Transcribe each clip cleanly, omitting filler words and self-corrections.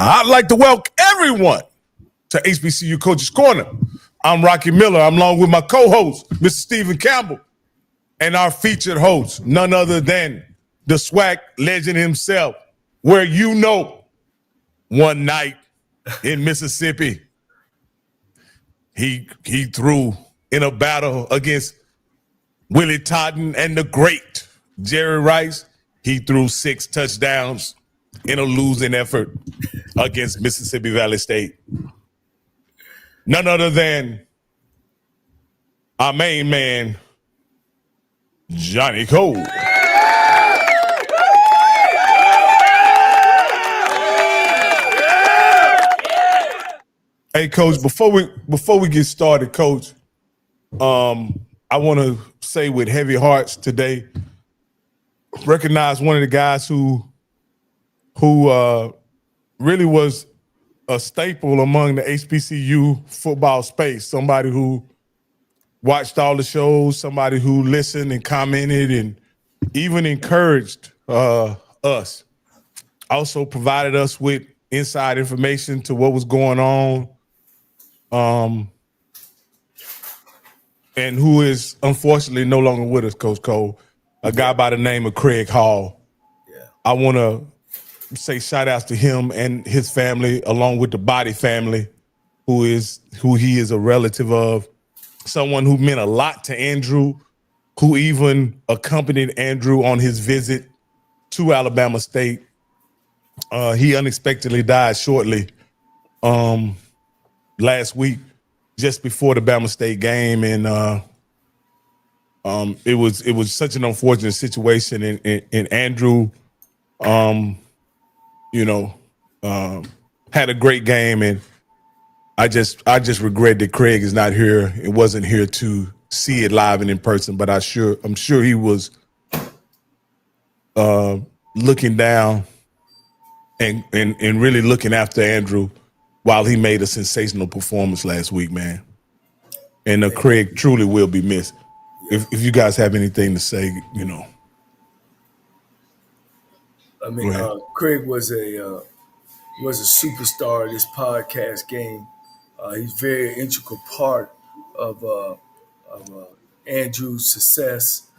I'd like to welcome everyone to HBCU Coaches Corner. I'm Rocky Miller. I'm along with my co-host, Mr. Stephen Campbell, and our featured host, none other than the SWAC legend himself, where you know one night in Mississippi, he threw in a battle against Willie Totten and the great Jerry Rice. He threw 6 touchdowns in a losing effort against Mississippi Valley State. None other than our main man, Johnnie Cole. Hey, Coach, before we get started, Coach, I want to say with heavy hearts today, recognize one of the guys who really was a staple among the HBCU football space, somebody who watched all the shows, somebody who listened and commented and even encouraged us. Also provided us with inside information to what was going on, and who is unfortunately no longer with us, Coach Cole, a guy by the name of Craig Hall. Yeah. I want to say shout outs to him and his family, along with the Body family, who he is a relative of, someone who meant a lot to Andrew, who even accompanied Andrew on his visit to Alabama State. He unexpectedly died shortly last week, just before the Bama State game, and it was such an unfortunate situation. And Andrew, had a great game, and I just regret that Craig is not here. It wasn't here to see it live and in person, but I'm sure he was looking down and really looking after Andrew while he made a sensational performance last week, man. And Craig truly will be missed. If you guys have anything to say, I mean, Craig was a superstar of this podcast game. He's a very integral part of Andrew's success.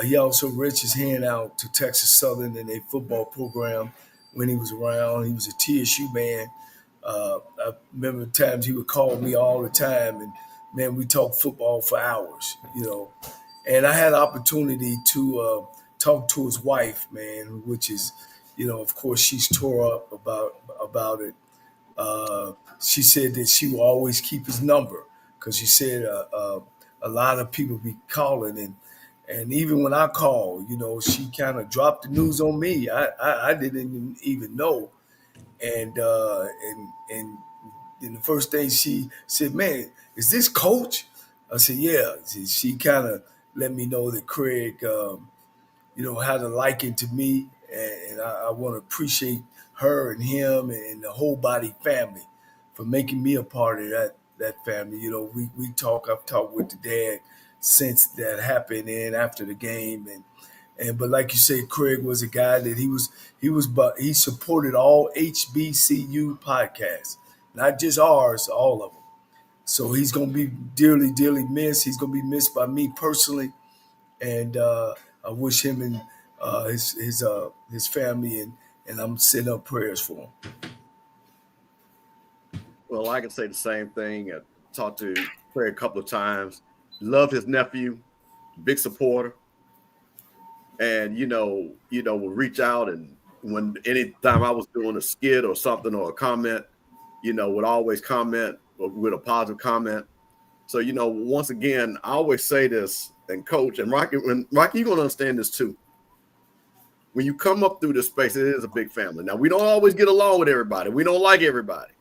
He also reached his hand out to Texas Southern in a football program when he was around. He was a TSU man. I remember times he would call me all the time, and man, we talked football for hours, And I had an opportunity to talk to his wife, man, which is, of course, she's tore up about it. She said that she will always keep his number because she said a lot of people be calling, and even when I call, she kind of dropped the news on me. I didn't even know, and the first thing she said, "Man, is this Coach?" I said, "Yeah." She kind of let me know that Craig, had a liking to me, and I want to appreciate her and him and the whole Body family for making me a part of that family. We talk. I've talked with the dad since that happened and after the game, but like you say, Craig was a guy that he supported all HBCU podcasts, not just ours, all of them. So he's going to be dearly, dearly missed. He's going to be missed by me personally, and I wish him and his family and I'm sending up prayers for him. Well, I can say the same thing. I talked to Craig a couple of times. Love his nephew, big supporter, and would reach out, and when anytime I was doing a skit or something or a comment, would always comment with a positive comment. So once again, I always say this, and Coach and Rocky, you're gonna understand this too. When you come up through this space, it is a big family. Now, we don't always get along with everybody. We don't like everybody,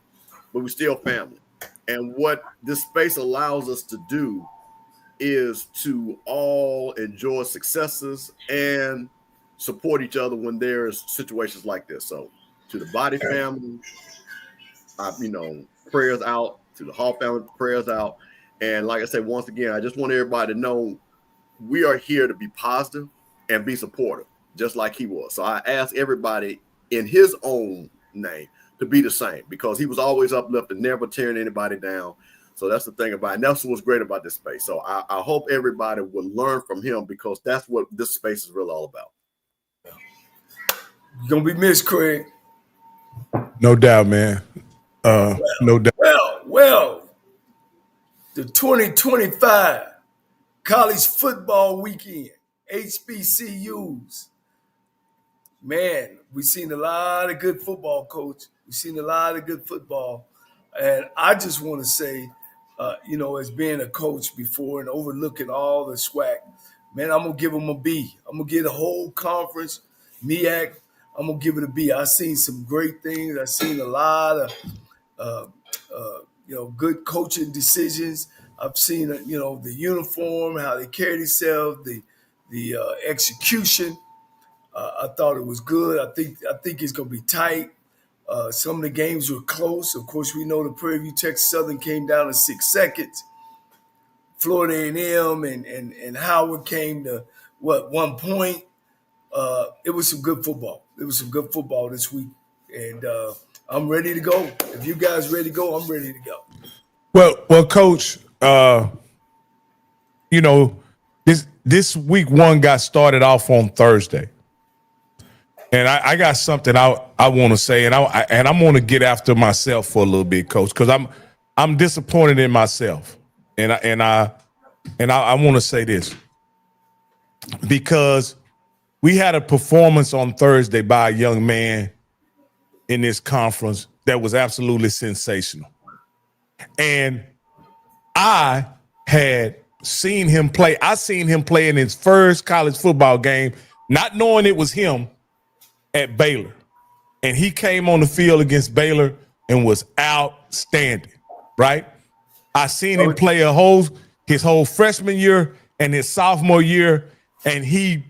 but we're still family. And what this space allows us to do is to all enjoy successes and support each other when there's situations like this. So to the Body family, prayers out. To the Hall family, prayers out. And like I said, once again, I just want everybody to know we are here to be positive and be supportive, just like he was. So I ask everybody in his own name, to be the same because he was always uplifting, never tearing anybody down. So that's the thing about it. And that's what's great about this space. So I hope everybody will learn from him because that's what this space is really all about. You're going to be missed, Craig. No doubt, man. No doubt. Well, the 2025 college football weekend, HBCUs. Man, we've seen a lot of good football, Coach. We've seen a lot of good football. And I just want to say, as being a coach before and overlooking all the SWAC, man, I'm going to give them a B. I'm going to give the whole conference, MEAC, I'm going to give it a B. I've seen some great things. I've seen a lot of, good coaching decisions. I've seen, the uniform, how they carry themselves, the execution. I thought it was good. I think it's going to be tight. Some of the games were close. Of course, we know the Prairie View Texas Southern came down in 6 seconds. Florida A&M and Howard came to, 1 point. It was some good football. It was some good football this week. And I'm ready to go. If you guys ready to go, I'm ready to go. Well, Coach, this week one got started off on Thursday. And I got something I want to say, and I'm going to get after myself for a little bit, Coach, because I'm disappointed in myself, and I want to say this because we had a performance on Thursday by a young man in this conference that was absolutely sensational, and I had seen him play. I seen him play in his first college football game, not knowing it was him. At Baylor, and he came on the field against Baylor and was outstanding, right? I seen him play his whole freshman year and his sophomore year, and he,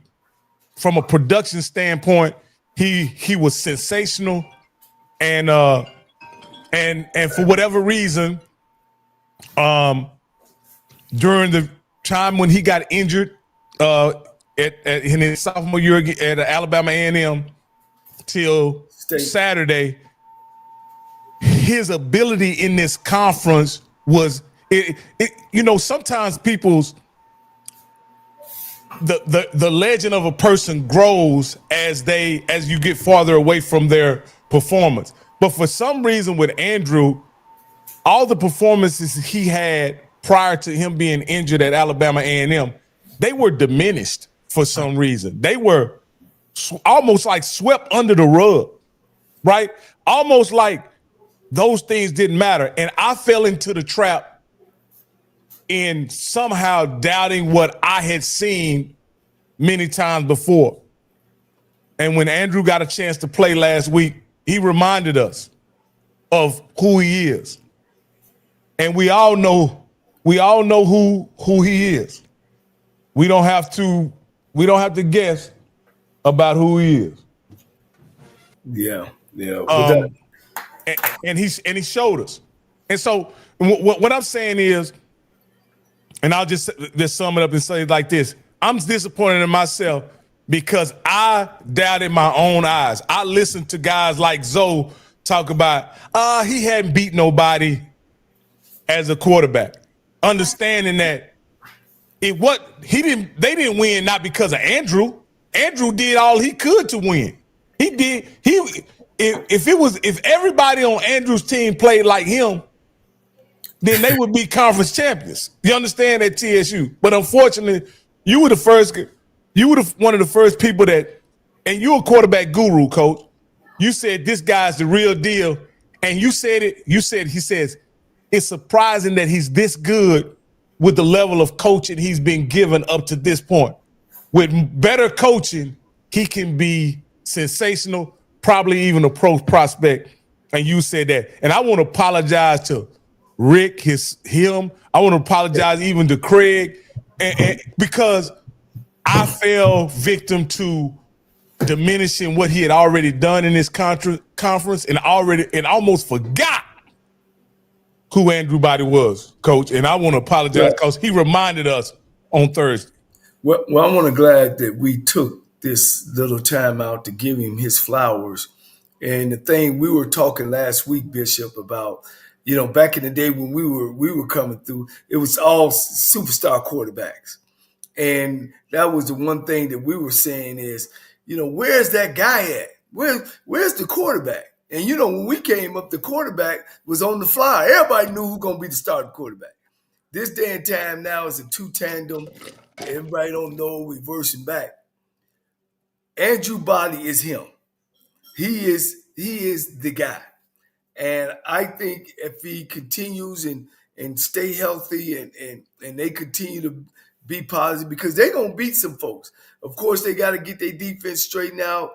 from a production standpoint, he was sensational, and for whatever reason, during the time when he got injured, in his sophomore year at Alabama A&M. Till Saturday, his ability in this conference was sometimes people's the legend of a person grows as you get farther away from their performance. But for some reason with Andrew, all the performances he had prior to him being injured at Alabama A&M, they were diminished for some reason. They were almost like swept under the rug, right? Almost like those things didn't matter. And I fell into the trap in somehow doubting what I had seen many times before. And when Andrew got a chance to play last week, he reminded us of who he is. And we all know who he is. We don't have to guess about who he is. Yeah. And he showed us. And so what I'm saying is, and I'll just sum it up and say it like this: I'm disappointed in myself because I doubted my own eyes. I listened to guys like Zoe talk about he hadn't beat nobody as a quarterback, understanding that they didn't win not because of Andrew. Andrew did all he could to win. He did. If everybody on Andrew's team played like him, then they would be conference champions. You understand, at TSU? But unfortunately, you were one of the first people that, and you're a quarterback guru, Coach. You said this guy's the real deal, and he says it's surprising that he's this good with the level of coaching he's been given up to this point. With better coaching, he can be sensational, probably even a pro prospect. And you said that. And I want to apologize to Rick, him. I want to apologize even to Craig, and because I fell victim to diminishing what he had already done in this conference and almost forgot who Andrew Body was, Coach. And I want to apologize because he reminded us on Thursday. Well, I'm glad that we took this little time out to give him his flowers And the thing we were talking last week, Bishop, about, back in the day when we were coming through, it was all superstar quarterbacks. And that was the one thing that we were saying is, where's that guy at? Where's the quarterback? And, when we came up, the quarterback was on the fly. Everybody knew who was going to be the starting quarterback. This day and time now is a two tandem. Everybody don't know, reversing back. Andrew Body is him. He is the guy. And I think if he continues and stay healthy and they continue to be positive, because they're going to beat some folks. Of course, they got to get their defense straightened out.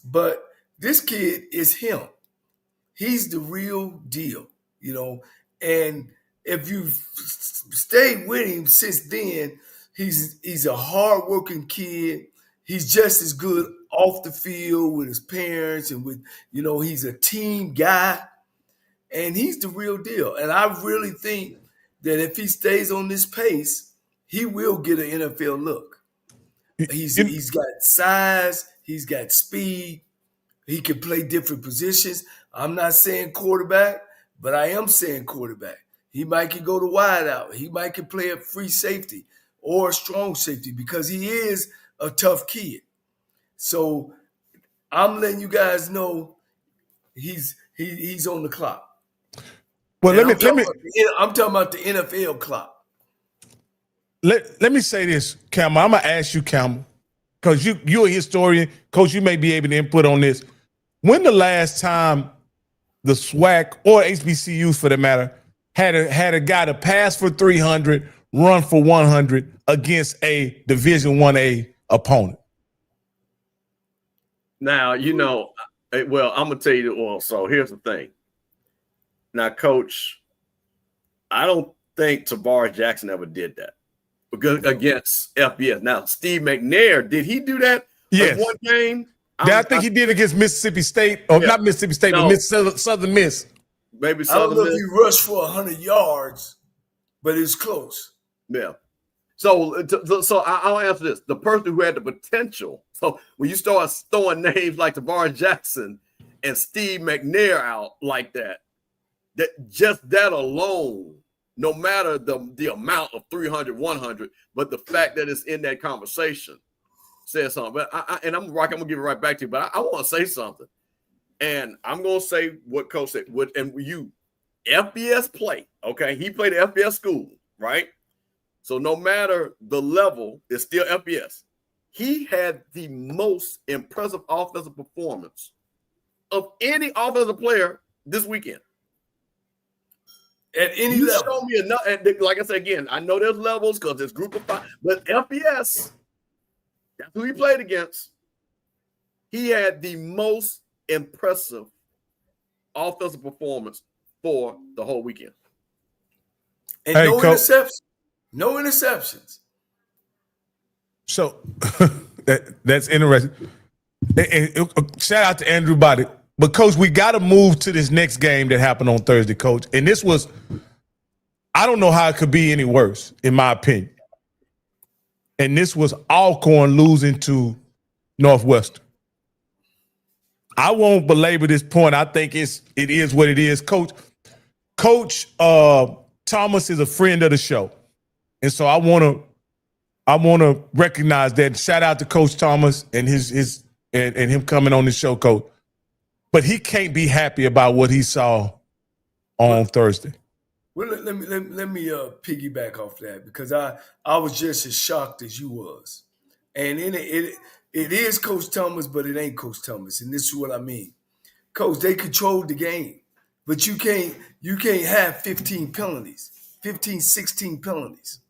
But this kid is him. He's the real deal, And if you've stayed with him since then, he's a hardworking kid. He's just as good off the field with his parents and with, he's a team guy. And he's the real deal. And I really think that if he stays on this pace, he will get an NFL look. He's got size. He's got speed. He can play different positions. I'm not saying quarterback, but I am saying quarterback. He might can go to wide out. He might can play a free safety or a strong safety because he is a tough kid. So I'm letting you guys know he's on the clock. Well, I'm talking about the NFL clock. Let me say this, Campbell. I'm gonna ask you, Campbell, because you're a historian, Coach. You may be able to input on this. When the last time the SWAC or HBCUs, for that matter, had a guy to pass for 300, run for 100 against a Division 1A opponent? Now, well, I'm going to tell you, so here's the thing. Now, Coach, I don't think Tavares Jackson ever did that against FBS. Now, Steve McNair, did he do that? Yes. One game? I think he did against Mississippi State, or not Mississippi State, but Southern Miss. Maybe I don't know if he rushed for 100 yards, but it was close. Yeah. So I'll answer this. The person who had the potential. So when you start throwing names like Tavares Jackson and Steve McNair out like that that alone, no matter the amount of 300, 100, but the fact that it's in that conversation says something. But I'm going to give it right back to you, but I want to say something. And I'm going to say what Coach said. FBS play, okay? He played at FBS school, right? So no matter the level, it's still FBS. He had the most impressive offensive performance of any offensive player this weekend. At any level. Show me enough. And like I said again, I know there's levels because there's group of 5, but FBS, that's who he played against. He had the most impressive offensive performance for the whole weekend. And no interceptions. No interceptions. So that's interesting. And shout out to Andrew Body. But, Coach, we got to move to this next game that happened on Thursday, Coach. And this was, I don't know how it could be any worse, in my opinion. And this was Alcorn losing to Northwestern. I won't belabor this point. I think it is what it is. Coach Thomas is a friend of the show. And so I want to recognize that. Shout out to Coach Thomas and and him coming on the show, Coach. But he can't be happy about what he saw on Thursday. Well, let me piggyback off that because I was just as shocked as you was, and it is Coach Thomas, but it ain't Coach Thomas, and this is what I mean. Coach, they controlled the game, but you can't have 15 penalties, 15, 16 penalties.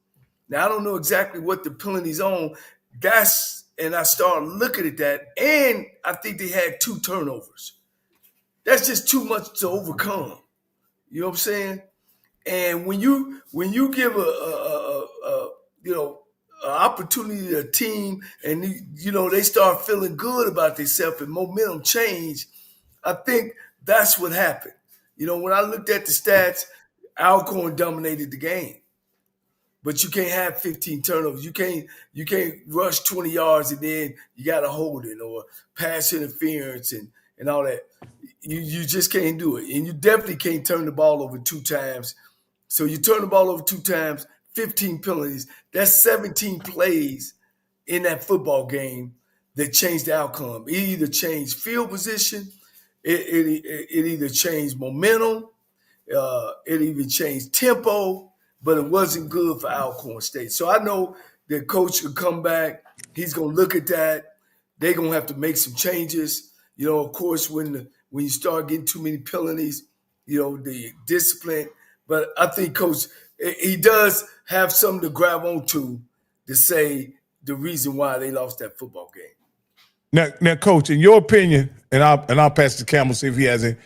Now I don't know exactly what the penalties on. And I started looking at that, and I think they had 2 turnovers. That's just too much to overcome. You know what I'm saying? And when you give an opportunity to a team, and they start feeling good about themselves and momentum change, I think that's what happened. When I looked at the stats, Alcorn dominated the game. But you can't have 15 turnovers. You can't rush 20 yards and then you got to hold it, or pass interference. And and all that. You just can't do it. And you definitely can't turn the ball over 2 times. So you turn the ball over 2 times, 15 penalties. That's 17 plays in that football game that changed the outcome. It either changed field position, it either changed momentum, it even changed tempo, but it wasn't good for Alcorn State. So I know that coach could come back. He's going to look at that. They're going to have to make some changes. Of course, when you start getting too many penalties, the discipline. But I think Coach, he does have something to grab onto to say the reason why they lost that football game. Now, Coach, in your opinion, and I'll pass it to Campbell, see if he has it.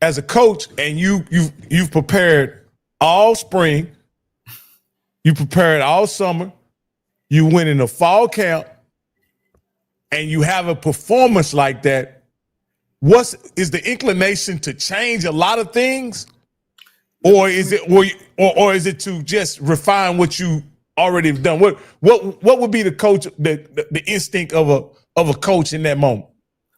As a coach, and you've prepared all spring, you prepared all summer, you went in the fall camp, and you have a performance like that. Is the inclination to change a lot of things, or is it to just refine what you already have done? What would be the coach the instinct of a coach in that moment?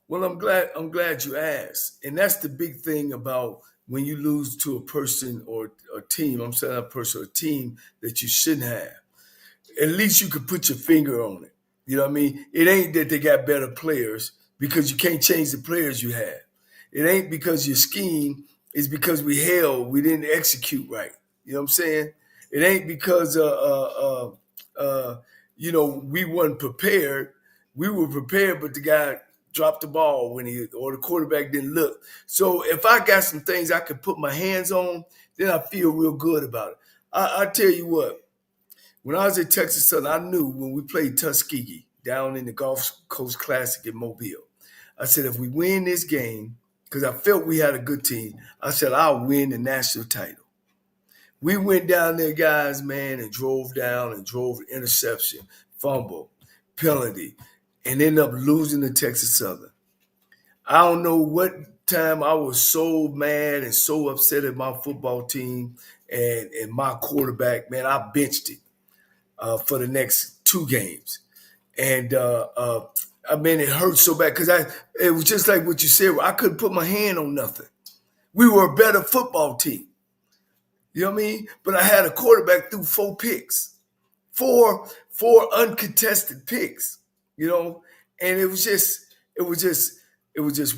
Well, I'm glad you asked, and that's the big thing about when you lose to a person or a team. I'm saying a person or a team that you shouldn't have. At least you could put your finger on it. You know what I mean? It ain't that they got better players, because you can't change the players you have. It ain't because your scheme. It's because we didn't execute right. You know what I'm saying? It ain't because we weren't prepared. We were prepared, but the guy dropped the ball or the quarterback didn't look. So if I got some things I could put my hands on, then I feel real good about it. I tell you what, when I was at Texas Southern, I knew when we played Tuskegee down in the Gulf Coast Classic in Mobile, I said, if we win this game, because I felt we had a good team, I said, I'll win the national title. We went down there, guys, man, and drove interception, fumble, penalty, and ended up losing to Texas Southern. I don't know what time I was so mad and so upset at my football team and my quarterback. Man, I benched it for the next 2 games. And, it hurt so bad because it was just like what you said. I couldn't put my hand on nothing. We were a better football team. You know what I mean? But I had a quarterback threw 4 picks, four uncontested picks, and it was just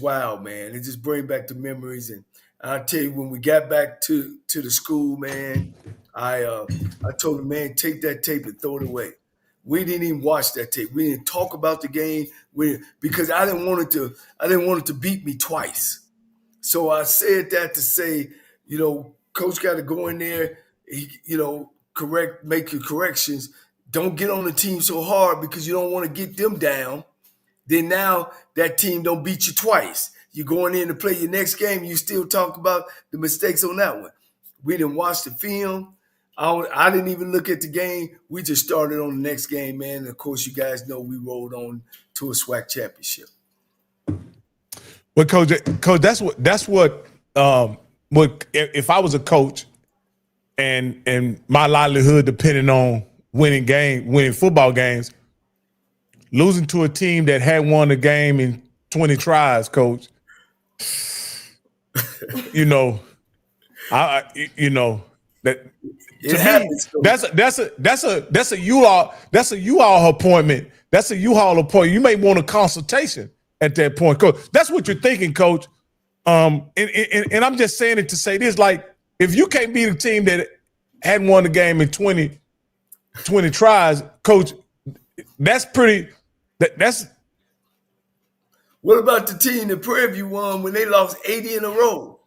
wild, man. It just bring back the memories. And I tell you, when we got back to the school, man, I told him, man, take that tape and throw it away. We didn't even watch that tape. We didn't talk about the game because I didn't want it to beat me twice. So I said that to say, coach got to go in there, make your corrections. Don't get on the team so hard because you don't want to get them down. Then now that team don't beat you twice. You're going in to play your next game, you still talk about the mistakes on that one. We didn't watch the film. I didn't even look at the game. We just started on the next game, man. And of course, you guys know we rolled on to a SWAC championship. Well, Coach, that's what if I was a coach and my livelihood depending on winning football games, losing to a team that had won the game in 20 tries, Coach, that. To me, that's a U-Haul appointment. That's a U-Haul appointment. You may want a consultation at that point, Coach. That's what you're thinking, Coach. And I'm just saying it to say this: like, if you can't beat a team that hadn't won the game in 20 tries, Coach, that's pretty. That's. What about the team that Prairie View won when they lost 80 in a row?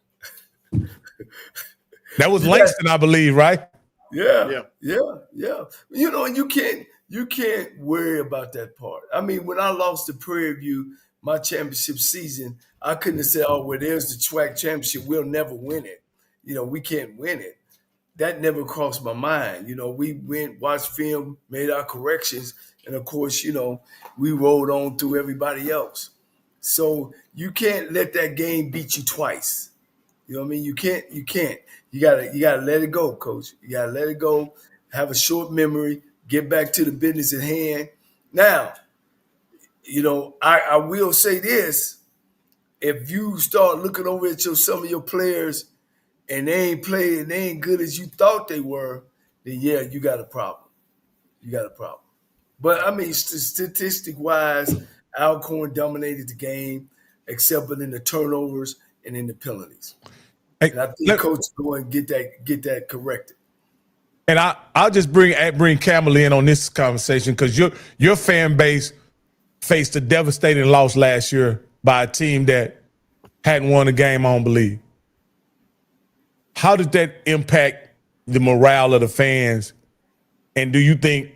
That was Langston, I believe, right? Yeah. And you can't worry about that part. I mean, when I lost to Prairie View, my championship season, I couldn't have said, "Oh, well, there's the SWAC championship. We'll never win it. We can't win it." That never crossed my mind. We went, watched film, made our corrections, and of course, we rolled on through everybody else. So you can't let that game beat you twice. You know what I mean? You can't. You gotta let it go, Coach. You gotta let it go. Have a short memory. Get back to the business at hand. Now, I will say this: if you start looking over at some of your players and they ain't playing, they ain't good as you thought they were, then yeah, you got a problem. You got a problem. But I mean, statistic-wise, Alcorn dominated the game, except in the turnovers and in the penalties. And I think Coach is going to get that corrected. And I'll just bring Campbell in on this conversation because your fan base faced a devastating loss last year by a team that hadn't won a game, I don't believe. How did that impact the morale of the fans? And do you think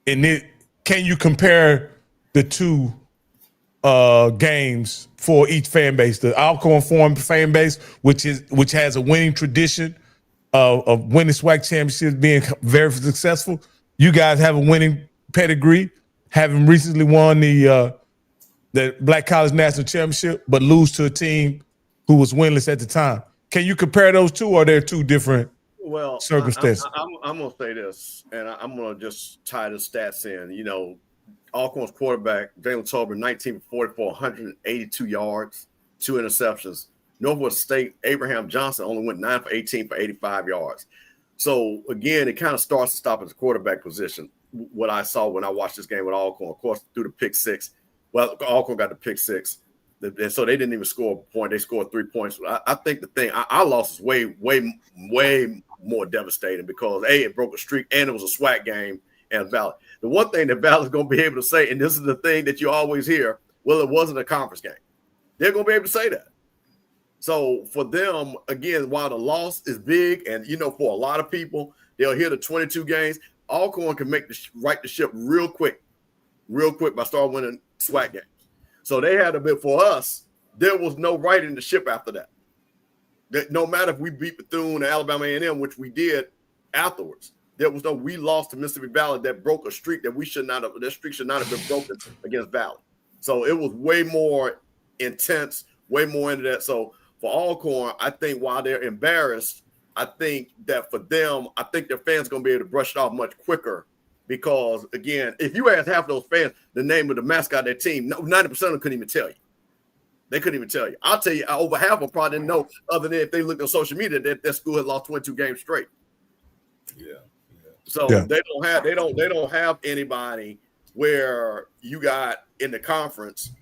can you compare the two games for each fan base? The Alcorn Forum fan base, which has a winning tradition of winning SWAC championships, being very successful. You guys have a winning pedigree, having recently won the Black College National Championship, but lose to a team who was winless at the time. Can you compare those two, or are there two different circumstances? I'm going to say this, and I'm going to just tie the stats in. You know, Alcorn's quarterback, Jalen Tolbert, 19 for 44, 182 yards, 2 interceptions. Northwest State, Abraham Johnson only went 9 for 18 for 85 yards. So, again, it kind of starts to stop at the quarterback position, what I saw when I watched this game with Alcorn. Of course, through the pick six. Well, Alcorn got the pick six. And so they didn't even score a point. They scored 3 points. I think the thing, our loss is way more devastating because, A, it broke a streak, and it was a SWAC game and Valley. The one thing that Valley's going to be able to say, and this is the thing that you always hear, well, it wasn't a conference game. They're going to be able to say that. So for them, again, while the loss is big, and, you know, for a lot of people, they'll hear the 22 games, Alcorn can right the ship real quick by starting winning SWAC games. So they had a bit for us. There was no righting the ship after that. No matter if we beat Bethune or Alabama A&M, which we did afterwards, there was no we lost to Mississippi Valley that broke a streak that that streak should not have been broken against Valley. So it was way more intense, way more into that. So for Alcorn, I think while they're embarrassed, I think that for them, I think their fans are going to be able to brush it off much quicker. Because, again, if you ask half of those fans the name of the mascot of their team, 90% of them couldn't even tell you. They couldn't even tell you. I'll tell you, over half of them probably didn't know, other than if they looked on social media, that their school had lost 22 games straight. Yeah. So they don't have anybody where you got in the conference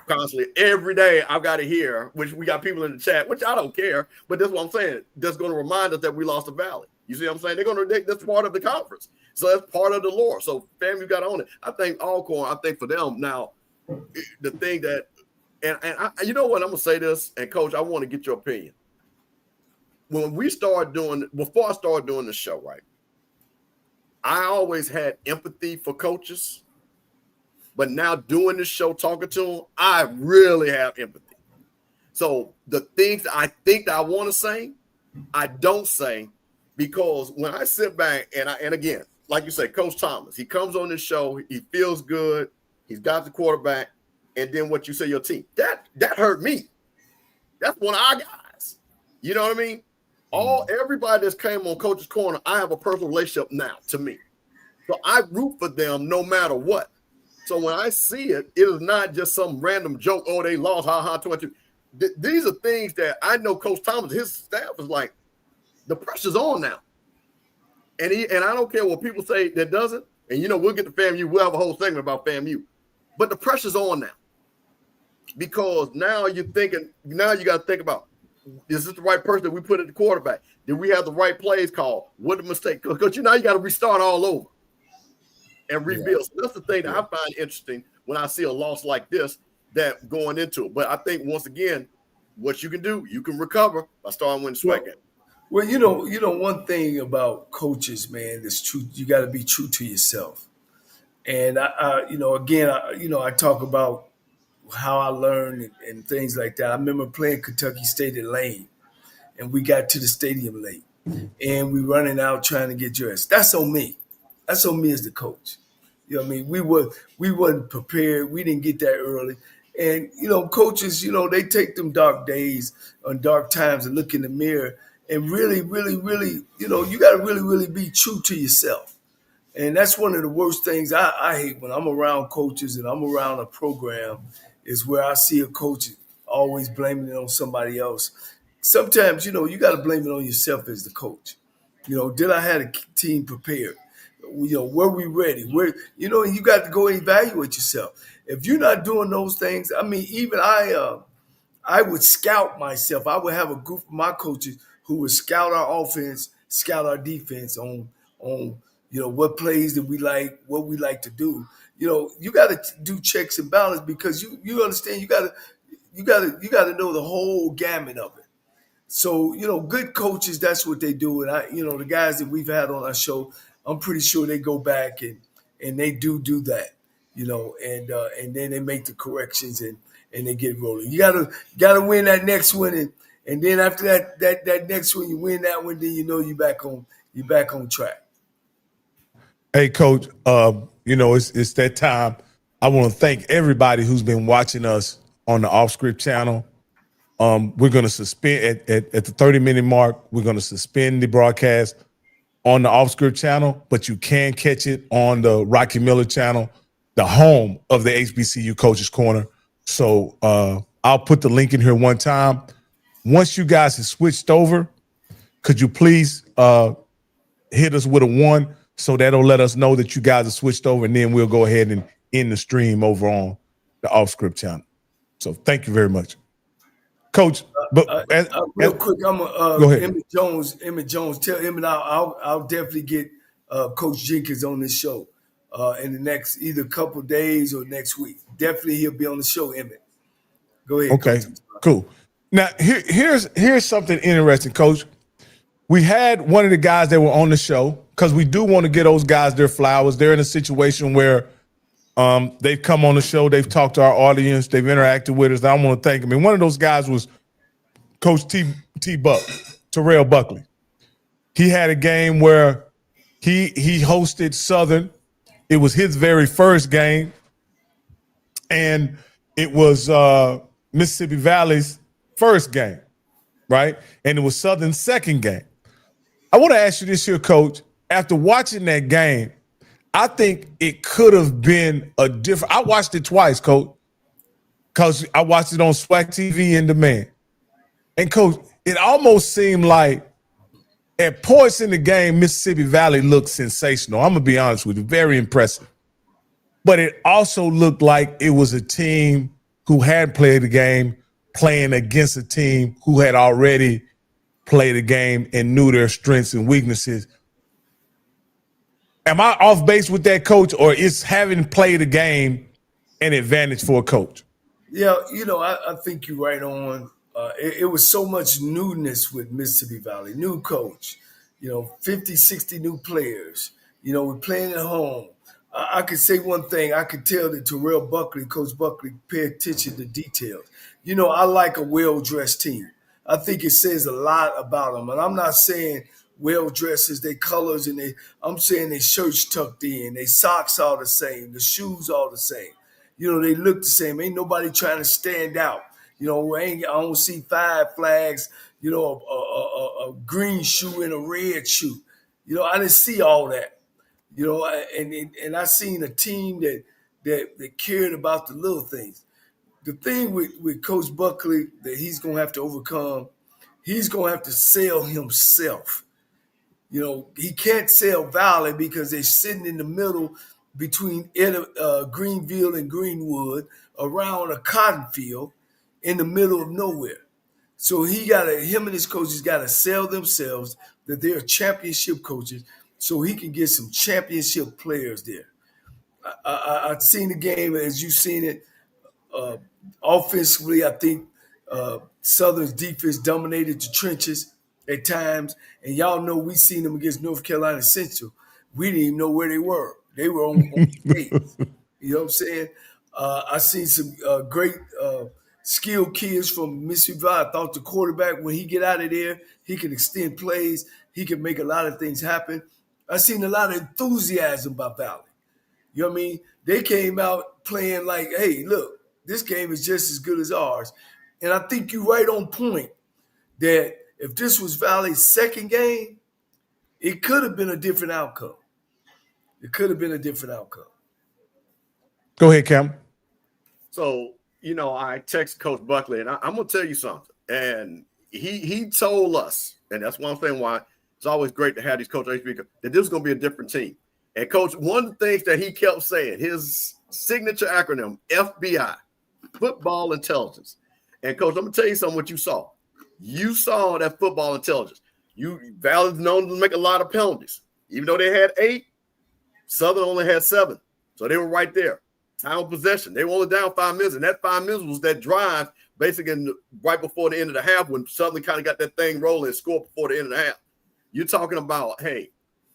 constantly every day. I've got to hear, which we got people in the chat, which I don't care, but that's what I'm saying. That's going to remind us that we lost the Valley. You see what I'm saying? That's part of the conference. So that's part of the lore. So FAMU got on it. I think Alcorn, for them now, the thing that, and you know what, I'm going to say this, and Coach, I want to get your opinion. Before I started doing the show, right, I always had empathy for coaches, but now doing this show, talking to them, I really have empathy. So the things that I think that I want to say, I don't say, because when I sit back and again, like you say, Coach Thomas, he comes on this show, he feels good, he's got the quarterback, and then what you say, your team, that hurt me. That's one of our guys. You know what I mean? Everybody that's came on Coach's Corner, I have a personal relationship now to me. So I root for them no matter what. So when I see it, it is not just some random joke, oh, they lost, 22. These are things that I know Coach Thomas, his staff is like, the pressure's on now. And I don't care what people say that doesn't. And, you know, we'll get to FAMU. We'll have a whole segment about FAMU. But the pressure's on now. Because now you got to think about, is this the right person that we put at the quarterback? Did we have the right plays called? What a mistake. Because, you got to restart all over and rebuild. Yeah. So that's the thing that I find interesting when I see a loss like this, that going into it. But I think, once again, what you can do, you can recover by starting winning SWAC games. Well, you know, one thing about coaches, man, that's true. You got to be true to yourself. And I talk about how I learned and things like that. I remember playing Kentucky State at Lane, and we got to the stadium late, and we running out trying to get dressed. That's on me. That's on me as the coach. You know what I mean? We wasn't prepared. We didn't get there early. And, coaches, they take them dark days and dark times and look in the mirror and really, really, really, you got to really, really be true to yourself. And that's one of the worst things I hate when I'm around coaches and I'm around a program, is where I see a coach always blaming it on somebody else. Sometimes, you got to blame it on yourself as the coach. Did I have a team prepared? Were we ready? You got to go and evaluate yourself. If you're not doing those things, I mean, even I would scout myself. I would have a group of my coaches who would scout our offense, scout our defense on what plays that we like, what we like to do. You got to do checks and balance because you understand you got to know the whole gamut of it. So good coaches, that's what they do. And the guys that we've had on our show, I'm pretty sure they go back and they do that. And then they make the corrections and they get rolling. You gotta win that next one, and then after that next one, you win that one, then you back on track. Hey, Coach, it's that time. I want to thank everybody who's been watching us on the Off Script channel. We're going to suspend at the 30-minute mark. We're going to suspend the broadcast on the Off Script channel, but you can catch it on the Rocky Miller channel, the home of the HBCU Coaches Corner. So I'll put the link in here one time. Once you guys have switched over, could you please hit us with a 1 so that'll let us know that you guys have switched over, and then we'll go ahead and end the stream over on the Off Script channel. So thank you very much, Coach. But real quick, I'm go ahead. Emmett Jones. Tell Emmett I'll definitely get Coach Jenkins on this show in the next either couple of days or next week. Definitely he'll be on the show, Emmett. Go ahead. Okay, Coach. cool. Now here's something interesting, Coach. We had one of the guys that were on the show because we do want to get those guys their flowers. They're in a situation where they've come on the show, they've talked to our audience, they've interacted with us. I want to thank them. And one of those guys was Coach Terrell Buckley. He had a game where he hosted Southern. It was his very first game, and it was Mississippi Valley's first game, right? And it was Southern's second game. I want to ask you this here, Coach. After watching that game, I think it could have been a different. I watched it twice, Coach, because I watched it on SWAC TV in demand. And, Coach, it almost seemed like at points in the game, Mississippi Valley looked sensational. I'm going to be honest with you, very impressive. But it also looked like it was a team who had played the game playing against a team who had already played the game and knew their strengths and weaknesses. Am I off base with that, Coach, or is having played a game an advantage for a coach? Yeah, I think you're right on. It was so much newness with Mississippi Valley, new coach, 50, 60 new players. We're playing at home. I could say one thing. I could tell that Terrell Buckley, Coach Buckley, pay attention to details. I like a well-dressed team. I think it says a lot about them. And I'm not saying well-dressed as their colors, I'm saying their shirts tucked in, their socks all the same, the shoes all the same. They look the same. Ain't nobody trying to stand out. I don't see 5 flags, a green shoe and a red shoe. I didn't see all that. And I seen a team that cared about the little things. The thing with Coach Buckley that he's going to have to overcome, he's going to have to sell himself. He can't sell Valley because they're sitting in the middle between Greenville and Greenwood around a cotton field in the middle of nowhere. So him and his coaches got to sell themselves that they're championship coaches so he can get some championship players there. I've seen the game as you've seen it. Offensively, I think Southern's defense dominated the trenches at times. And y'all know we seen them against North Carolina Central. We didn't even know where they were. They were on stage. You know what I'm saying? I seen some great skilled kids from Mississippi Valley. I thought the quarterback, when he get out of there, he can extend plays. He can make a lot of things happen. I seen a lot of enthusiasm by Valley. You know what I mean? They came out playing like, hey, look, this game is just as good as ours. And I think you're right on point that if this was Valley's second game, it could have been a different outcome. It could have been a different outcome. Go ahead, Cam. So, I text Coach Buckley, and I'm gonna tell you something. And he told us, and that's one thing why it's always great to have these coaches that this is gonna be a different team. And Coach, one of the things that he kept saying, his signature acronym, FBI, Football Intelligence. And Coach, I'm gonna tell you something. What you saw. You saw that football intelligence. Valley's known to make a lot of penalties. Even though they had 8, Southern only had 7. So they were right there. Time of possession. They were only down 5 minutes. And that 5 minutes was that drive basically right before the end of the half when Southern kind of got that thing rolling and scored before the end of the half. You're talking about, hey,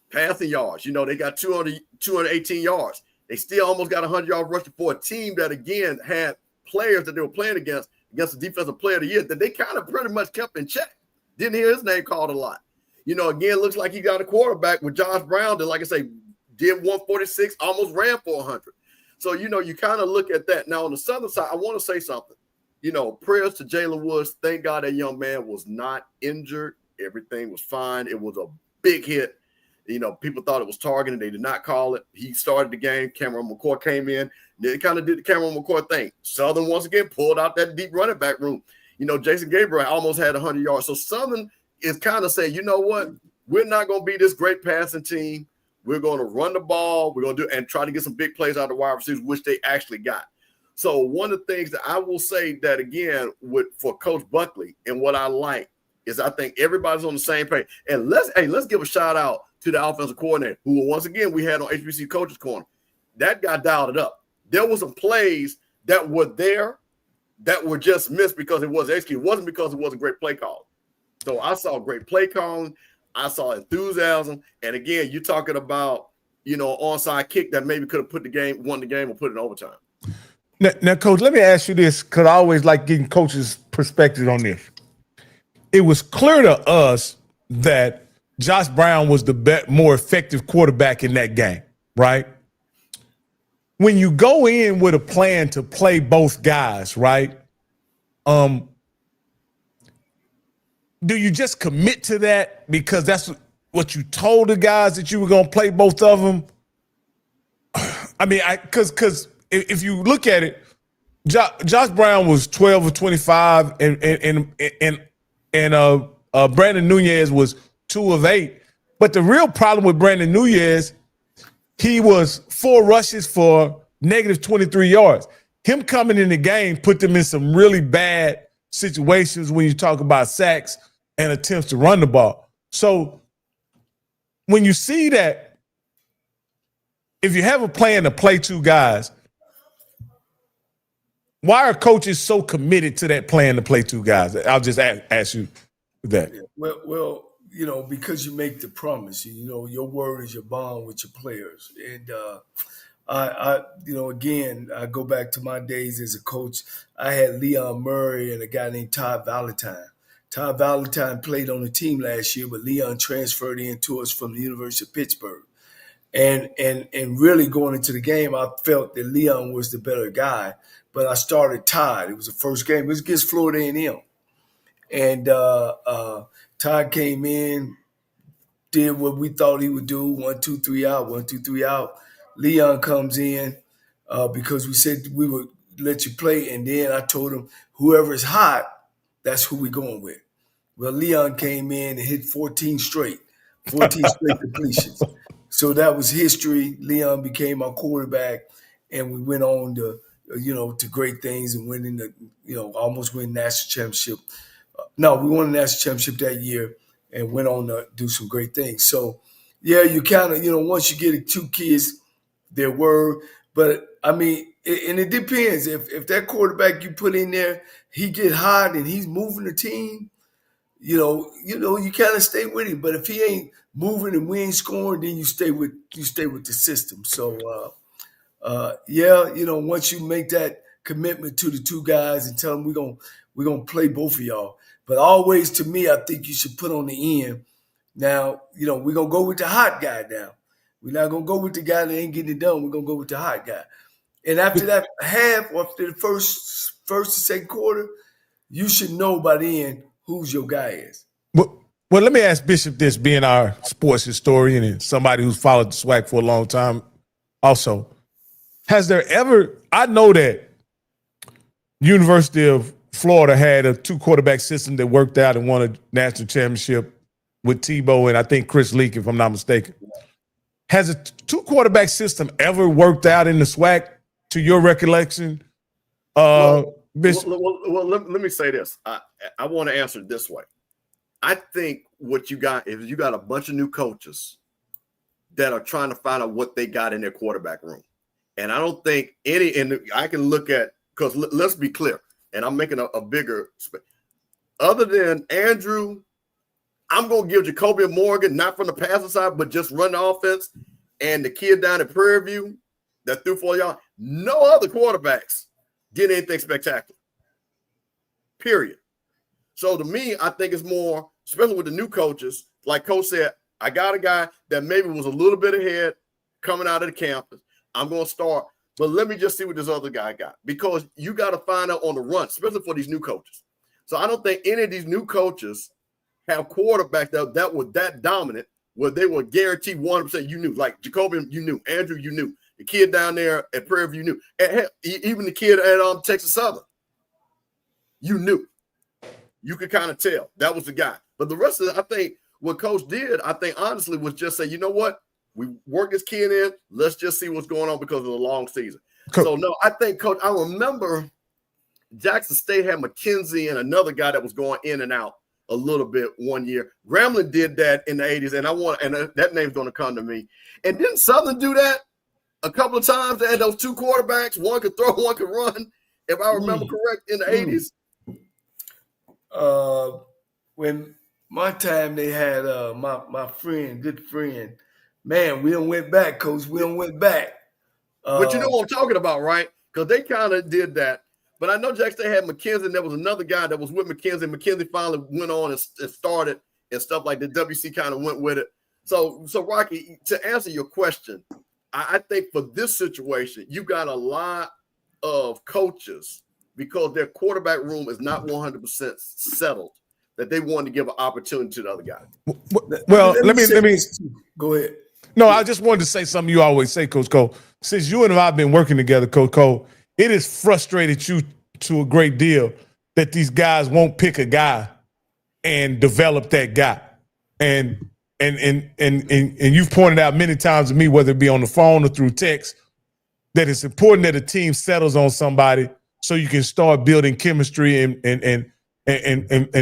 passing yards. They got 218 yards. They still almost got 100 yards rushing for a team that, again, had players that they were playing against the defensive player of the year that they kind of pretty much kept in check. Didn't hear his name called a lot. Again, looks like he got a quarterback with Josh Brown that, like I say, did 146, almost ran for 100. So, you kind of look at that. Now, on the Southern side, I want to say something. Prayers to Jalen Woods. Thank God that young man was not injured. Everything was fine. It was a big hit. People thought it was targeting. They did not call it. He started the game. Cameron McCoy came in. They kind of did the Cameron McCoy thing. Southern, once again, pulled out that deep running back room. Jason Gabriel almost had 100 yards. So Southern is kind of saying, you know what? We're not going to be this great passing team. We're going to run the ball. We're going to do and try to get some big plays out of the wide receivers, which they actually got. So one of the things that I will say that, again, for Coach Buckley and what I like is I think everybody's on the same page. And let's give a shout out to the offensive coordinator, who once again we had on HBCU Coaches Corner. That guy dialed it up. There were some plays that were there that were just missed because it wasn't executed. It wasn't because it wasn't great play calling. So I saw great play calling. I saw enthusiasm. And again, you're talking about, an onside kick that maybe could have won the game or put it in overtime. Now, Coach, let me ask you this, because I always like getting coaches' perspective on this. It was clear to us that Josh Brown was the more effective quarterback in that game, right? When you go in with a plan to play both guys, right? Do you just commit to that because that's what you told the guys that you were going to play both of them? I mean, because if you look at it, Josh Brown was 12 of 25, and Brandon Nunez was 2 of 8. But the real problem with Brandon Nunez, he was 4 rushes for negative 23 yards. Him coming in the game put them in some really bad situations when you talk about sacks and attempts to run the ball. So when you see that, if you have a plan to play 2 guys, why are coaches so committed to that plan to play 2 guys? I'll just ask you that. Well, because you make the promise, your word is your bond with your players. And again, I go back to my days as a coach. I had Leon Murray and a guy named Todd Valentine. Todd Valentine played on the team last year, but Leon transferred in to us from the University of Pittsburgh. And really going into the game, I felt that Leon was the better guy, but I started Todd. It was the first game. It was against Florida A&M. And Todd came in, did what we thought he would do, 1, 2, 3 out, 1, 2, 3 out. Leon comes in because we said we would let you play, and then I told him whoever's hot, that's who we're going with. Well, Leon came in and hit 14 straight completions. So that was history. Leon became our quarterback, and we went on to, to great things and winning almost win national championship. No, we won the national championship that year and went on to do some great things. So, yeah, you kind of, once you get 2 kids, their word. But, I mean, and it depends. If that quarterback you put in there, he get hot and he's moving the team, you kind of stay with him. But if he ain't moving and we ain't scoring, then you stay with the system. So, once you make that commitment to the 2 guys and tell them we're gonna play both of y'all. But always, to me, I think you should put on the end. Now, we're gonna go with the hot guy now. We're not gonna go with the guy that ain't getting it done. We're gonna go with the hot guy. And after that half, or after the first and second quarter, you should know by the end who's your guy is. Well, let me ask Bishop this, being our sports historian and somebody who's followed the SWAC for a long time also. Has there ever – I know that University of Florida had a 2-quarterback system that worked out and won a national championship with Tebow and I think Chris Leak, if I'm not mistaken. Has a 2-quarterback system ever worked out in the SWAC, to your recollection? Well, let me say this. I want to answer it this way. I think what you got is you got a bunch of new coaches that are trying to find out what they got in their quarterback room. And I don't think any, and I can look at, because let's be clear, and I'm making a bigger, other than Andrew, I'm going to give Jocobian Morgan, not from the passing side, but just run the offense, and the kid down at Prairie View that threw 4 yards. No other quarterbacks did anything spectacular, period. So to me, I think it's more, especially with the new coaches, like Coach said, I got a guy that maybe was a little bit ahead coming out of the campus. I'm going to start, but let me just see what this other guy got, because you got to find out on the run, especially for these new coaches. So I don't think any of these new coaches have quarterbacks that were that dominant where they were guaranteed 100%. You knew, like Jocobian, you knew. Andrew, you knew. The kid down there at Prairie View, you knew. And hell, even the kid at Texas Southern, you knew. You could kind of tell that was the guy. But the rest of it, I think what Coach did, I think honestly was just say, you know what? We work this kid in. Let's just see what's going on because of the long season. So, no, I think, Coach, I remember Jackson State had McKenzie and another guy that was going in and out a little bit one year. Grambling did that in the 80s, and that name's going to come to me. And didn't Southern do that a couple of times? They had those 2 quarterbacks. One could throw, one could run, if I remember correct, in the 80s. When my time they had my friend, good friend, man, we done went back, Coach. We done went back. But you know what I'm talking about, right? Because they kind of did that. But I know Jackson State had McKenzie, and there was another guy that was with McKenzie. McKenzie finally went on and started and stuff like that. WC kind of went with it. So Rocky, to answer your question, I think for this situation, you got a lot of coaches because their quarterback room is not 100% settled, that they want to give an opportunity to the other guy. Well, let me go ahead. No, I just wanted to say something you always say, Coach Cole. Since you and I have been working together, Coach Cole, it has frustrated you to a great deal that these guys won't pick a guy and develop that guy. And you've pointed out many times to me, whether it be on the phone or through text, that it's important that a team settles on somebody so you can start building chemistry and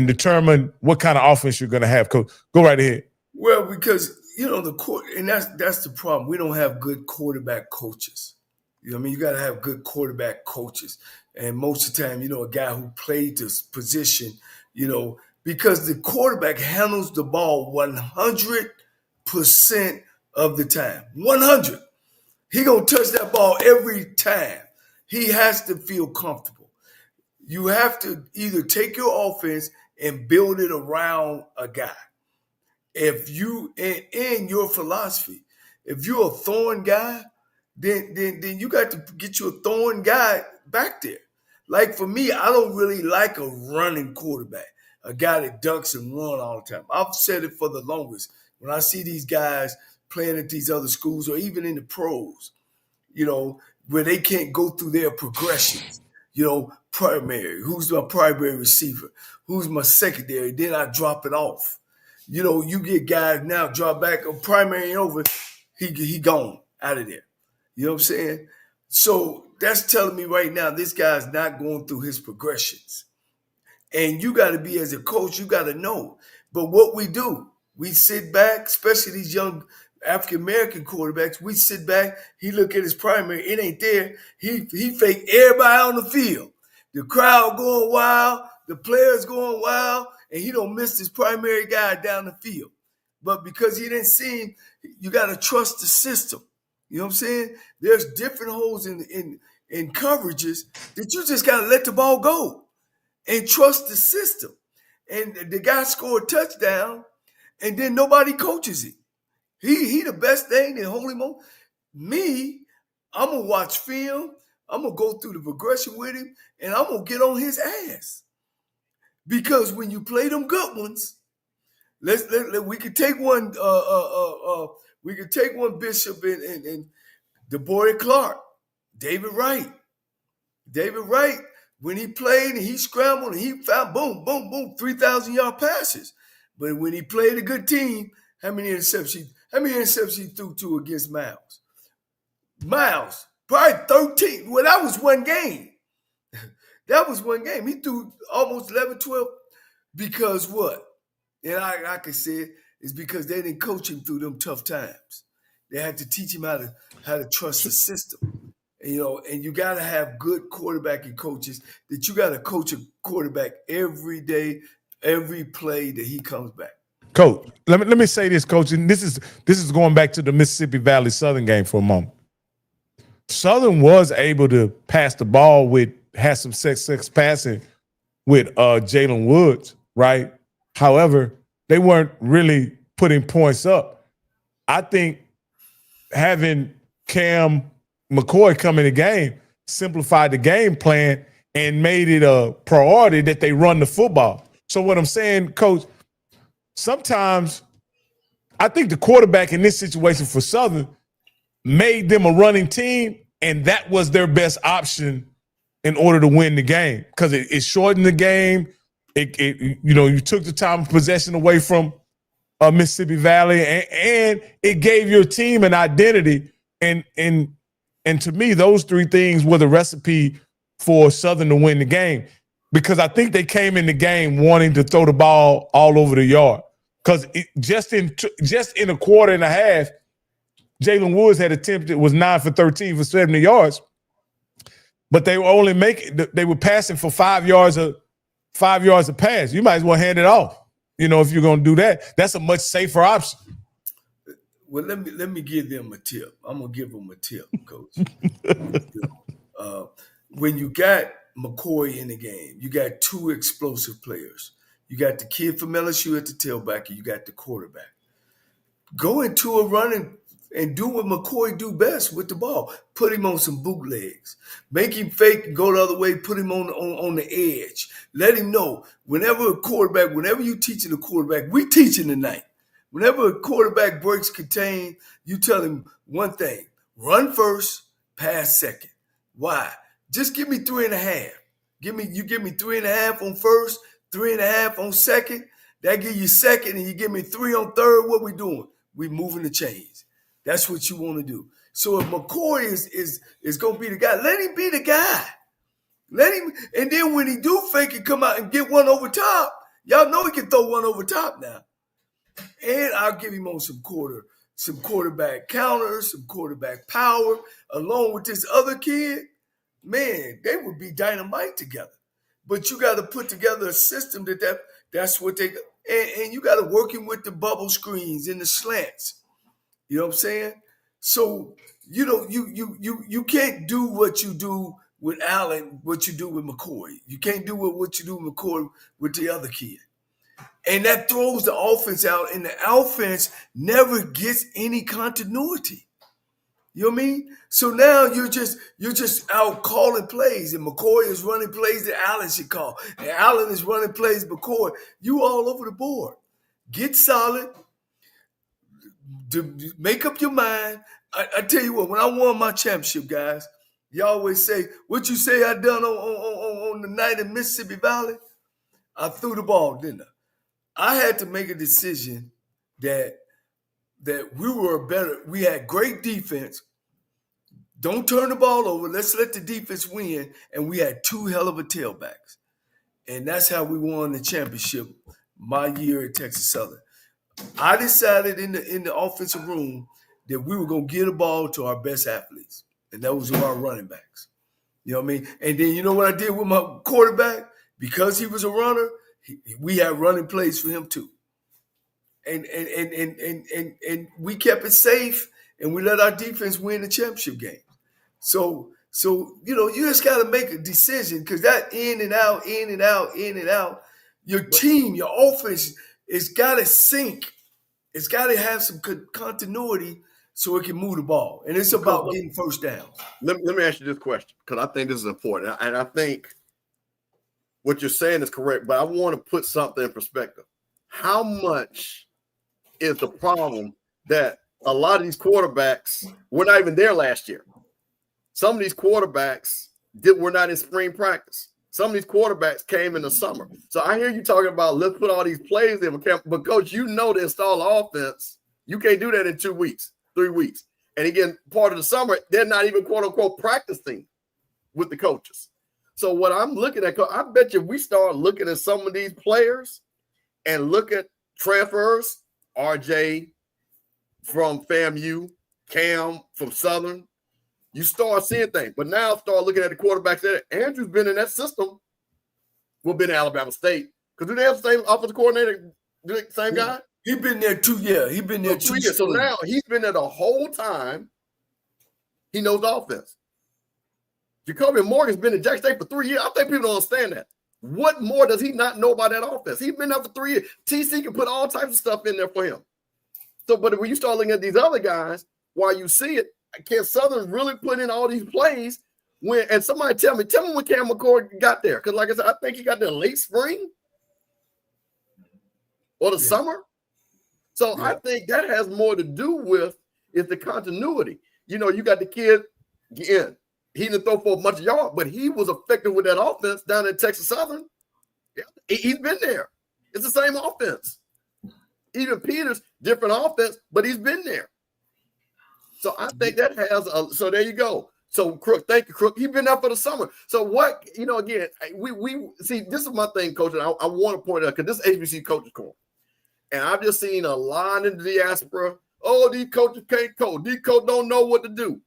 determine what kind of offense you're going to have. Coach, go right ahead. Well, because the court, and that's the problem. We don't have good quarterback coaches. You know what I mean? You got to have good quarterback coaches. And most of the time, a guy who played this position, because the quarterback handles the ball 100% of the time. 100. He going to touch that ball every time. He has to feel comfortable. You have to either take your offense and build it around a guy. If you, in your philosophy, if you're a throwing guy, then you got to get you a throwing guy back there. Like for me, I don't really like a running quarterback, a guy that ducks and run all the time. I've said it for the longest. When I see these guys playing at these other schools or even in the pros, where they can't go through their progressions, primary, who's my primary receiver, who's my secondary, then I drop it off. You get guys now drop back a primary and over, he gone out of there. You know what I'm saying? So that's telling me right now this guy's not going through his progressions. And you got to be, as a coach, you got to know. But what we do, we sit back, especially these young African-American quarterbacks, we sit back, he look at his primary, it ain't there. He fake everybody on the field. The crowd going wild, the players going wild, and he don't miss his primary guy down the field. But because he didn't see him, you got to trust the system. You know what I'm saying? There's different holes in coverages that you just got to let the ball go and trust the system. And the guy scored a touchdown, and then nobody coaches him. He the best thing in holy mo. Me, I'm going to watch film. I'm going to go through the progression with him, and I'm going to get on his ass. Because when you play them good ones, we could take one Bishop and DeBoer Clark, David Wright. David Wright When he played and he scrambled and he found boom, boom, boom, 3,000-yard passes. But when he played a good team, how many interceptions he threw to against Miles? Miles, probably 13. Well, that was one game. That was one game. He threw almost 11, 12. Because what? And I can say it, is because they didn't coach him through them tough times. They had to teach him how to trust the system. And you got to have good quarterbacking coaches that you got to coach a quarterback every day, every play that he comes back. Coach, let me say this, Coach, and this is going back to the Mississippi Valley Southern game for a moment. Southern was able to pass the ball had some success passing with Jalen Woods, right? However, they weren't really putting points up. I think having Cam McCoy come in the game simplified the game plan and made it a priority that they run the football. So what I'm saying, Coach, sometimes I think the quarterback in this situation for Southern made them a running team, and that was their best option in order to win the game because it shortened the game. You took the time of possession away from Mississippi Valley, and it gave your team an identity. And to me, those three things were the recipe for Southern to win the game because I think they came in the game wanting to throw the ball all over the yard. Because just in a quarter and a half, Jalen Woods had attempted was 9 for 13 for 70 yards, but they were passing for 5 yards a pass. You might as well hand it off. If you're going to do that, that's a much safer option. Well, let me give them a tip. I'm gonna give them a tip, Coach. When you got McCoy in the game, you got two explosive players. You got the kid from LSU at the tailback, and you got the quarterback. Go into a run and do what McCoy do best with the ball. Put him on some bootlegs. Make him fake and go the other way. Put him on the edge. Let him know whenever you teaching a quarterback, we teaching tonight. Whenever a quarterback breaks contain, you tell him one thing: run first, pass second. Why? Just give me 3.5. Give me 3.5 on first, 3.5 on second. That give you second, and you give me 3 on third. What we doing? We moving the chains. That's what you want to do. So if McCoy is gonna be the guy, let him be the guy. Let him, and then when he do fake it, come out and get one over top. Y'all know he can throw one over top now. And I'll give him on some quarterback counters, some quarterback power, along with this other kid. Man, they would be dynamite together. But you got to put together a system that's what they and you got to work him with the bubble screens and the slants. You know what I'm saying? So you can't do what you do with Allen, what you do with McCoy. You can't do what you do with McCoy with the other kid. And that throws the offense out, and the offense never gets any continuity. You know what I mean? So now you're just out calling plays, and McCoy is running plays that Allen should call, and Allen is running plays McCoy. You all over the board. Get solid. Make up your mind. I tell you what, when I won my championship, guys, you always say, what you say I done on the night in Mississippi Valley? I threw the ball, didn't I? I had to make a decision that we had great defense. Don't turn the ball over. Let's let the defense win. And we had 2 hell of a tailbacks. And that's how we won the championship my year at Texas Southern. I decided in the offensive room that we were going to get the ball to our best athletes. And that was our running backs. You know what I mean? And then you know what I did with my quarterback? Because he was a runner, we had running plays for him too. And we kept it safe, and we let our defense win the championship game. So you just got to make a decision, because that in and out, your team, your offense, it's got to sync. It's got to have some continuity so it can move the ball. And it's about getting first down. Let me ask you this question, because I think this is important. And I think what you're saying is correct, but I want to put something in perspective. How much is the problem that a lot of these quarterbacks were not even there last year? Some of these quarterbacks were not in spring practice. Some of these quarterbacks came in the summer. So I hear you talking about let's put all these plays in camp. But coach, you know to install offense, you can't do that in 2 weeks, 3 weeks. And again, part of the summer, they're not even quote unquote practicing with the coaches. So what I'm looking at, I bet you if we start looking at some of these players and look at transfers, RJ from FAMU, Cam from Southern, you start seeing things. But now start looking at the quarterbacks there. Andrew's been in that system. We'll be in Alabama State. Because do they have the same offensive coordinator? Same guy? He's been there 2 years. He's been there 2 years. So now he's been there the whole time. He knows the offense. Jocobian Morgan's been in Jackson State for 3 years. I think people don't understand that. What more does he not know about that offense? He's been there for 3 years. TC can put all types of stuff in there for him. So, but when you start looking at these other guys, while you see it, can Southern really put in all these plays? And somebody tell me when Cam McCord got there. Because like I said, I think he got there late spring or the summer. So I think that has more to do with is the continuity. You know, you got the kid in. He didn't throw for a bunch of yards, but he was effective with that offense down at Texas Southern. He's been there. It's the same offense. Even Peters, different offense, but he's been there. So I think that has so there you go. So Crook, thank you, Crook. He's been there for the summer. So what, you know, again, we see this is my thing, Coach, and I want to point out because this is HBCU Coaches Corner. And I've just seen a line in the diaspora. Oh, these coaches can't coach. These coaches don't know what to do.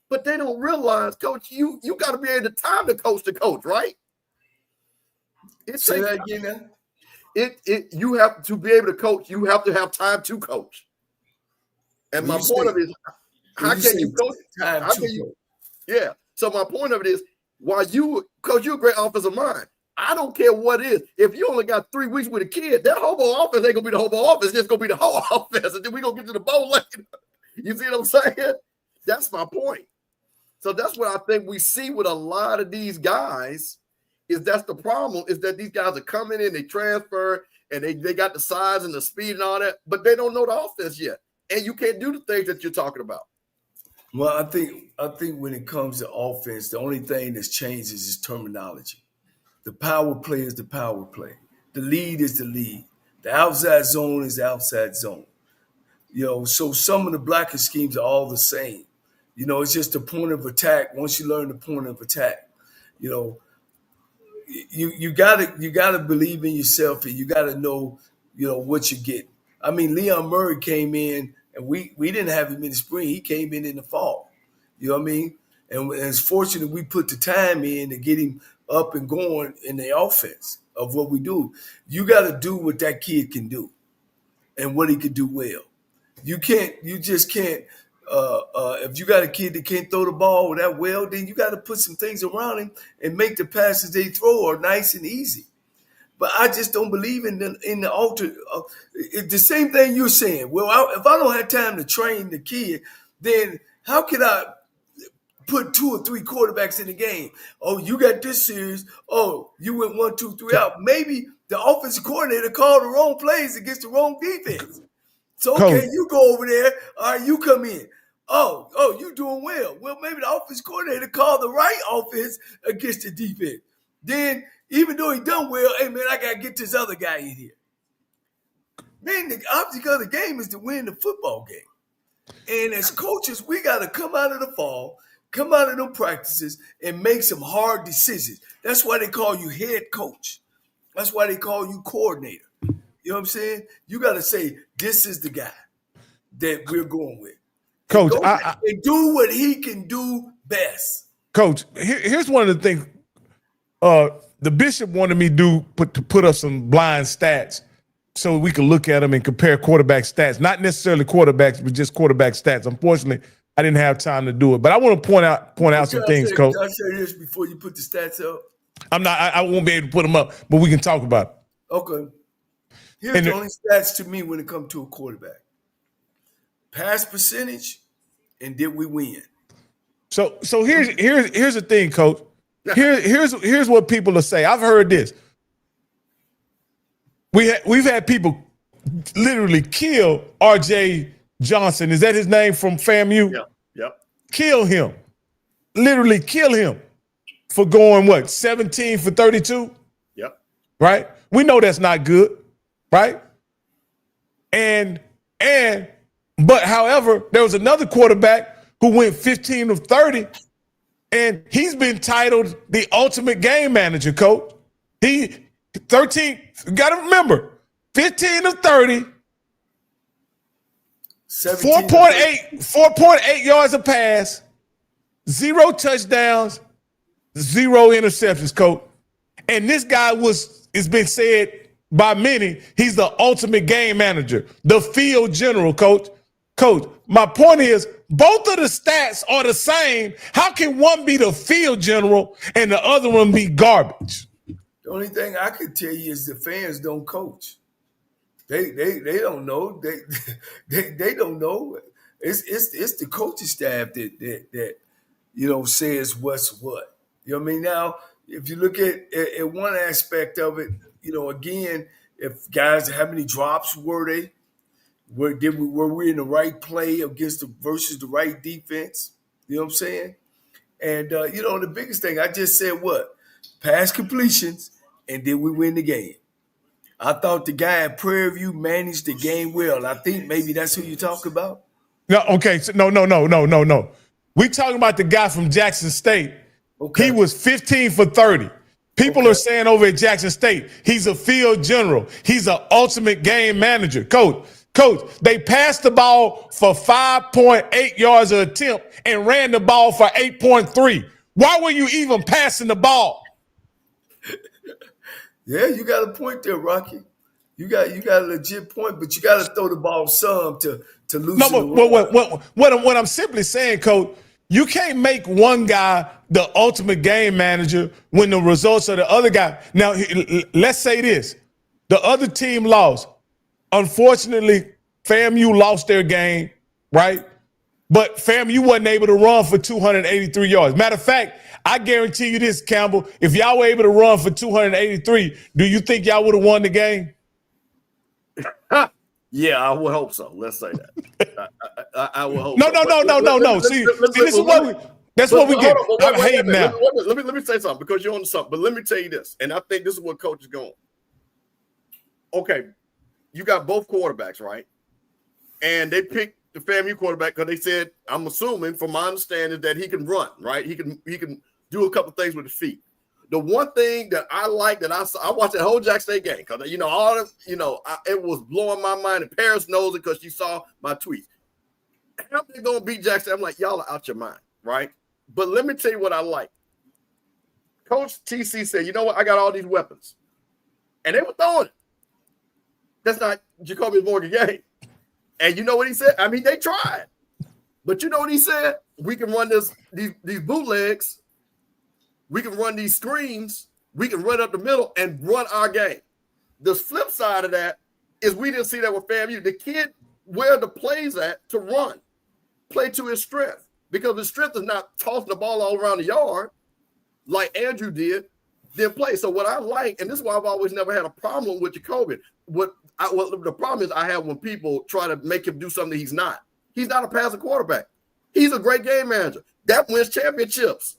But they don't realize, Coach, you got to be able to time the coach to coach, right? Say that again now. You have to be able to coach. You have to have time to coach. And my point of it is, how can you coach? How can you? Yeah. So my point of it is, while you coach, you're a great offensive mind. I don't care what it is. If you only got 3 weeks with a kid, that hobo offense ain't gonna be the hobo offense. It's just gonna be the whole offense, and then we gonna get to the bowl later. You see what I'm saying? That's my point. So that's what I think we see with a lot of these guys. Is that's the problem? Is that these guys are coming in, they transfer, and they got the size and the speed and all that, but they don't know the offense yet, and you can't do the things that you're talking about. Well, I think when it comes to offense, the only thing that's changed is terminology. The power play is the power play. The lead is the lead. The outside zone is the outside zone. You know, so some of the blocking schemes are all the same. You know, it's just the point of attack. Once you learn the point of attack, you know, you gotta believe in yourself, and you gotta know, you know, what you get. I mean, Leon Murray came in, and we didn't have him in the spring. He came in the fall. You know what I mean? And it's fortunate we put the time in to get him up and going in the offense of what we do. You got to do what that kid can do and what he can do well. You just can't. If you got a kid that can't throw the ball that well, then you got to put some things around him and make the passes they throw are nice and easy. But I just don't believe in the alter. The same thing you're saying. Well, if I don't have time to train the kid, then how can I put 2 or 3 quarterbacks in the game? Oh, you got this series. Oh, you went 1, 2, 3 out. Maybe the offensive coordinator called the wrong plays against the wrong defense. So, okay, you go over there. All right, you come in. Oh, you doing well. Well, maybe the offensive coordinator called the right offense against the defense. Then, even though he done well, hey, man, I got to get this other guy in here. Man, the object of the game is to win the football game. And as coaches, we got to come out of the fall, come out of them practices, and make some hard decisions. That's why they call you head coach. That's why they call you coordinator. You know what I'm saying? You got to say, this is the guy that we're going with. Coach, and do what he can do best. Coach, here's one of the things the bishop wanted me to put up some blind stats so we could look at them and compare quarterback stats, not necessarily quarterbacks, but just quarterback stats. Unfortunately, I didn't have time to do it, but I want to point out some things, Coach. Can I say this before you put the stats up? I won't be able to put them up, but we can talk about it. Okay. Here's the only stats to me when it comes to a quarterback. Pass percentage, and did we win? So here's the thing, Coach. Here's what people will say. I've heard this. We've had people literally kill R.J. Johnson. Is that his name from FAMU? Yeah. Yep. Kill him. Literally kill him for going, what, 17 for 32? Yep. Right? We know that's not good, right? But however, there was another quarterback who went 15 of 30, and he's been titled the ultimate game manager, coach. He 13, got to remember, 15 of 30, 4.8 yards a pass, 0 touchdowns, 0 interceptions, coach. And this guy it's been said by many, he's the ultimate game manager, the field general, coach. Coach, my point is, both of the stats are the same. How can one be the field general and the other one be garbage? The only thing I can tell you is the fans don't coach. They don't know. They don't know. It's the coaching staff that says what's what. You know what I mean? Now, if you look at one aspect of it, again, if guys, how many drops were they? Were we in the right play versus the right defense? You know what I'm saying? And the biggest thing I just said, what? Pass completions, and then we win the game. I thought the guy at Prairie View managed the game well. I think maybe that's who you talk about. No, okay. So, no. We talking about the guy from Jackson State. Okay. He was 15 for 30. People are saying over at Jackson State, he's a field general. He's an ultimate game manager. Coach, they passed the ball for 5.8 yards an attempt and ran the ball for 8.3. Why were you even passing the ball? Yeah, you got a point there, Rocky. You got a legit point, but you got to throw the ball some to loosen the what I'm simply saying, Coach, you can't make one guy the ultimate game manager when the results of the other guy. Now, let's say this. The other team lost. Unfortunately, FAMU lost their game, right? But FAMU wasn't able to run for 283 yards. Matter of fact, I guarantee you this, Campbell, if y'all were able to run for 283, do you think y'all would have won the game? Yeah, I would hope so. Let's say that. I will hope. No. See, this is what we get. I'm hating now. Let me say something because you're on something. But let me tell you this, and I think this is what coach is going. Okay, you got both quarterbacks, right? And they picked the FAMU quarterback because they said, I'm assuming, from my understanding, that he can run, right? He can do a couple things with his feet. The one thing that I like that I watched that whole Jackson State game because it was blowing my mind. And Paris knows it because she saw my tweets. How they gonna beat Jackson? I'm like, y'all are out your mind, right? But let me tell you what I like. Coach TC said, you know what? I got all these weapons, and they were throwing it. That's not Jocobian Morgan game. And you know what he said? I mean, they tried, but you know what he said? We can run these bootlegs. We can run these screens. We can run up the middle and run our game. The flip side of that is we didn't see that with FAMU. The kid where the plays at to run, play to his strength, because his strength is not tossing the ball all around the yard like Andrew did, then play. So what I like, and this is why I've always never had a problem with Jocobian. What the problem is I have when people try to make him do something he's not. He's not a passing quarterback. He's a great game manager. That wins championships.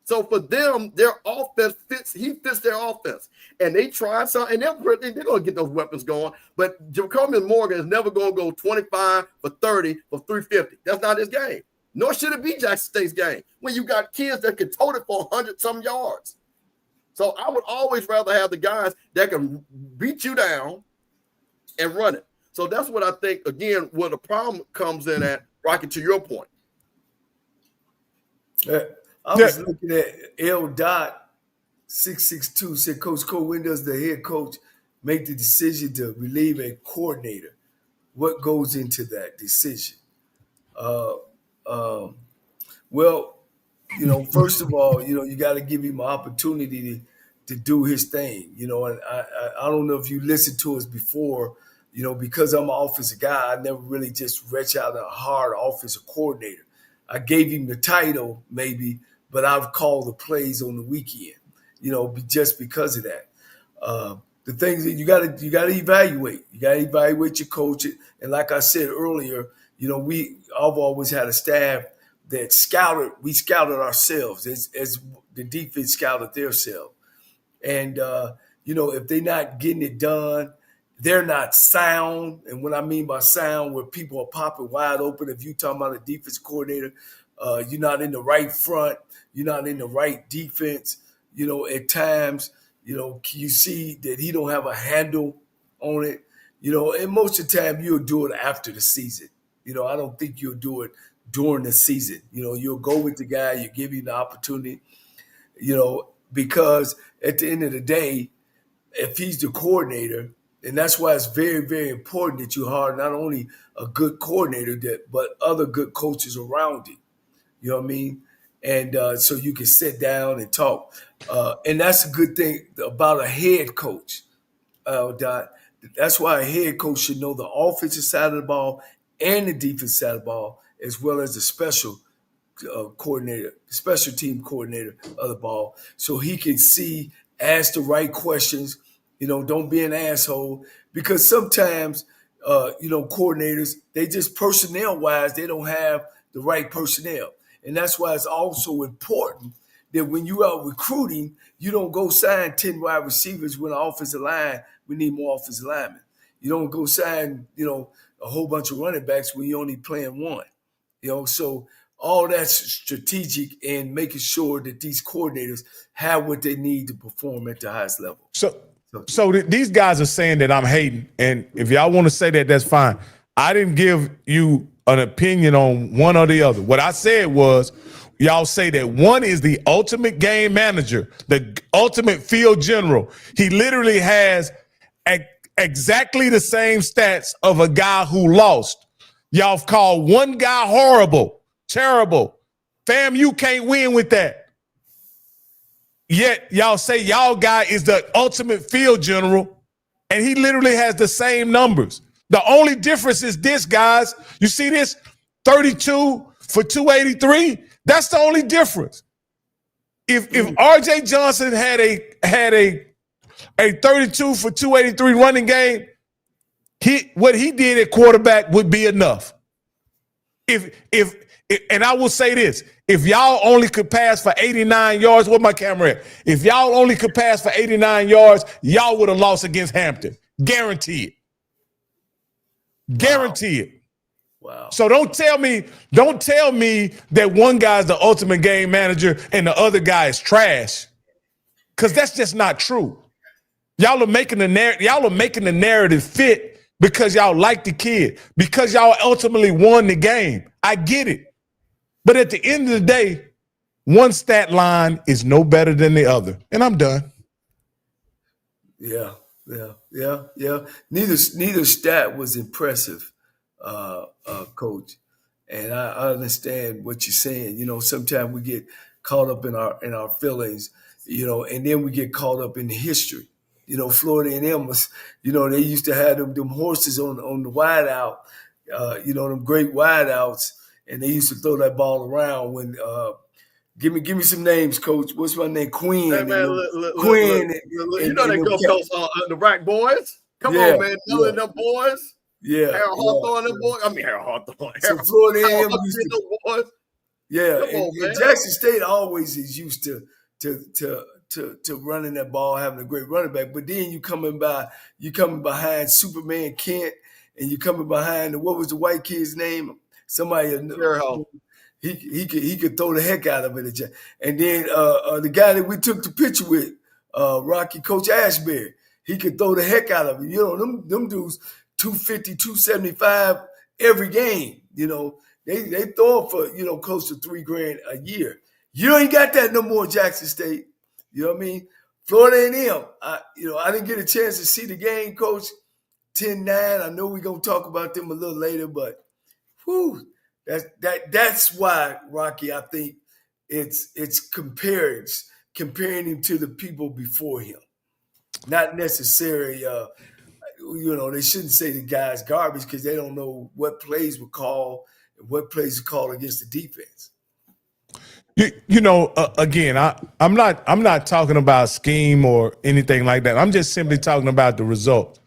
So for them, their offense he fits their offense. And they tried something, and they're going to get those weapons going. But Jocobian Morgan is never going to go 25 for 30 for 350. That's not his game. Nor should it be Jackson State's game when you got kids that can tote it for 100-some yards. So I would always rather have the guys that can beat you down and run it. So that's what I think, again, where the problem comes in at, Rocky, to your point. I was looking at L. Dot 662 said, Coach Cole, when does the head coach make the decision to relieve a coordinator? What goes into that decision? Well, first of all, you got to give him an opportunity to do his thing, and I don't know if you listened to us before, because I'm an offensive guy, I never really just reach out a hard offensive coordinator. I gave him the title maybe, but I've called the plays on the weekend, just because of that. The things that you got to evaluate. You got to evaluate your coach. And like I said earlier, I've always had a staff we scouted ourselves as the defense scouted themselves. And, if they're not getting it done, they're not sound. And what I mean by sound, where people are popping wide open, if you're talking about a defense coordinator, you're not in the right front, you're not in the right defense, at times, you see that he don't have a handle on it, and most of the time you'll do it after the season. I don't think you'll do it during the season. You'll go with the guy, you give him the opportunity, because at the end of the day, if he's the coordinator, and that's why it's very, very important that you hire not only a good coordinator, but other good coaches around him. You know what I mean? And so you can sit down and talk. And that's a good thing about a head coach, Dot. That's why a head coach should know the offensive side of the ball and the defensive side of the ball, as well as the special team coordinator of the ball, so he can ask the right questions. Don't be an asshole, because sometimes, coordinators, they just personnel-wise, they don't have the right personnel. And that's why it's also important that when you are recruiting, you don't go sign 10 wide receivers with an offensive line. We need more offensive linemen. You don't go sign, a whole bunch of running backs when you're only playing one. So all that's strategic in making sure that these coordinators have what they need to perform at the highest level. So these guys are saying that I'm hating, and if y'all want to say that, that's fine. I didn't give you an opinion on one or the other. What I said was, y'all say that one is the ultimate game manager, the ultimate field general. He literally has exactly the same stats of a guy who lost. Y'all call one guy horrible, terrible. FAMU can't win with that. Yet y'all say y'all guy is the ultimate field general, and he literally has the same numbers. The only difference is this, guys. You see this? 32 for 283. That's the only difference. If RJ Johnson had a 32 for 283 running game, what he did at quarterback would be enough. And I will say this, if y'all only could pass for 89 yards, where my camera at? If y'all only could pass for 89 yards, y'all would have lost against Hampton. Guarantee it. Guarantee it. Wow. So don't tell me that one guy's the ultimate game manager and the other guy is trash, because that's just not true. Y'all are making the narrative fit because y'all like the kid, because y'all ultimately won the game. I get it. But at the end of the day, one stat line is no better than the other. And I'm done. Yeah. Neither stat was impressive, Coach. And I understand what you're saying. Sometimes we get caught up in our feelings, and then we get caught up in the history. Florida A&M was, they used to have them horses on the wide out, them great wide outs, and they used to throw that ball around when give me some names, Coach. What's my name? Queen. Hey, man, Queen. You know they go coach the Rack boys. Come on, man. Knowing them boys. Yeah. Harold Hawthorne, them boys. I mean, Harold Hawthorne. So Florida A&M used to them boys. Yeah, and Jackson State always is used to running that ball, having a great running back. But then you coming behind Superman Kent, and you coming behind what was the white kid's name? Somebody he could throw the heck out of it. And then the guy that we took the picture with, Rocky, Coach Ashbury, he could throw the heck out of it. Them dudes 250, 275 every game. They throw for close to $3,000 a year. You ain't got that no more, Jackson State. You know what I mean? Florida A&M. I didn't get a chance to see the game, Coach. 10-9. I know we're gonna talk about them a little later, but that's why, Rocky, I think it's comparing him to the people before him. Not necessarily they shouldn't say the guy's garbage, because they don't know what plays were called and what plays were called against the defense. Again, I'm not talking about scheme or anything like that. I'm just simply talking about the result.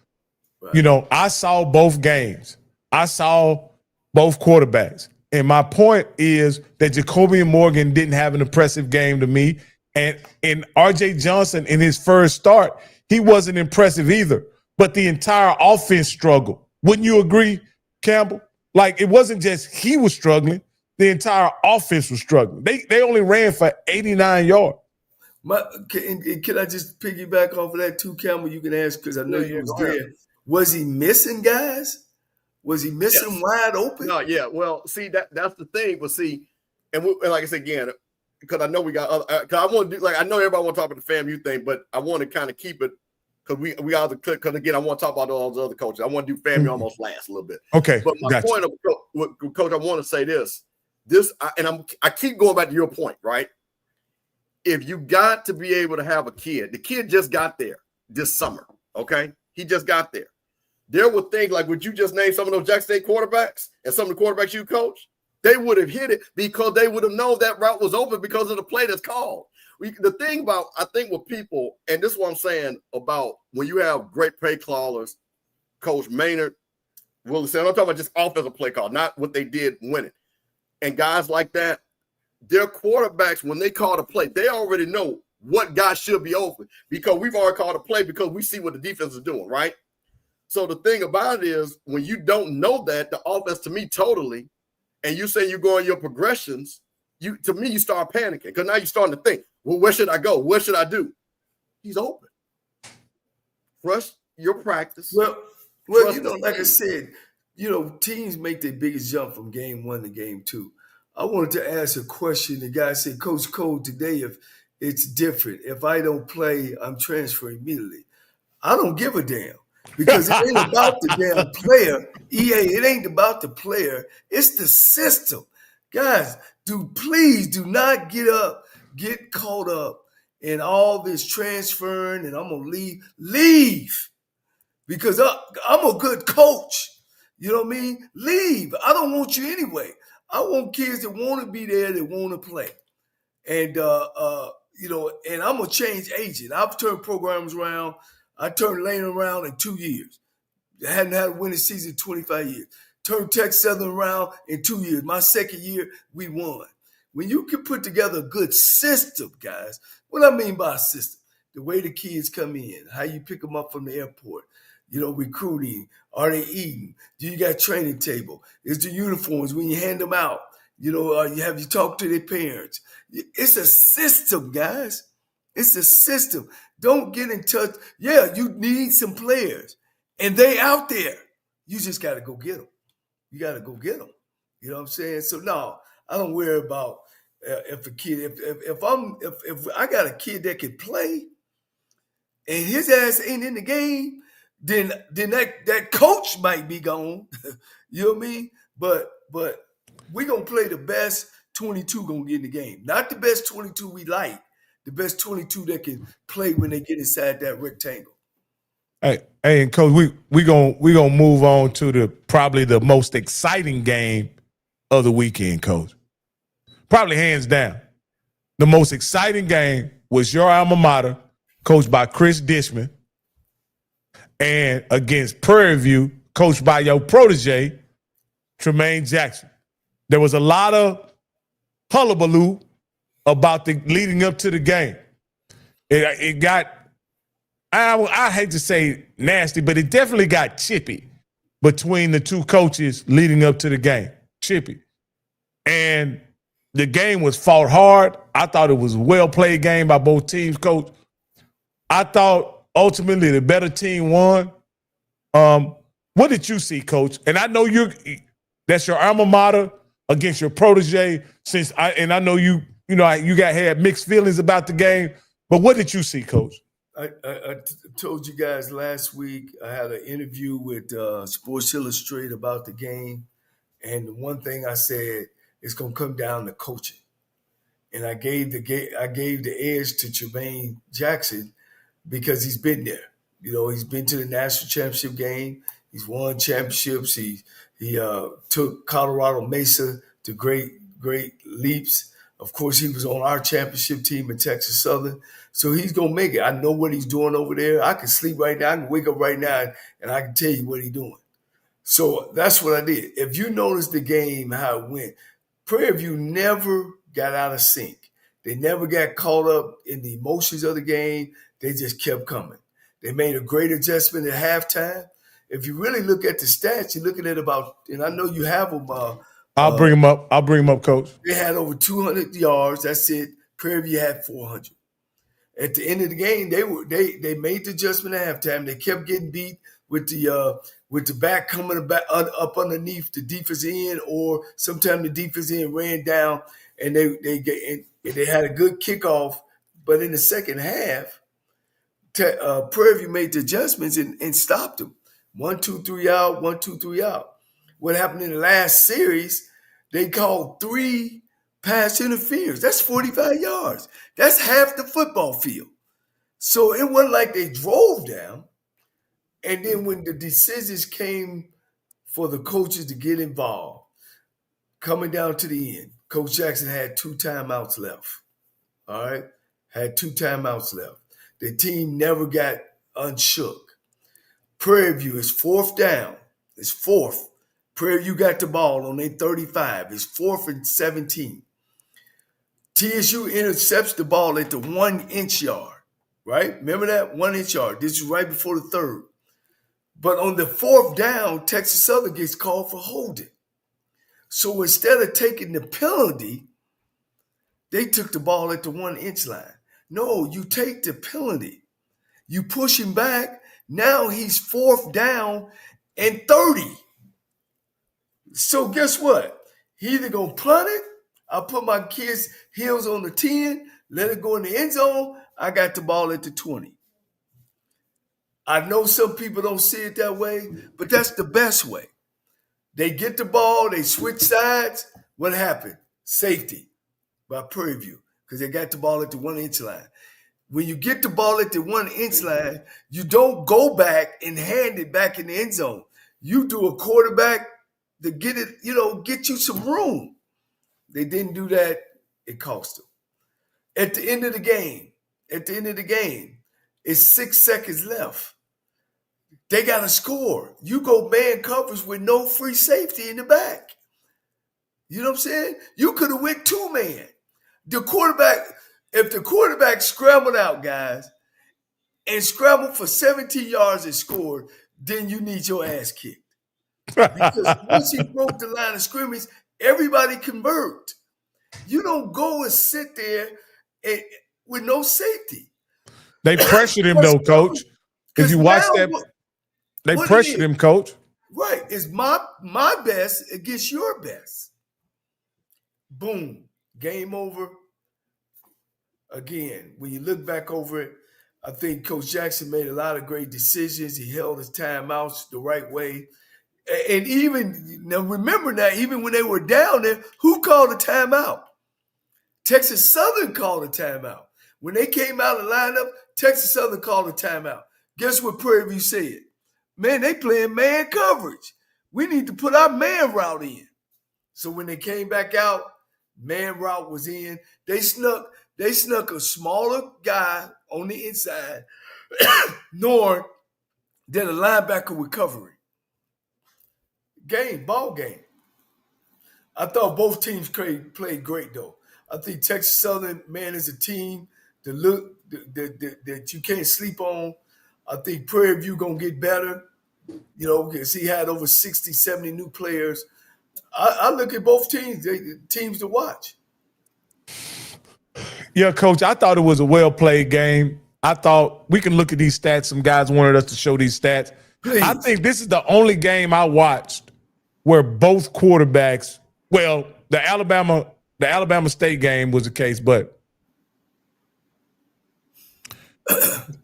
Right. I saw both games. I saw both quarterbacks. And my point is that Jocobian Morgan didn't have an impressive game to me. And R.J. Johnson, in his first start, he wasn't impressive either. But the entire offense struggled. Wouldn't you agree, Campbell? Like, it wasn't just he was struggling. The entire offense was struggling. They only ran for 89 yards. Can I just piggyback off of that too, Campbell? You can ask because I know you was there. Was he missing guys? Was he missing wide open? No, yeah. Well, see, that's the thing. But see, and like I said again, because I know we got other. Because I want to do I know everybody want to talk about the FAMU thing, but I want to kind of keep it because we are the because again I want to talk about all those other coaches. I want to do FAMU almost last a little bit. Okay. But my point of Coach, I want to say this. I keep going back to your point, right? If you got to be able to have a kid, the kid just got there this summer. Okay, he just got there. There were things like what you just named some of those Jackson State quarterbacks and some of the quarterbacks you coach, they would have hit it because they would have known that route was open because of the play that's called. The thing about, I think with people, and this is what I'm saying about when you have great play callers, Coach Maynard, Willie said, I'm talking about just offensive play call, not what they did winning. And guys like that, their quarterbacks, when they call the play, they already know what guy should be open because we've already called a play because we see what the defense is doing, right? So the thing about it is when you don't know that, the offense to me totally, and you say you're going your progressions, you start panicking because now you're starting to think, well, where should I go? What should I do? He's open. Rush your practice. Well, like I said, teams make their biggest jump from game 1 to game 2. I wanted to ask a question. The guy said, Coach Cole, today, if it's different, if I don't play, I'm transferring immediately. I don't give a damn. Because it ain't about the damn player. It ain't about the player. It's the system. Guys, please do not get caught up in all this transferring and I'm going to leave. Leave. Because I'm a good coach. You know what I mean? Leave. I don't want you anyway. I want kids that want to be there, that want to play. And, and I'm going to change agent. I've turned programs around. I turned Lane around in 2 years. I hadn't had a winning season in 25 years. Turned Texas Southern around in 2 years. My second year, we won. When you can put together a good system, guys, what I mean by a system, the way the kids come in, how you pick them up from the airport, recruiting, are they eating? Do you got training table? Is the uniforms when you hand them out? Have you talked to their parents? It's a system, guys. It's a system. Don't get in touch. Yeah, you need some players, and they out there. You just got to go get them. You got to go get them. You know what I'm saying? So no, I don't worry about if a kid. If I got a kid that can play, and his ass ain't in the game, then that coach might be gone. You know what I mean? But we gonna play the best 22 gonna get in the game, not the best 22 we like. The best 22 that can play when they get inside that rectangle. Hey, and Coach, we gonna move on to probably the most exciting game of the weekend, Coach. Probably hands down, the most exciting game was your alma mater, coached by Chris Dishman, and against Prairie View, coached by your protege, Tremaine Jackson. There was a lot of hullabaloo about the leading up to the game. It got, I hate to say nasty, but it definitely got chippy between the two coaches leading up to the game. Chippy. And the game was fought hard. I thought it was a well-played game by both teams, Coach. I thought ultimately the better team won. What did you see, Coach? And I know that's your alma mater against your protege, I know you had mixed feelings about the game, but what did you see, Coach? I told you guys last week I had an interview with Sports Illustrated about the game, and the one thing I said is going to come down to coaching, and I gave the edge to Tremaine Jackson because he's been there. He's been to the national championship game. He's won championships. He took Colorado Mesa to great leaps. Of course, he was on our championship team in Texas Southern. So he's going to make it. I know what he's doing over there. I can sleep right now. I can wake up right now, and I can tell you what he's doing. So that's what I did. If you notice the game, how it went, Prairie View never got out of sync. They never got caught up in the emotions of the game. They just kept coming. They made a great adjustment at halftime. If you really look at the stats, you're looking at about, and I know you have them. I'll bring them up. I'll bring them up, Coach. They had over 200 yards. That's it. Prairie View had 400. At the end of the game, they made the adjustment at halftime. They kept getting beat with the back coming back up underneath the defensive end, or sometimes the defensive end ran down, and they had a good kickoff. But in the second half, Prairie View made the adjustments and stopped them. 1, 2, 3 out, 1, 2, 3 out. What happened in the last series, they called 3 pass interference. That's 45 yards. That's half the football field. So it wasn't like they drove down. And then when the decisions came for the coaches to get involved, coming down to the end, Coach Jackson had 2 timeouts left. All right? Had 2 timeouts left. The team never got unshook. Prairie View is 4th down. It's 4th. Prairie View got the ball on their 35. It's 4th and 17. TSU intercepts the ball at the 1-inch yard, right? Remember that? 1-inch yard. This is right before the 3rd. But on the 4th down, Texas Southern gets called for holding. So instead of taking the penalty, they took the ball at the 1-inch line. No, you take the penalty. You push him back. Now he's 4th down and 30. So guess what? He either going to punt it. I put my kids' heels on the 10, let it go in the end zone. I got the ball at the 20. I know some people don't see it that way, but that's the best way. They get the ball, they switch sides. What happened? Safety by Prairie View, because they got the ball at the 1-inch line. When you get the ball at the 1-inch line, you don't go back and hand it back in the end zone. You do a quarterback to get it, get you some room. They didn't do that. It cost them. At the end of the game, it's 6 seconds left. They got to score. You go man coverage with no free safety in the back. You know what I'm saying? You could have went 2-man. If the quarterback scrambled out, guys, and scrambled for 17 yards and scored, then you need your ass kicked. Because once he broke the line of scrimmage, everybody convert. You don't go and sit there with no safety. They pressured him, though, Coach. If you watch that, they pressured him, Coach. Right. It's my best against your best. Boom. Game over. Again, when you look back over it, I think Coach Jackson made a lot of great decisions. He held his timeouts the right way. And remember now, even when they were down there, who called a timeout? Texas Southern called a timeout. When they came out of the lineup, Texas Southern called a timeout. Guess what Prairie View said? Man, they playing man coverage. We need to put our man route in. So when they came back out, man route was in. They snuck a smaller guy on the inside, knowing that a linebacker was covering. Ball game. I thought both teams played great, though. I think Texas Southern, man, is a team that you can't sleep on. I think Prairie View going to get better, because he had over 60, 70 new players. I look at both teams, teams to watch. Yeah, Coach, I thought it was a well-played game. I thought we can look at these stats. Some guys wanted us to show these stats. Please. I think this is the only game I watched where both quarterbacks, well, the Alabama State game was the case, but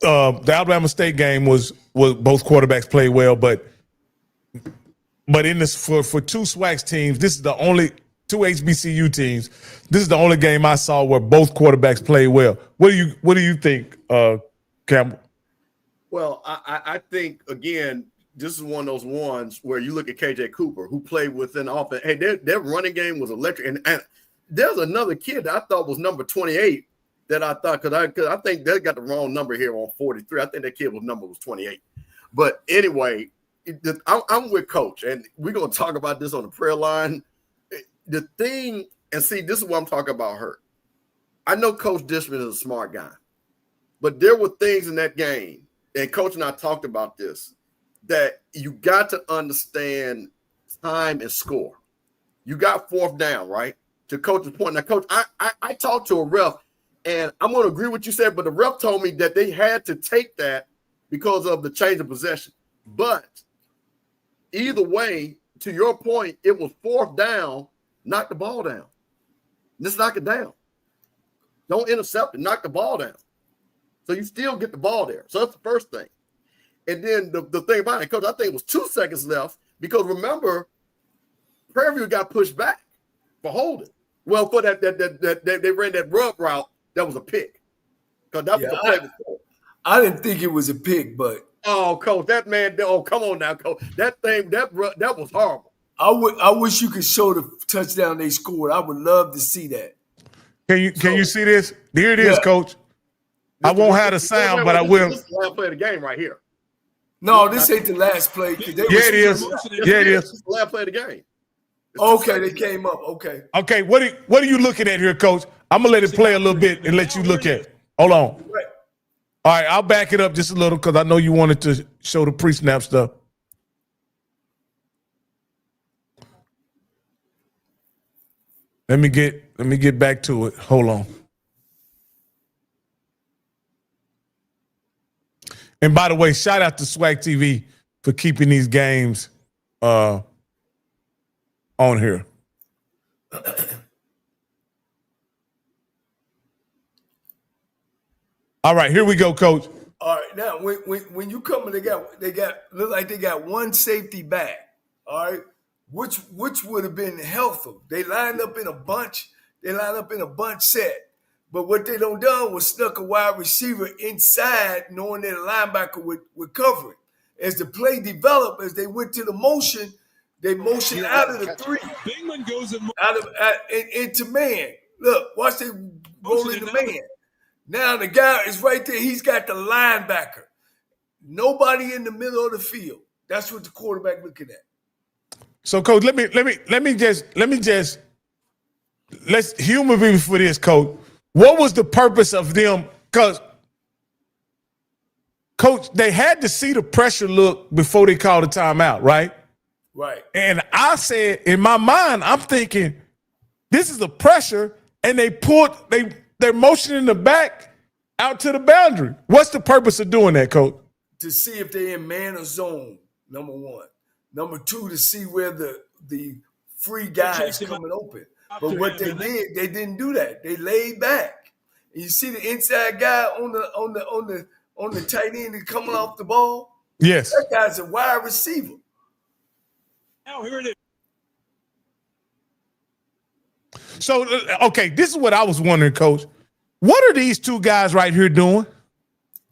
the Alabama State game was both quarterbacks played well, but in this for 2 SWAC teams, this is the only 2 HBCU teams. This is the only game I saw where both quarterbacks played well. What do you think, Campbell? Well, I think again, this is one of those ones where you look at KJ Cooper, who played within the offense. Hey, their running game was electric, and there's another kid that I thought was number 28 that I thought because I think they got the wrong number here on 43. I think that kid number was 28. But anyway, I'm with Coach, and we're gonna talk about this on the prayer line. The thing, and see, this is what I'm talking about. Her, I know Coach Dishman is a smart guy, but there were things in that game, and Coach and I talked about this, that you got to understand time and score. You got fourth down, right? To Coach's point. Now, Coach, I talked to a ref, and I'm going to agree with what you said, but the ref told me that they had to take that because of the change of possession. But either way, to your point, it was fourth down, knock the ball down. Just knock it down. Don't intercept it, knock the ball down. So you still get the ball there. So that's the first thing. And then the thing about it, Coach, I think it was 2 seconds left because remember, Prairie View got pushed back for holding. Well, for that they ran that rub route, that was a pick. Because that was the play before. I didn't think it was a pick, but Coach, that man, come on now, Coach. That thing, that was horrible. I wish you could show the touchdown they scored. I would love to see that. Can you see this? Here it is, Coach. I won't have the sound, but I will. This is the last play of the game right here. No, this ain't the last play. It is. Yeah, it is. This is the last play of the game. Okay, they came up. Okay. Okay, what are you looking at here, Coach? I'm gonna let it play a little bit and let you look at it. Hold on. Right. All right, I'll back it up just a little because I know you wanted to show the pre-snap stuff. Let me get back to it. Hold on. And by the way, shout out to SWAC TV for keeping these games on here. All right, here we go, Coach. All right, now when you come in, they got look like they got one safety back. All right, which would have been helpful. They lined up in a bunch. They lined up in a bunch set. But what they done was snuck a wide receiver inside, knowing that the linebacker would cover it. As the play developed, as they went to the motion, they motioned out of the 3. Bingman goes into man. Look, watch they roll into man. Now the guy is right there. He's got the linebacker. Nobody in the middle of the field. That's what the quarterback looking at. So, Coach, let's humor me for this, Coach. What was the purpose of them? Because, Coach, they had to see the pressure look before they called a timeout, right? Right. And I said, in my mind, I'm thinking, this is the pressure, and they're motioning the back out to the boundary. What's the purpose of doing that, Coach? To see if they're in man or zone, number 1. Number 2, to see where the free guy is coming open. But what they did, they didn't do that. They laid back. And you see the inside guy on the tight end that's coming off the ball? Yes. That guy's a wide receiver. Now here it is. So, okay, this is what I was wondering, Coach. What are these 2 guys right here doing?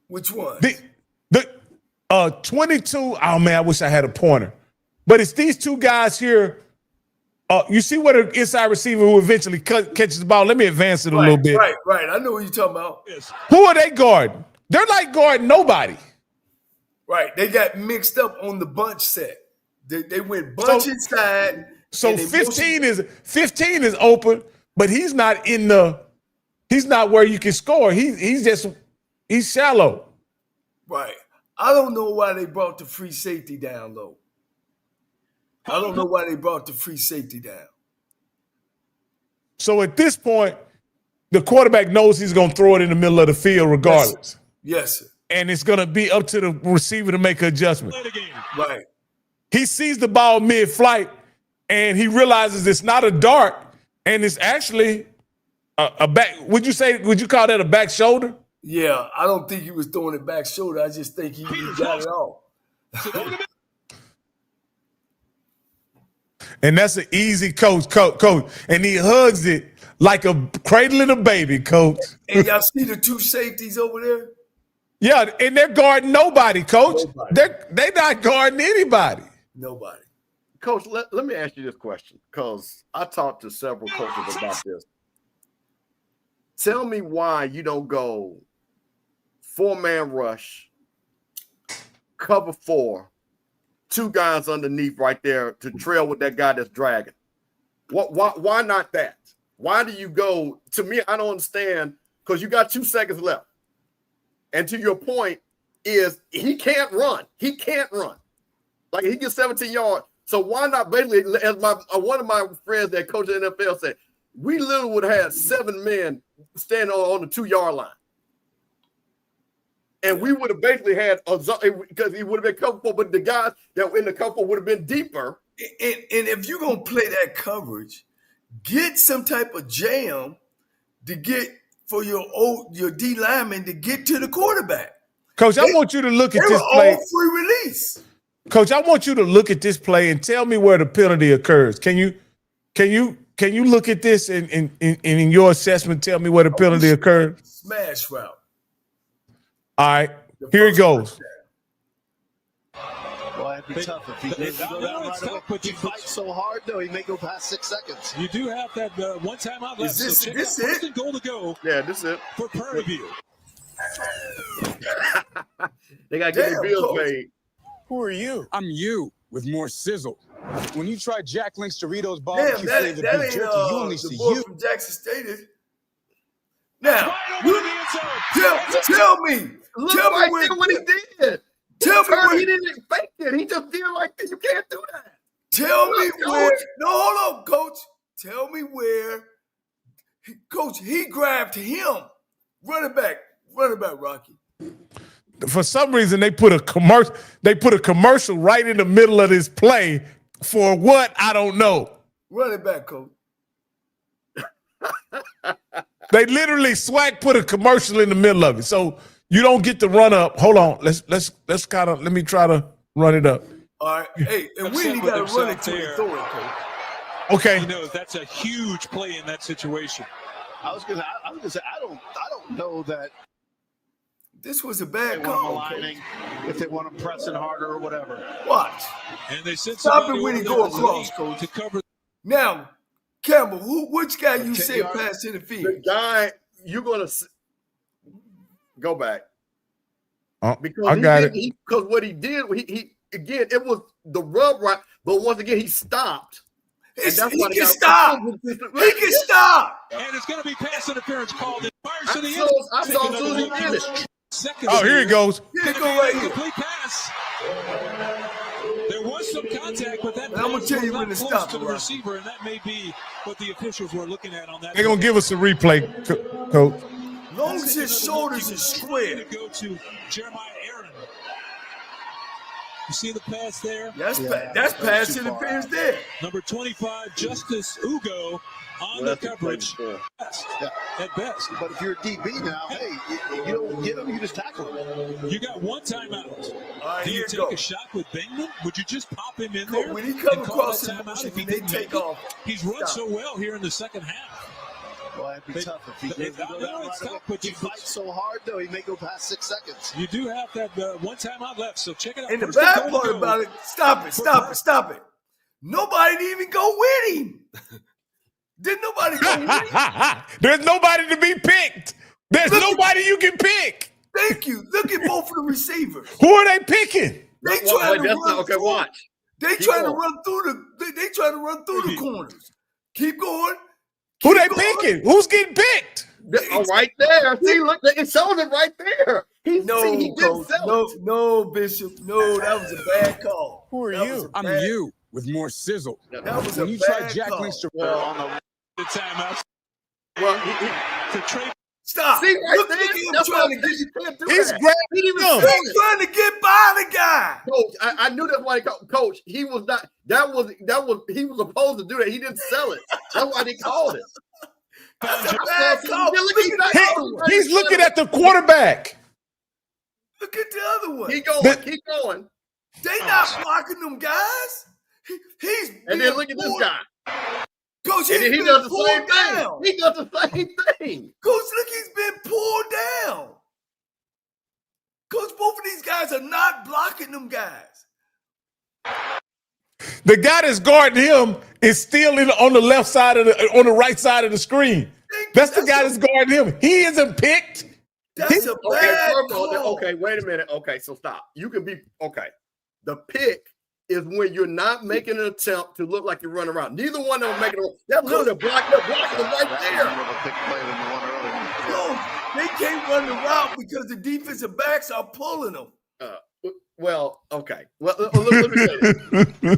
Which one? The 22. Oh man, I wish I had a pointer. But it's these 2 guys here. You see what an inside receiver who eventually catches the ball. Let me advance it a little bit. Right. I know what you're talking about. Who are they guarding? They're like guarding nobody. Right. They got mixed up on the bunch set. They went bunch inside. So 15 is open, but he's not where you can score. He's shallow. Right. I don't know why they brought the free safety down low. So at this point, the quarterback knows he's going to throw it in the middle of the field regardless. Yes, sir. And it's going to be up to the receiver to make an adjustment. Right. He sees the ball mid-flight, and he realizes it's not a dart, and it's actually a back. Would you call that a back shoulder? Yeah, I don't think he was throwing it back shoulder. I just think he got it off. And that's an easy coach. And he hugs it like a cradling a baby, Coach. And y'all see the 2 safeties over there? Yeah, and they're guarding nobody, Coach. Nobody. They're not guarding anybody. Nobody. Coach, let me ask you this question, because I talked to several coaches about this. Tell me why you don't go 4-man rush, cover 4, two guys underneath right there to trail with that guy that's dragging. Why not that? Why do you go? To me, I don't understand, because you got 2 seconds left. And to your point is he can't run. He can't run. Like, he gets 17 yards. So why not basically, as one of my friends that coach the NFL said, we literally would have had 7 men standing on the 2-yard line. And we would have basically had because he would have been comfortable, but the guys that were in the cover would have been deeper. And if you're going to play that coverage, get some type of jam to get for your D lineman to get to the quarterback. Coach, I want you to look at this play. All free release. Coach, I want you to look at this play and tell me where the penalty occurs. Can you look at this and in your assessment tell me where the penalty occurred? Smash route. All right, here it goes. Well, it'd be tough if he didn't go down right away. But you fight so hard, though, he may go past 6 seconds. You do have that one timeout left. Is this it? First and goal to go. Yeah, this is it. For Prairie View. They got to get their bills paid. Who are you? I'm you with more sizzle. When you try Jack Link's Doritos Damn, barbecue that flavor ain't beef jerky, you only the see boy you. from Jackson State. Now, Right tell me What he did. Tell me where He didn't fake it. He just did like this. You can't do that. Tell me where. No, hold on, Coach. Tell me where. Coach, he grabbed him. Running back, Rocky. For some reason, they put a commercial. They put a commercial right in the middle of this play for what? I don't know. Running back, Coach. They literally SWAC put a commercial in the middle of it, so you don't get to run up. Hold on, let's kind of let me try to run it up. All right, hey, and we ain't got to run it to the throw it, Coach. Okay. You know, that's a huge play in that situation. I was gonna say I don't know that This was a they bad want him call. aligning, if they want him pressing harder or whatever. Watch. And they sent Stop somebody it when he over go there across, Coach. to cover. Now, Campbell, which guy you said yards. pass The interference? guy, you're going to go back. Because I got it. Because what he did, he again, it was the rub right, but once again, he stopped. He can stop. He can stop. And it's going to be pass interference called in. Fires to the end. I saw Susie did it. Oh, here he goes. Here you go right here. Complete pass. There was some contact, but that I'm gonna pass tell was you not when to close stop to it, the Rob. receiver, and that may be what the officials were looking at on that. They're gonna give us a replay, Coach. Long as his shoulders is square. To go to Jeremiah Aaron. You see the pass there? That's pass interference there. Number 25, Justice Ugo on the coverage. At best. But if you're a DB now, hey, you don't get him, you just tackle him. You got one timeout. All right, Do you here take you go. a shot with Bateman? Would you just pop him in there? When he come and call across that the timeout motion, if he they didn't take make it? off. He's run Stop. so well here in the second half. Well, it'd be tough if he didn't go down right away. But You fight so hard, though, he may go past 6 seconds. You do have that one timeout left, so check it out. And the First and bad goal part to go. about it, stop it. Nobody didn't even go with him. Didn't nobody go with him? There's nobody to be picked. There's nobody you can pick. Thank you. Look at both of the receivers. Who are they picking? They trying to run Okay, through. watch. They Keep trying to going. run through they trying to run through the corners. Keep going. Who they Keep going. picking? Who's getting picked? Oh, right there. See, look, it shows it right there. No, he didn't Coach. sell it. No, Bishop. No, that was a bad call. Who are That was you? a I'm bad- you with more sizzle. That was When a you try bad Jack call. Link's Well, on the The timeout. Well, To trade. Stop. see right Look there. at him That's trying what to I'm get. saying. You can't do He's that. grabbing He didn't even him. sell He's it. trying to get by the guy. Coach, I knew that's why Coach, he was not he was supposed to do that. He didn't sell it. That's why they called it. That's a bad call. Look at that. He's looking at the quarterback. Look at the other one. Keep going. They not blocking them guys. He's And then look at this guy. Coach, he's And then he been does the pulled same down. thing. He does the same thing. Coach, look, he's been pulled down. Coach, both of these guys are not blocking them guys. The guy that's guarding him is still on the left side on the right side of the screen. That's the guy that's guarding him. He isn't picked. That's a bad call. Okay, wait a minute. Okay, so stop. You can be okay. The pick is when you're not making an attempt to look like you're running around. Neither one of them making it. That's literally blocking right there. No, they can't run the route because the defensive backs are pulling them. Well, okay. Well, let me say this.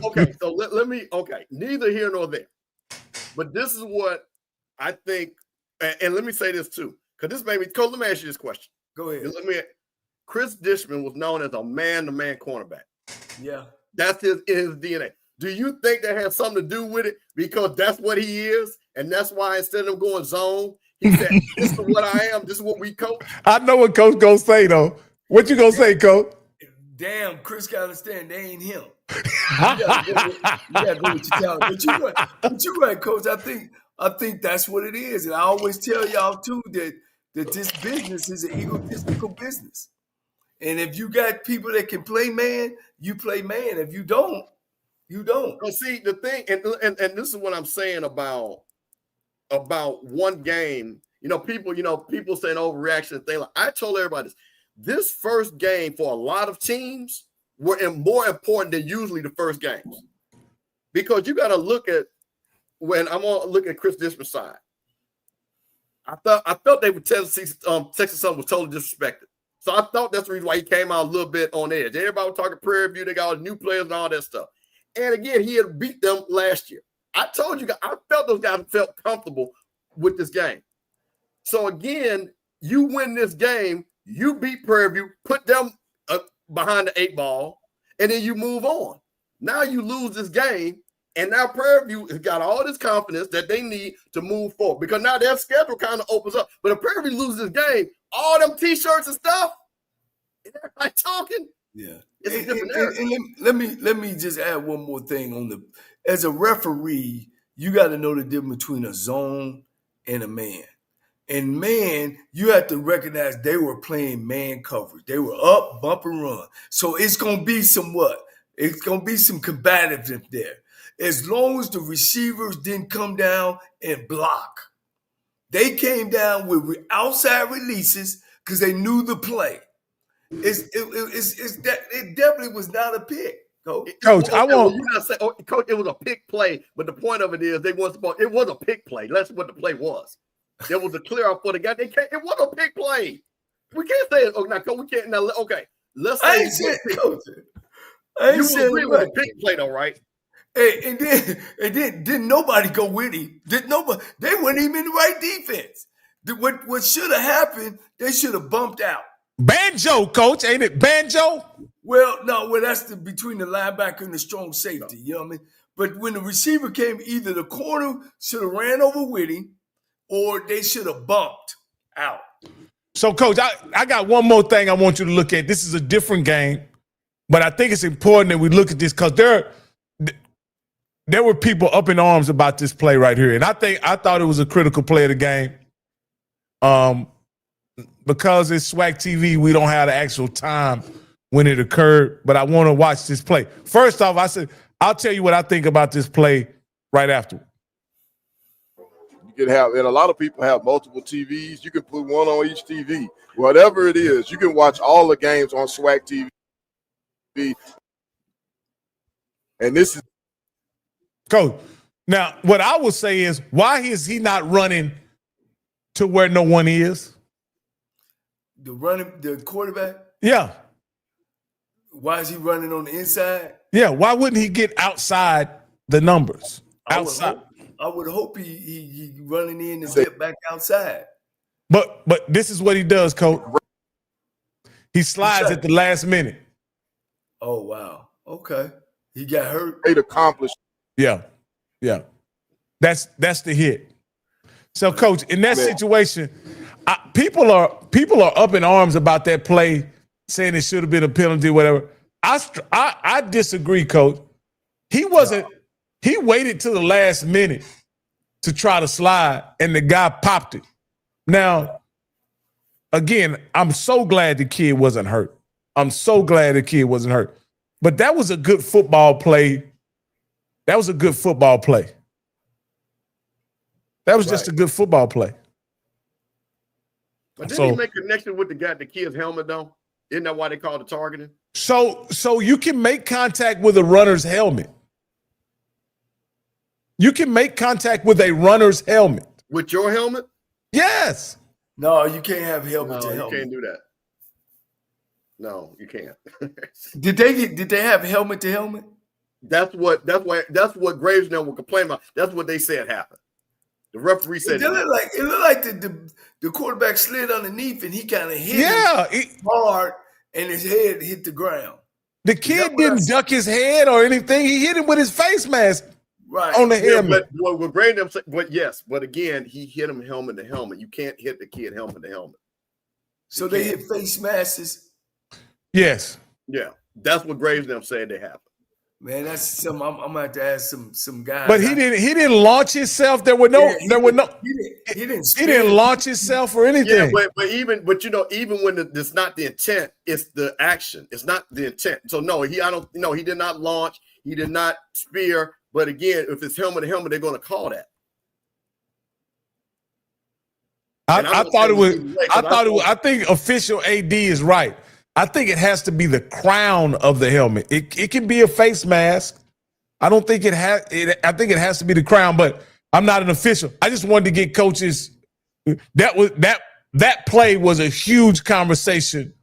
Okay, so let me. Okay, neither here nor there. But this is what I think, and let me say this too, because this made me. Coach, let me ask you this question. Go ahead. Chris Dishman was known as a man-to-man cornerback. Yeah. That's his DNA. Do you think that has something to do with it? Because that's what he is, and that's why instead of going zone, he said, "This is what I am. This is what we coach." I know what Coach gonna say though. What you gonna say, Coach? Damn, Chris gotta understand they ain't him. You gotta go with your talent. But you're right, Coach. I think that's what it is, and I always tell y'all too that this business is an egotistical business. And if you got people that can play man, you play man. If you don't, you don't. Well, see, the thing, and this is what I'm saying about one game. People saying overreaction and things like. I told everybody this first game for a lot of teams were more important than usually the first games, because you got to look at when I'm gonna look at Chris Dishman's side. I felt they were Texas Southern was totally disrespected. So I thought that's the reason why he came out a little bit on edge. Everybody was talking Prairie View. They got all the new players and all that stuff. And again, he had beat them last year. I told you guys, I felt those guys felt comfortable with this game. So again, you win this game, you beat Prairie View, put them behind the 8 ball, and then you move on. Now you lose this game, and now Prairie View has got all this confidence that they need to move forward, because now their schedule kind of opens up. But if Prairie View loses this game, all them T-shirts and stuff, everybody talking. Yeah. It's a different era. And let me just add one more thing as a referee, you got to know the difference between a zone and a man. And man, you have to recognize they were playing man coverage. They were up, bump and run. So it's gonna be it's gonna be some combativeness there. As long as the receivers didn't come down and block. They came down with outside releases because they knew the play. It definitely was not a pick, Coach. Coach, you not say, Coach, it was a pick play, but the point of it is it was a pick play. That's what the play was. There was a clear out for the guy. It was a pick play. We can't say it. Oh, now, Coach, we can't. Now, okay, let's say I ain't saying, Coach. I ain't saying it was a pick play, though, right? Hey, and then didn't nobody go with him. They weren't even in the right defense. What should have happened, they should have bumped out. Banjo, Coach, ain't it banjo? Well, no, that's between the linebacker and the strong safety. You know what I mean? But when the receiver came, either the corner should have ran over with him, or they should have bumped out. So, Coach, I got one more thing I want you to look at. This is a different game, but I think it's important that we look at this because there were people up in arms about this play right here. And I thought it was a critical play of the game. Because it's SWAC TV, we don't have the actual time when it occurred, but I want to watch this play. First off, I said, I'll tell you what I think about this play right after. You can have, and a lot of people have multiple TVs. You can put one on each TV. Whatever it is, you can watch all the games on SWAC TV. And this is Coach. Now, what I would say is, why is he not running to where no one is? The quarterback? Yeah. Why is he running on the inside? Yeah. Why wouldn't he get outside the numbers? Outside. I would hope he running in and get back outside. But this is what he does, Coach. He slides at the last minute. Oh, wow. Okay. He got hurt. It accomplished. Yeah. Yeah. That's the hit. So, Coach, in that situation, people are up in arms about that play, saying it should have been a penalty, whatever. I disagree, Coach. He wasn't. He waited till the last minute to try to slide, and the guy popped it. Now, again, I'm so glad the kid wasn't hurt. But that was a good football play. That was a good football play. That was just a good football play. But didn't he make a connection with the kid's helmet, though? Isn't that why they call it targeting? So you can make contact with a runner's helmet. You can make contact with a runner's helmet. With your helmet? Yes. No, you can't have helmet to helmet. You can't do that. No, you can't. Did they have helmet to helmet? That's what Graves now will complain about. That's what they said happened. The referee said it looked like the quarterback slid underneath and he kind of hit him hard and his head hit the ground. The kid didn't duck his head or anything. He hit him with his face mask on the helmet. But again, he hit him helmet to helmet. You can't hit the kid helmet to helmet. So they hit face masks? Yes. Yeah. That's what Graves them said they happened. Man, that's something I'm gonna have to ask some guys. But he didn't launch himself. He didn't launch himself or anything. Yeah, but even when it's not the intent, it's the action. It's not the intent. So no, he did not launch, he did not spear. But again, if it's helmet to helmet, they're gonna call that. I think official AD is right. I think it has to be the crown of the helmet. It can be a face mask. I don't think it has. I think it has to be the crown. But I'm not an official. I just wanted to get coaches. That play was a huge conversation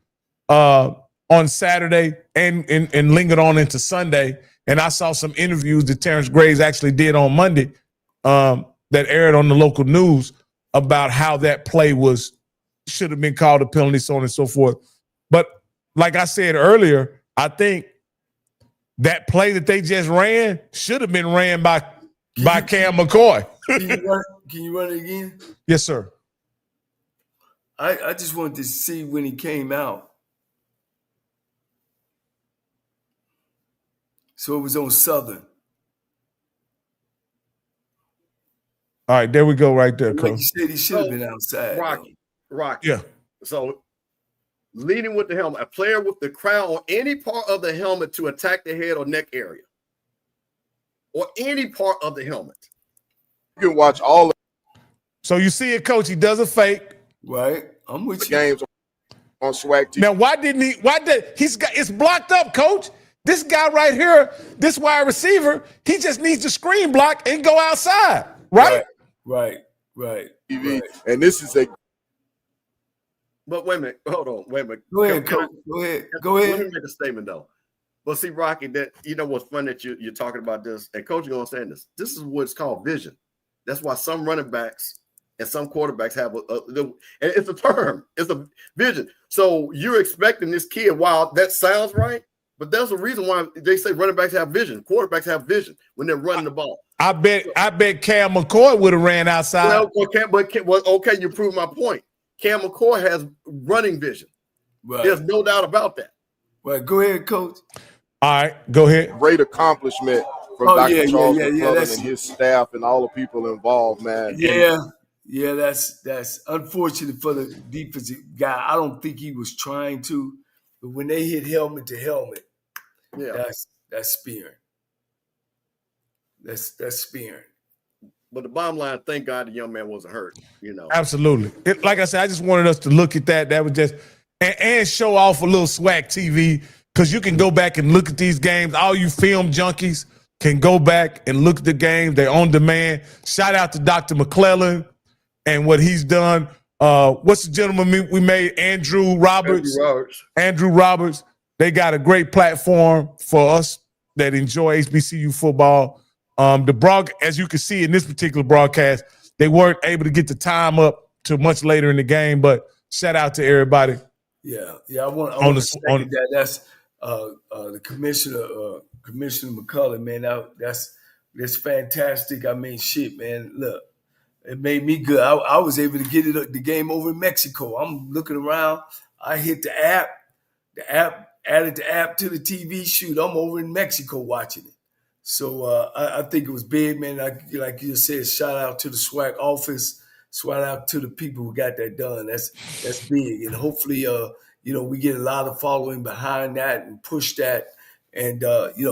on Saturday and lingered on into Sunday. And I saw some interviews that Terrence Graves actually did on Monday that aired on the local news about how that play should have been called a penalty, so on and so forth. But like I said earlier, I think that play that they just ran should have been ran by Cam McCoy. Can you run it again? Yes, sir. I just wanted to see when he came out. So it was on Southern. All right, there we go right there, Coach. Like you said, he should have been outside. Rocky. Yeah. So leading with the helmet, a player with the crown or any part of the helmet to attack the head or neck area. Or any part of the helmet. You can watch all. So you see it, Coach. He does a fake. Right. I'm with the you. games on SWAC TV. Now, it's blocked up, Coach. This guy right here, this wide receiver, he just needs to screen block and go outside. Right. TV. And this is a. But wait a minute. Hold on. Wait a minute. Go ahead, Coach. Go ahead. Let me make a statement, though. But see, Rocky, that what's fun that you're talking about this, and Coach, you're going to understand this. This is what's called vision. That's why some running backs and some quarterbacks have and it's a term. It's a vision. So you're expecting this kid, while that sounds right, but there's a reason why they say running backs have vision. Quarterbacks have vision when they're running the ball. I bet Cam McCoy would have ran outside. Okay, you proved my point. Cam McCoy has running vision. Right. There's no doubt about that. Right. Go ahead, Coach. All right, go ahead. Great accomplishment from Dr. Charles McClellan and his staff and all the people involved, man. Yeah, that's unfortunate for the defensive guy. I don't think he was trying to, but when they hit helmet to helmet, that's spearing. That's spearing. But the bottom line, thank God the young man wasn't hurt. Absolutely. Like I said, I just wanted us to look at that. That was just and show off a little SWAC TV, because you can go back and look at these games. All you film junkies can go back and look at the games. They're on demand. Shout out to Dr. McClellan and what he's done. What's the gentleman we made? Andrew Roberts. Andrew Roberts. They got a great platform for us that enjoy HBCU football. As you can see in this particular broadcast, they weren't able to get the time up till much later in the game, but shout out to everybody. Yeah. I want to say that that's the Commissioner McCullough, man. That's fantastic. I mean, shit, man. Look, it made me good. I was able to get the game over in Mexico. I'm looking around. I hit the app. The app added the app to the TV. Shoot, I'm over in Mexico watching it. So I think it was big, man. Like you said, shout out to the SWAC office. Shout out to the people who got that done. That's big, and hopefully, we get a lot of following behind that and push that, and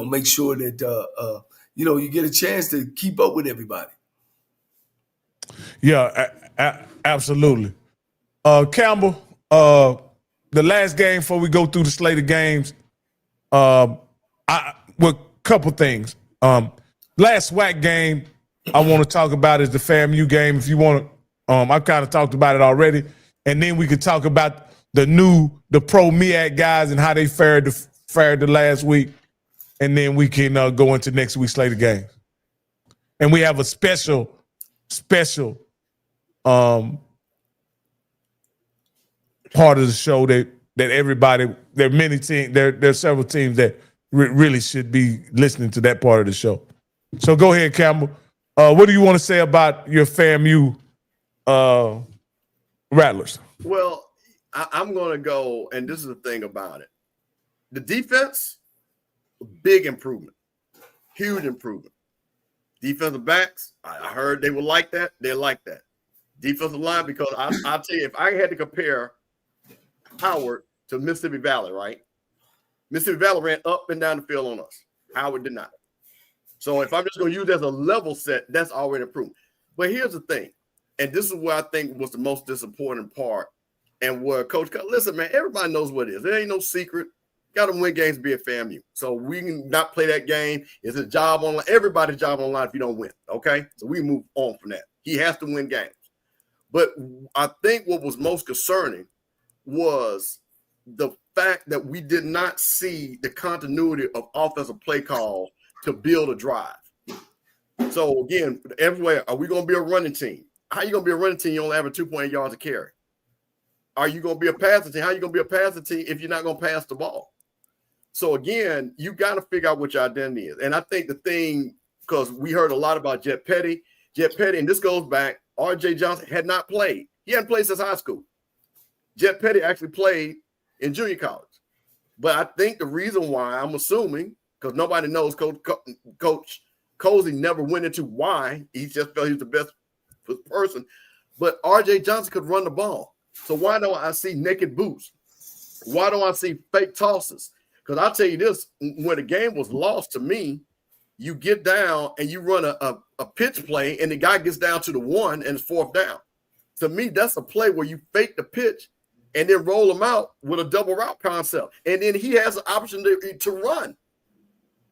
make sure that you get a chance to keep up with everybody. Yeah, absolutely. Campbell, the last game before we go through the slate of games, a couple things. Last SWAC game I want to talk about is the FAMU game. If you want to, I kind of talked about it already, and then we could talk about the pro MEAC guys and how they fared the last week, and then we can go into next week's slate of games. And we have a special part of the show that everybody, there are many teams, there are several teams that really should be listening to that part of the show. So go ahead, Campbell. What do you want to say about your FAMU Rattlers? Well, I'm going to go, and this is the thing about it. The defense, big improvement, huge improvement. Defensive backs, I heard they would like that. They like that. Defensive line, because I'll tell you, if I had to compare Howard to Mississippi Valley, right? Mississippi Valley ran up and down the field on us. Howard did not. So if I'm just going to use it as a level set, that's already improved. But here's the thing, and this is where I think was the most disappointing part, and where Coach, listen, man, everybody knows what it is. There ain't no secret. Got to win games, be a FAMU. So we can not play that game. It's a job online. Everybody's job online if you don't win, okay? So we move on from that. He has to win games. But I think what was most concerning was the fact that we did not see the continuity of offensive play calls to build a drive. So, again, everywhere, are we going to be a running team? How are you going to be a running team? You only have a 2.8 yards to carry. Are you going to be a passing team? How are you going to be a passing team if you're not going to pass the ball? So, again, you got to figure out what your identity is. And I think the thing, because we heard a lot about Jet Petty, and this goes back, R.J. Johnson had not played. He hadn't played since high school. Jet Petty actually played in junior college. But I think the reason why, I'm assuming, because nobody knows, Coach Cozy never went into why. He just felt he was the best person. But R.J. Johnson could run the ball. So why don't I see naked boots? Why don't I see fake tosses? Because I'll tell you this, when the game was lost to me, you get down and you run a pitch play and the guy gets down to the 1 and it's 4th down. To me, that's a play where you fake the pitch and then roll him out with a double route concept. And then he has an option to run.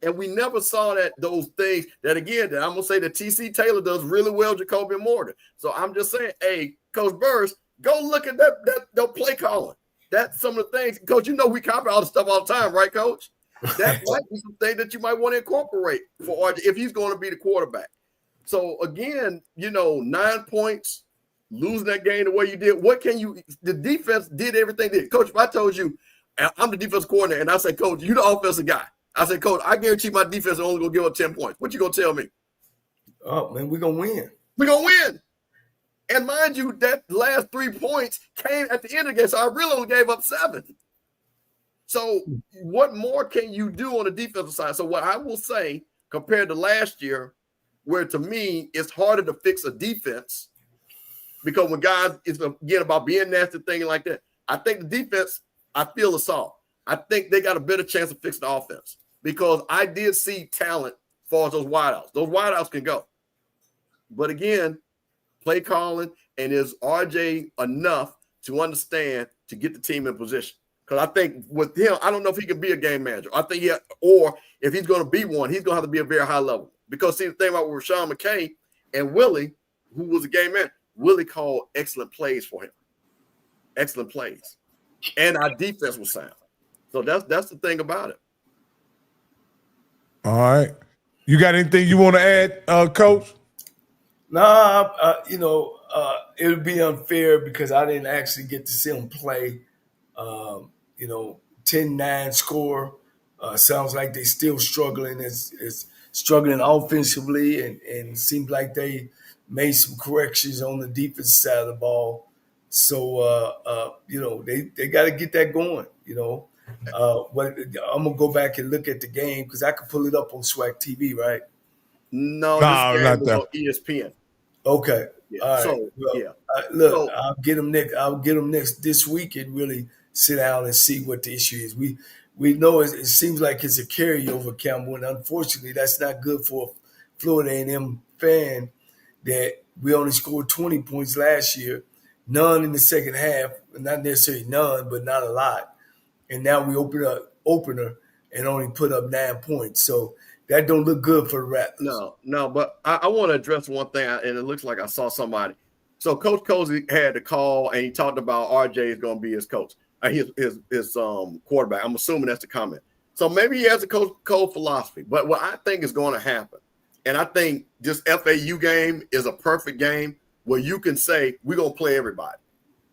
And we never saw those things that, again, that I'm going to say that T.C. Taylor does really well, Jocobian Morgan. So I'm just saying, hey, Coach Burris, go look at that play calling. That's some of the things. Coach, you know we copy all the stuff all the time, right, Coach? That might be something that you might want to incorporate for RJ if he's going to be the quarterback. So, again, 9 points, losing that game the way you did. The defense did everything they did. Coach, if I told you I'm the defense coordinator and I say, Coach, you're the offensive guy. I said, Coach, I guarantee my defense is only going to give up 10 points. What you going to tell me? Oh, man, we're going to win. We're going to win. And mind you, that last 3 points came at the end of the game, so I really only gave up 7. So what more can you do on the defensive side? So what I will say, compared to last year, where to me it's harder to fix a defense because when guys it's again about being nasty, thinking like that. I think the defense, I feel is soft. I think they got a better chance of fixing the offense because I did see talent as far as those wideouts. Those wideouts can go. But again, play calling, and is RJ enough to understand to get the team in position? Because I think with him, I don't know if he can be a game manager. I think or if he's going to be one, he's going to have to be a very high level. Because see, the thing about Rashawn McKay and Willie, who was a game manager, Willie called excellent plays for him. Excellent plays. And our defense was sound. So that's the thing about it. All right. You got anything you want to add, Coach? No, it would be unfair because I didn't actually get to see him play. 10-9 score. Sounds like they're still struggling. It's struggling offensively, and it seems like they made some corrections on the defensive side of the ball. So, they got to get that going, But I'm going to go back and look at the game because I could pull it up on SWAC TV, right? No, this game was on ESPN. Okay. Yeah. All right. So, yeah. Look, I'll get them next this week and really sit down and see what the issue is. We know it seems like it's a carryover, Campbell, and unfortunately that's not good for a Florida A&M fan that we only scored 20 points last year none in the second half, not necessarily none, but not a lot. And now we opener and only put up 9 points. So that don't look good for the Rattlers. No, but I want to address one thing, and it looks like I saw somebody. So Coach Cozy had the call, and he talked about RJ is going to be his coach, his quarterback. I'm assuming that's the comment. So maybe he has a Coach Cole philosophy. But what I think is going to happen, and I think this FAU game is a perfect game where you can say we're going to play everybody.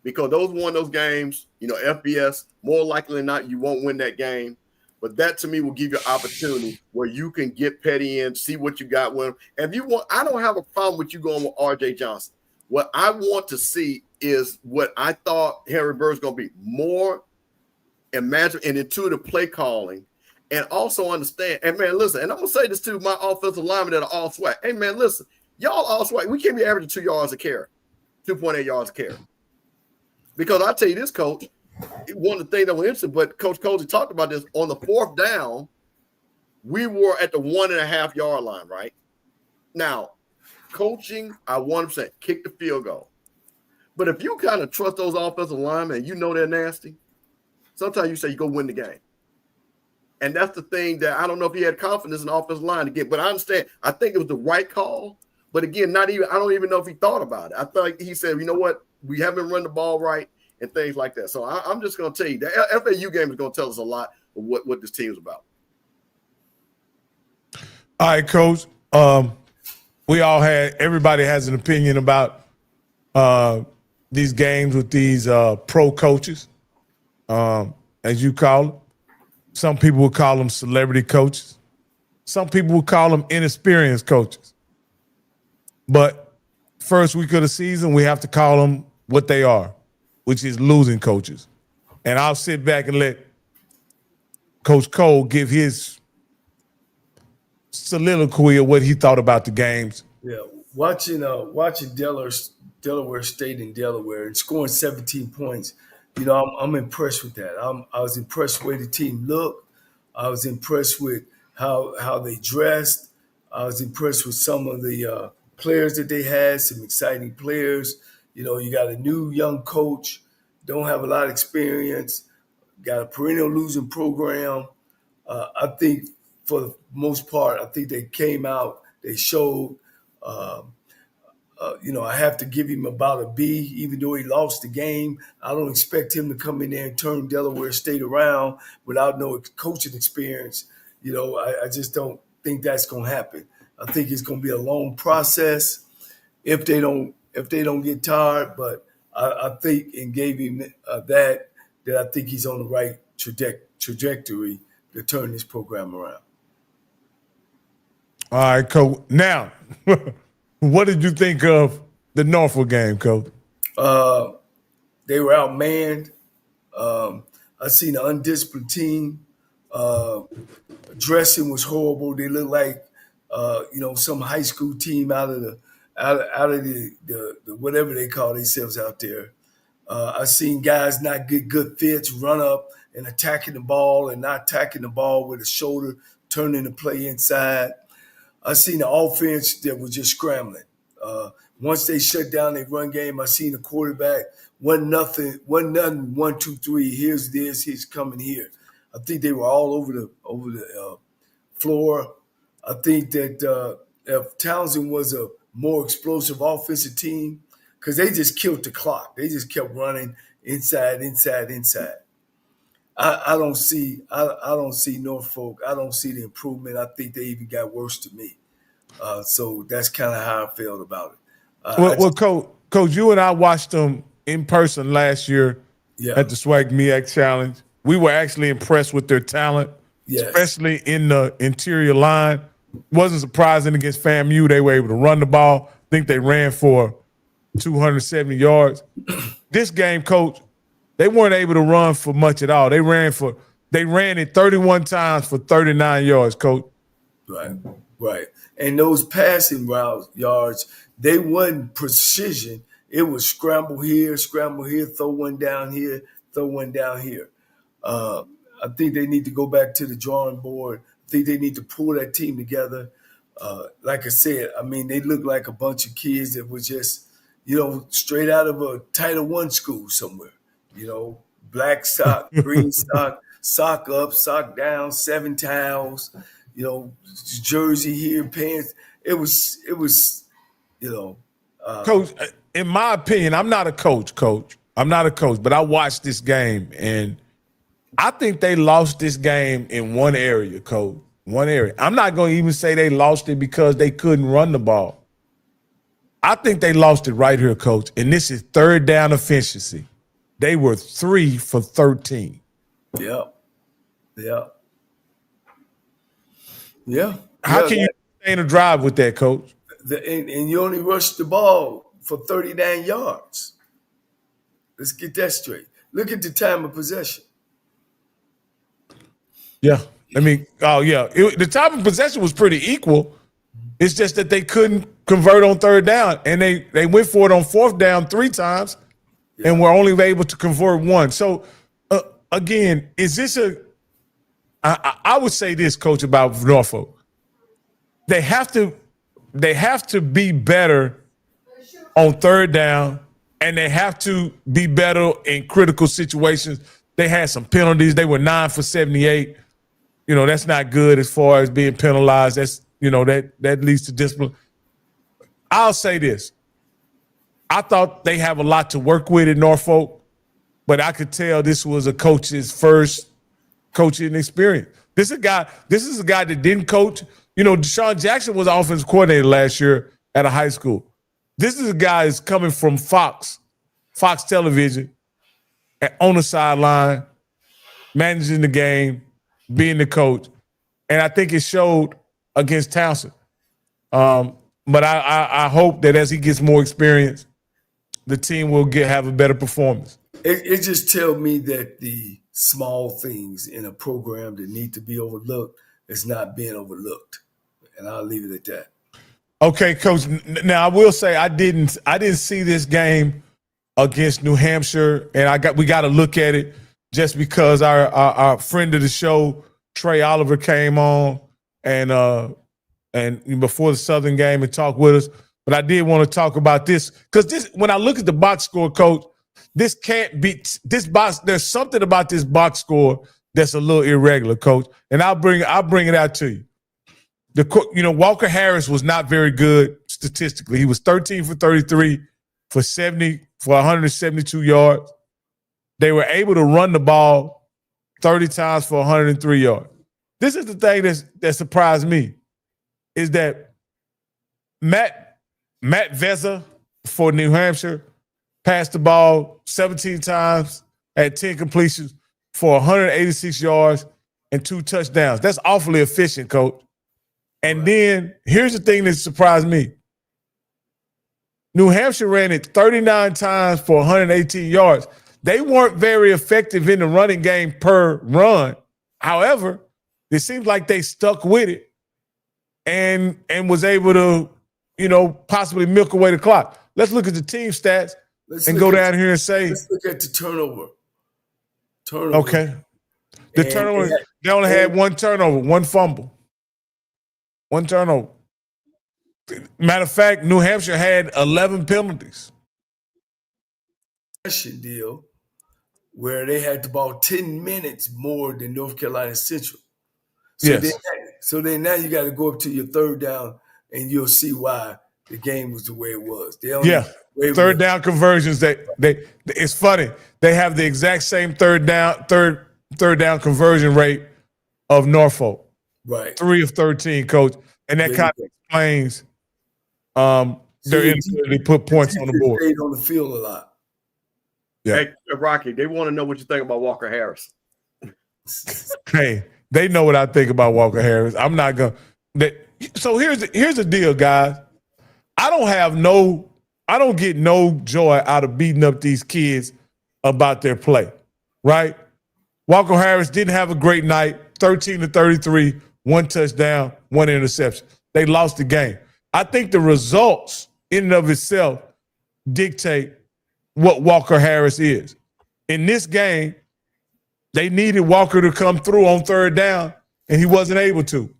Because those games, FBS, more likely than not, you won't win that game. But that, to me, will give you an opportunity where you can get petty in, see what you got with him. And if you want, I don't have a problem with you going with R.J. Johnson. What I want to see is what I thought Henry Bird's going to be, more imaginative and intuitive play calling, and also understand. And, man, listen, and I'm going to say this to my offensive linemen that are all SWAC. Hey, man, listen, y'all all SWAC. We can't be averaging 2 yards a carry, 2.8 yards a carry. Because I tell you this, Coach, one of the things that was interesting, but Coach Cozy talked about this, on the 4th down, we were at the 1.5 yard line, right? Now, coaching, I 100% kick the field goal. But if you kind of trust those offensive linemen and you know they're nasty, sometimes you say you go win the game. And that's the thing that I don't know if he had confidence in the offensive line to get, but I understand. I think it was the right call. But again, I don't even know if he thought about it. I feel like he said, you know what? We haven't run the ball right and things like that. So I'm just going to tell you, the FAU game is going to tell us a lot of what this team is about. All right, Coach. Everybody has an opinion about these games with these pro coaches, as you call them. Some people would call them celebrity coaches. Some people would call them inexperienced coaches. But first week of the season, we have to call them what they are, which is losing coaches. And I'll sit back and let Coach Cole give his soliloquy of what he thought about the games. Yeah, watching Delaware State in Delaware and scoring 17 points, I'm impressed with that. I was impressed with the way the team looked. I was impressed with how they dressed. I was impressed with some of the players that they had, some exciting players. You got a new young coach, don't have a lot of experience, got a perennial losing program. I think for the most part, I think they came out, they showed, I have to give him about a B, even though he lost the game. I don't expect him to come in there and turn Delaware State around without no coaching experience. I just don't think that's going to happen. I think it's going to be a long process if they don't get tired. But I think and gave him that I think he's on the right trajectory to turn this program around. All right, Coach. Now, what did you think of the Norfolk game, Coach? They were outmanned. I seen an undisciplined team. Dressing was horrible. They looked like some high school team out of the whatever they call themselves out there. I seen guys not get good fits, run up and attacking the ball and not attacking the ball with a shoulder, turning the play inside. I seen the offense that was just scrambling. Once they shut down their run game, I seen the quarterback, wasn't nothing, 1, 2, 3, here's this, he's coming here. I think they were all over the floor. I think that if Townsend was a more explosive offensive team, because they just killed the clock. They just kept running inside. I don't see Norfolk. I don't see the improvement. I think they even got worse to me. So that's kind of how I felt about it. Coach, you and I watched them in person last year at the SWAC MEAC Challenge. We were actually impressed with their talent, especially in the interior line. Wasn't surprising against FAMU. They were able to run the ball. I think they ran for 270 yards. This game, Coach, they weren't able to run for much at all. They ran it 31 times for 39 yards, Coach. Right. And those passing yards, they wasn't precision. It was scramble here, throw one down here, throw one down here. I think they need to go back to the drawing board. I think they need to pull that team together. Like I said, I mean, they look like a bunch of kids that were just, straight out of a Title I school somewhere. Black sock, green sock up, sock down, 7 towels, jersey here, pants. It was, Coach, in my opinion, I'm not a coach. I'm not a coach, but I watched this game, and I think they lost this game in one area, Coach. One area. I'm not going to even say they lost it because they couldn't run the ball. I think they lost it right here, Coach, and this is third down efficiency. They were 3 for 13. Yeah. How can you sustain a drive with that, Coach? And you only rushed the ball for 39 yards. Let's get that straight. Look at the time of possession. Yeah. The time of possession was pretty equal. It's just that they couldn't convert on third down, and they went for it on fourth down 3 times, and were only able to convert 1. So, again, is this I would say this, Coach, about Norfolk. They have to be better on third down, and they have to be better in critical situations. They had some penalties. They were 9 for 78. That's not good as far as being penalized. That's, that leads to discipline. I'll say this. I thought they have a lot to work with in Norfolk, but I could tell this was a coach's first coaching experience. This is a guy that didn't coach. Deshaun Jackson was offensive coordinator last year at a high school. This is a guy that's coming from Fox Television, on the sideline, managing the game, being the coach. And I think it showed against Townsend. But I hope that as he gets more experience, the team will have a better performance. It just tells me that the small things in a program that need to be overlooked is not being overlooked. And I'll leave it at that. Okay, Coach. Now I will say I didn't see this game against New Hampshire, and we got to look at it just because our friend of the show, Trey Oliver, came on and before the Southern game and talked with us. But I did want to talk about this because when I look at the box score, Coach, this can't be this box. There's something about this box score that's a little irregular, Coach, and I'll bring it out to you. Walker Harris was not very good statistically. He was 13 for 33 for 172 yards. They were able to run the ball 30 times for 103 yards. This is the thing that surprised me, is that Matt Vezza for New Hampshire passed the ball 17 times, had 10 completions for 186 yards and 2 touchdowns. That's awfully efficient, Coach. And then here's the thing that surprised me. New Hampshire ran it 39 times for 118 yards. They weren't very effective in the running game per run. However, it seems like they stuck with it and was able to, possibly milk away the clock. Let's look at the team stats and go down here and say. Let's look at the turnover. Okay. They only had 1 turnover, 1 fumble. 1 turnover. Matter of fact, New Hampshire had 11 penalties. Deal where they had about 10 minutes more than North Carolina Central. So then now you got to go up to your third down, and you'll see why the game was the way it was. Third down conversions. It's funny. They have the exact same third down conversion rate of Norfolk. Right. 3 of 13, Coach. And that kind of explains their inability to put points on the board. They stayed on the field a lot. Yeah. Hey, Rocky, they want to know what you think about Walker Harris. Hey, they know what I think about Walker Harris. I'm not going to. So here's the deal, guys. I don't get no joy out of beating up these kids about their play, right? Walker Harris didn't have a great night, 13 to 33, 1 touchdown, 1 interception. They lost the game. I think the results in and of itself dictate what Walker Harris is. In this game, they needed Walker to come through on third down, and he wasn't able to.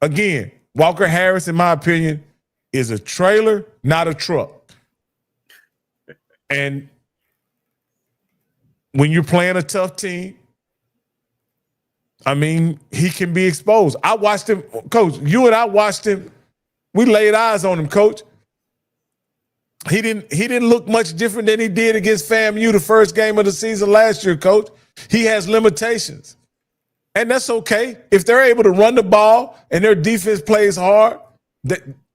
Again, Walker Harris, in my opinion, is a trailer, not a truck. And when you're playing a tough team, I mean, he can be exposed. I watched him, Coach. You and I watched him. We laid eyes on him, Coach. He didn't look much different than he did against FAMU the first game of the season last year, Coach. He has limitations. And that's okay. If they're able to run the ball and their defense plays hard,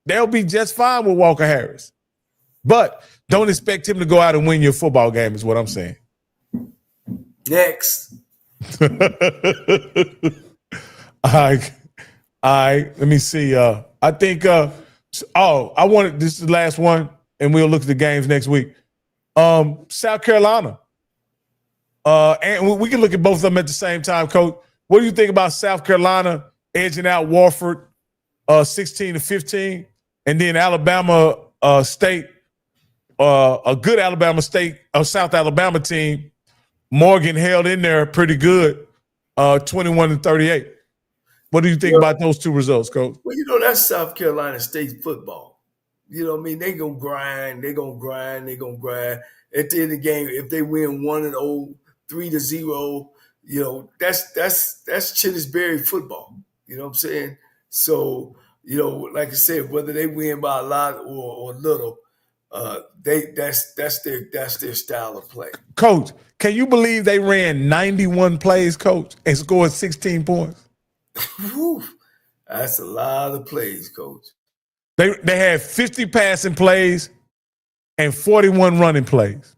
they'll be just fine with Walker Harris. But don't expect him to go out and win your football game is what I'm saying. Next. All right. Let me see. I think this is the last one, and we'll look at the games next week. South Carolina. And we can look at both of them at the same time, Coach. What do you think about South Carolina edging out Wofford 16-15? And then Alabama State, a good Alabama State, South Alabama team, Morgan held in there pretty good, 21-38. What do you think about those two results, Coach? Well, that's South Carolina State football. You know what I mean? They're going to grind. At the end of the game, if they win 1-0, 3-0, that's Chinnisberry football. You know what I'm saying? So, like I said, whether they win by a lot or little, that's their style of play. Coach, can you believe they ran 91 plays, Coach, and scored 16 points? Whew, that's a lot of plays, Coach. They had 50 passing plays and 41 running plays.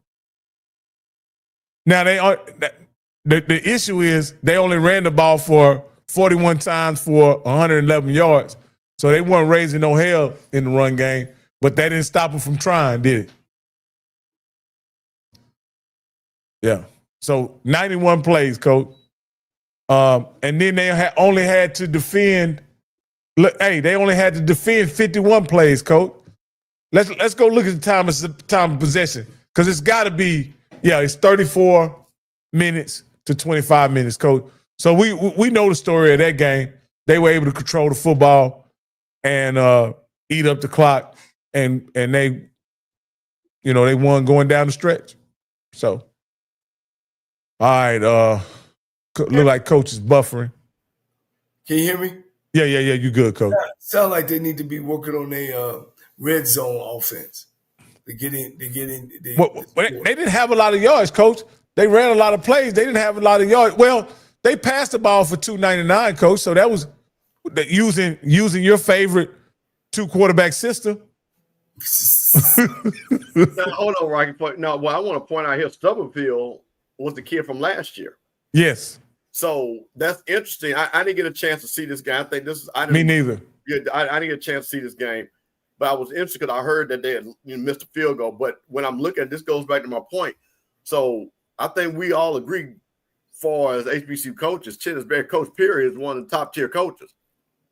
Now the issue is they only ran the ball for 41 times for 111 yards. So they weren't raising no hell in the run game, but that didn't stop them from trying, did it? Yeah. So 91 plays, Coach. And then they only had to defend. They only had to defend 51 plays, Coach. Let's go look at the time of possession, because it's got to be it's 34 minutes to 25 minutes, Coach. So we know the story of that game. They were able to control the football and eat up the clock, and they won going down the stretch. So, all right, look like Coach is buffering. Can you hear me? Yeah, you good, Coach. Sound like they need to be working on their red zone offense. They didn't have a lot of yards, Coach. They ran a lot of plays. They didn't have a lot of yards. Well, they passed the ball for 299, Coach. So that was using your favorite two quarterback system. Now, hold on, Rocky. No, what I want to point out here, Stubblefield was the kid from last year. Yes. So that's interesting. I didn't get a chance to see this guy. I think this is me neither. Yeah, I didn't get a chance to see this game, but I was interested because I heard that they had missed a field goal. But when I'm looking, this goes back to my point. So I think we all agree, far as HBCU coaches, Chinnisberry coach period is one of the top tier coaches.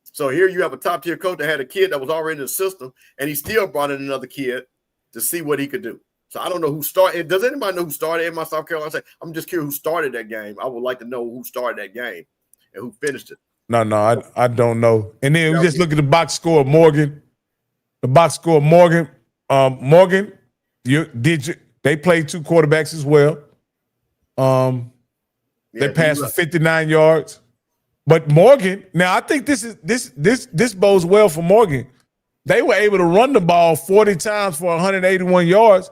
So here you have a top tier coach that had a kid that was already in the system, and he still brought in another kid to see what he could do. So I don't know who started. Does anybody know who started in my South Carolina? I'm just curious who started that game. I would like to know who started that game and who finished it. No, I don't know. And then we just look at the box score of Morgan. The box score of Morgan. Morgan, they played two quarterbacks as well. They passed for 59 yards. But Morgan, now I think this bodes well for Morgan. They were able to run the ball 40 times for 181 yards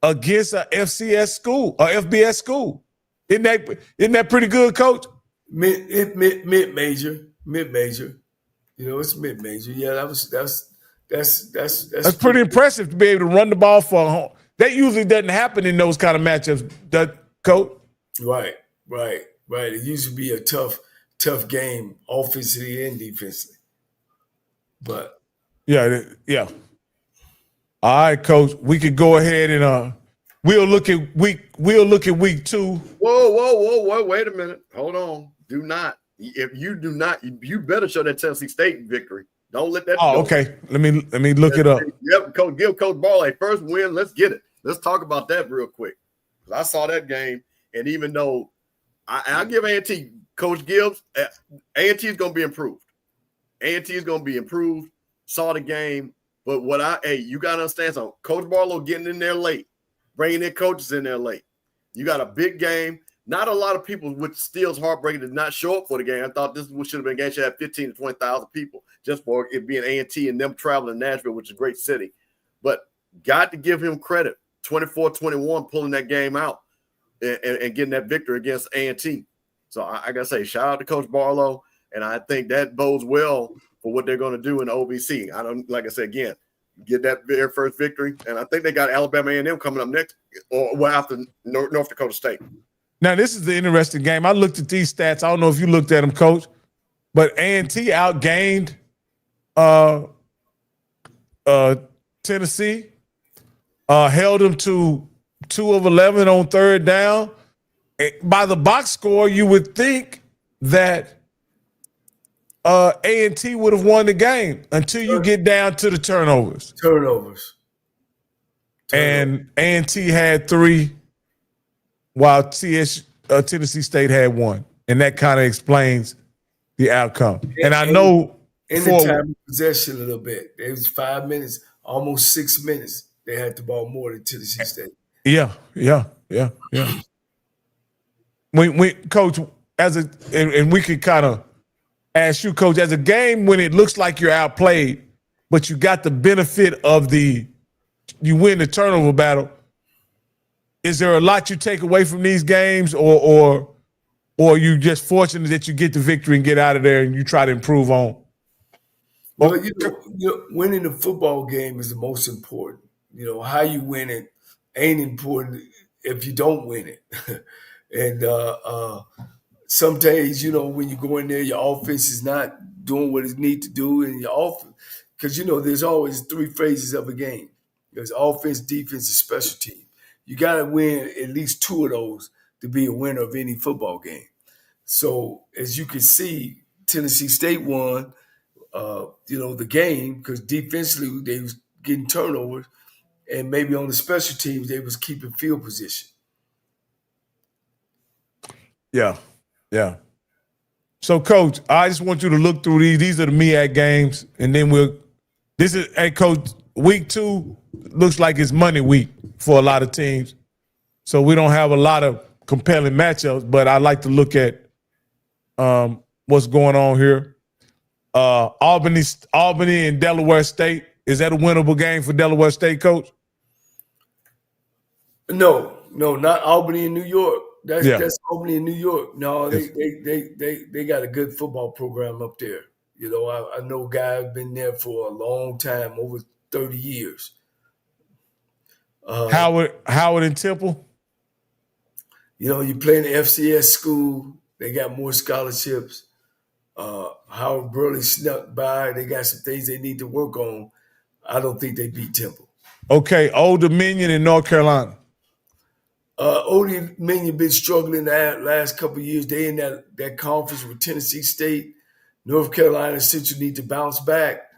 against a FCS school, a FBS school. Isn't that pretty good, Coach? Mid-major. It's mid-major. Yeah, that's pretty impressive to be able to run the ball for a home. That usually doesn't happen in those kind of matchups, Coach. Right. It used to be a tough game, offensively and defensively. But yeah. All right, Coach. We could go ahead and we'll look at week 2. Whoa! Wait a minute. Hold on. Do not. If you do not, you better show that Tennessee State victory. Don't let that. Oh, go. okay. Let me look it up. Yep, Coach. Give Coach Ball a first win. Let's get it. Let's talk about that real quick. I saw that game, and even though I give A&T, Coach Gibbs, A&T is going to be improved. A&T is going to be improved. Saw the game, but you got to understand something. Coach Barlow getting in there late bringing in coaches in there late. You got a big game. Not a lot of people, which still is heartbreaking, did not show up for the game. I thought this should have been a game that had 15 to 20,000 people just for it being A&T and them traveling to Nashville, which is a great city. But got to give him credit. 24-21 pulling that game out and getting that victory against A&T. So I got to say, shout out to Coach Barlow, and I think that bodes well for what they're going to do in the OVC. I don't, like I said, again, get that very first victory, and I think they got Alabama A&M coming up next, or after North Dakota State. Now, this is the interesting game. I looked at these stats. I don't know if you looked at them, Coach, but A&T outgained Tennessee, held them to 2 of 11 on third down. By the box score, you would think that A&T would have won the game until you get down to the turnovers. And A&T had 3, while Tennessee State had 1, and that kind of explains the outcome. And I know in the time of possession a little bit, it was 5 minutes, almost 6 minutes. They had the ball more than Tennessee State. Yeah. We Coach, and we could kind of ask you, Coach, as a game when it looks like you're outplayed, but you got the benefit of you win the turnover battle. Is there a lot you take away from these games, or are you just fortunate that you get the victory and get out of there and you try to improve on? Well, winning the football game is the most important. How you win it ain't important if you don't win it. And some days, when you go in there, your offense is not doing what it needs to do, and your offense, because there's always 3 phases of a game. There's offense, defense, and special team. You got to win at least 2 of those to be a winner of any football game. So as you can see, Tennessee State won, the game because defensively they was getting turnovers, and maybe on the special teams they was keeping field position. Yeah. So, Coach, I just want you to look through these. These are the MEAC games, and then Coach, week 2 looks like it's money week for a lot of teams. So we don't have a lot of compelling matchups, but I like to look at what's going on here. Albany and Delaware State. Is that a winnable game for Delaware State, Coach? No, not Albany in New York. That's Albany in New York. No, they got a good football program up there. I know guys been there for a long time, over 30 years. Howard and Temple. You play in the FCS school. They got more scholarships. Howard Burley snuck by. They got some things they need to work on. I don't think they beat Temple. Okay, Old Dominion in North Carolina. Old Dominion been struggling the last couple of years. They in that conference with Tennessee State. North Carolina Central need to bounce back.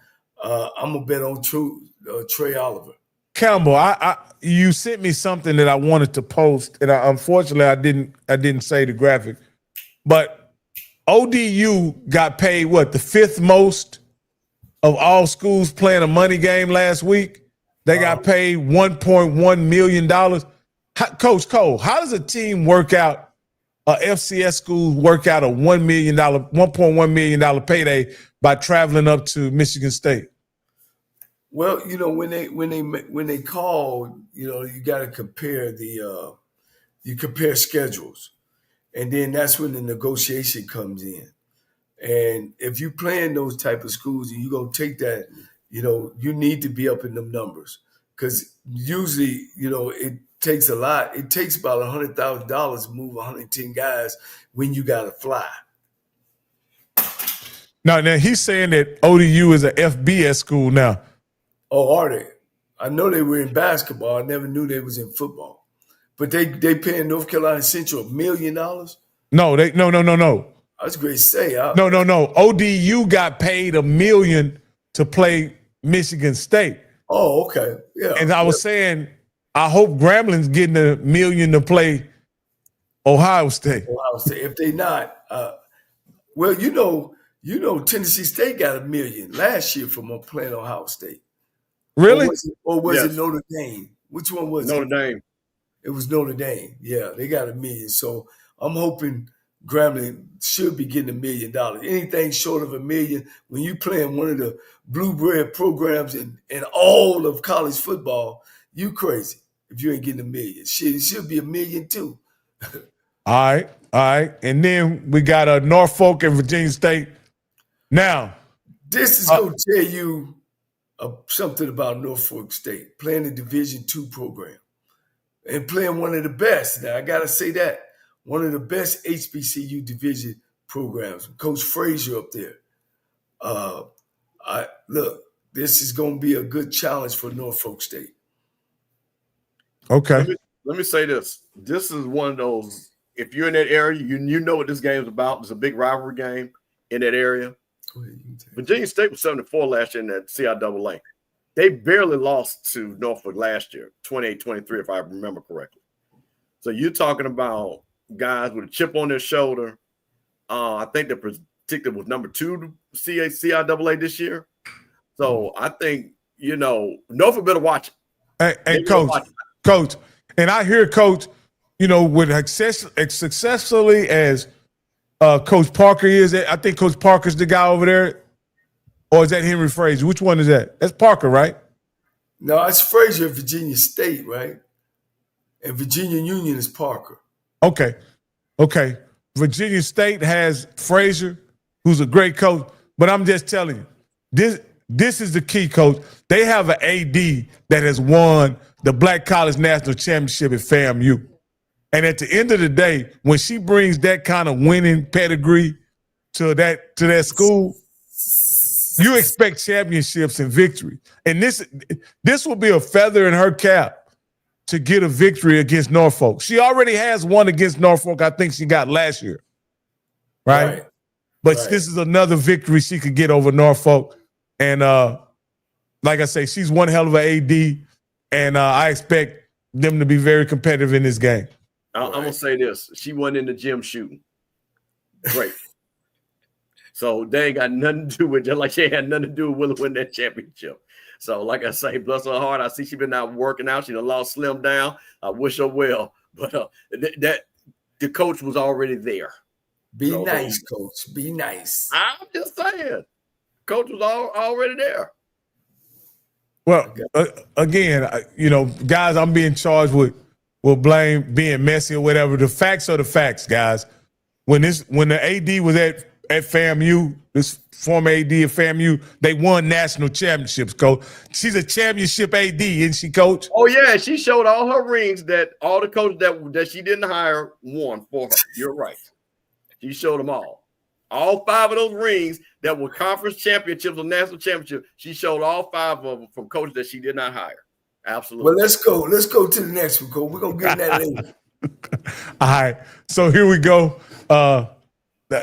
I'm going to bet on Trey Oliver. Campbell, you sent me something that I wanted to post, and unfortunately I didn't say the graphic. But ODU got paid the 5th most of all schools playing a money game last week. They got paid $1.1 million. Coach Cole, how does a team work out, a FCS school work out a $1.1 million payday by traveling up to Michigan State? Well, when they call, you got to compare you compare schedules, and then that's when the negotiation comes in. And if you play in those type of schools and you're gonna take that, you need to be up in them numbers, because usually, it takes a lot. It takes about $100,000 to move 110 guys when you got to fly. Now he's saying that ODU is a FBS school now. Oh, are they? I know they were in basketball. I never knew they was in football. But they paying North Carolina Central $1 million? No. That's great to say. No. ODU got paid $1 million to play Michigan State. Oh, okay. Yeah. And I was saying, I hope Gramblin's getting $1 million to play Ohio State. If they not, Tennessee State got $1 million last year from playing Ohio State. Really? Or was it Notre Dame? Which one was Notre it? Dame. It was Notre Dame. Yeah, they got $1 million. So I'm hoping Grambling should be getting $1 million. Anything short of $1 million, when you playing one of the blue bread programs in all of college football, you crazy if you ain't getting $1 million. Shit, it should be $1 million too. All right. And then we got Norfolk and Virginia State. Now, this is going to tell you something about Norfolk State, playing a Division II program and playing one of the best. Now, I got to say that. One of the best HBCU division programs. Coach Frazier up there. Look, this is going to be a good challenge for Norfolk State. Okay. Let me say this. This is one of those, if you're in that area, you know what this game is about. It's a big rivalry game in that area. Virginia State was 7-4 last year in that CIAA. They barely lost to Norfolk last year, 28-23, if I remember correctly. So you're talking about guys with a chip on their shoulder. I think the predictor was number 2 to CIAA this year. So I think, Norfolk better watch it. Hey, Coach, and I hear Coach, with as successfully as Coach Parker is, I think Coach Parker's the guy over there, or is that Henry Frazier? Which one is that? That's Parker, right? No, it's Frazier at Virginia State, right? And Virginia Union is Parker. Okay. Virginia State has Frazier, who's a great coach, but I'm just telling you, this is the key, Coach. They have an AD that has won the Black College National Championship at FAMU. And at the end of the day, when she brings that kind of winning pedigree to that school, you expect championships and victory. And this will be a feather in her cap to get a victory against Norfolk. She already has one against Norfolk, I think she got last year, right? But this is another victory she could get over Norfolk. And like I say, she's one hell of an AD, and I expect them to be very competitive in this game. I'm going to say this. She wasn't in the gym shooting. Great. So they ain't got nothing to do with, just like she had nothing to do with winning that championship. So, like I say, bless her heart. I see she been out working out. She done lost slim down. I wish her well. But the coach was already there. Be nice, Coach. Be nice. I'm just saying. Coach was already there. Well, again, guys, I'm being charged with blame being messy or whatever. The facts are the facts, guys. When the AD was at FAMU, this former AD at FAMU, they won national championships, Coach. She's a championship AD, isn't she, Coach? Oh, yeah. She showed all her rings that all the coaches that she didn't hire won for her. You're right. She showed them all. All 5 of those rings that were conference championships or national championships, she showed all 5 of them from coaches that she did not hire. Absolutely. Well, let's go. Let's go to the next one, Coach. We're going to get that later. All right. So here we go.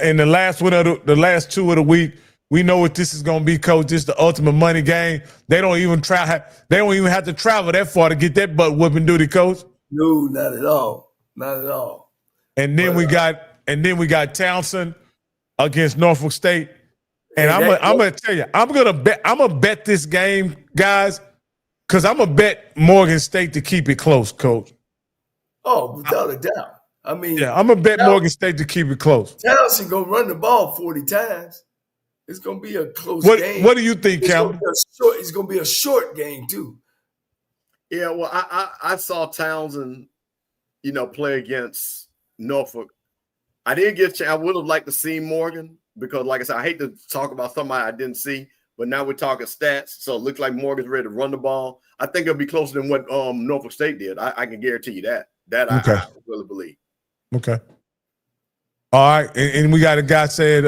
In the last 2 of the week, we know what this is going to be, Coach. This is the ultimate money game. They don't even have to travel that far to get that butt whooping, do they, Coach? No, not at all. Not at all. And then we got Townsend against Norfolk State. And I'm gonna tell you, I'm gonna bet this game, guys, because I'm gonna bet Morgan State to keep it close, Coach. Oh, without a doubt. I mean, I'm gonna bet Morgan State to keep it close. Townsend gonna run the ball 40 times. It's gonna be a close game. What do you think, Campbell? It's gonna be a short game too. Yeah, well, I saw Townsend, play against Norfolk. I didn't get a chance. I would have liked to see Morgan because, like I said, I hate to talk about somebody I didn't see, but now we're talking stats. So it looks like Morgan's ready to run the ball. I think it'll be closer than what Norfolk State did. I can guarantee you that. I really believe. Okay. All right. And we got a guy said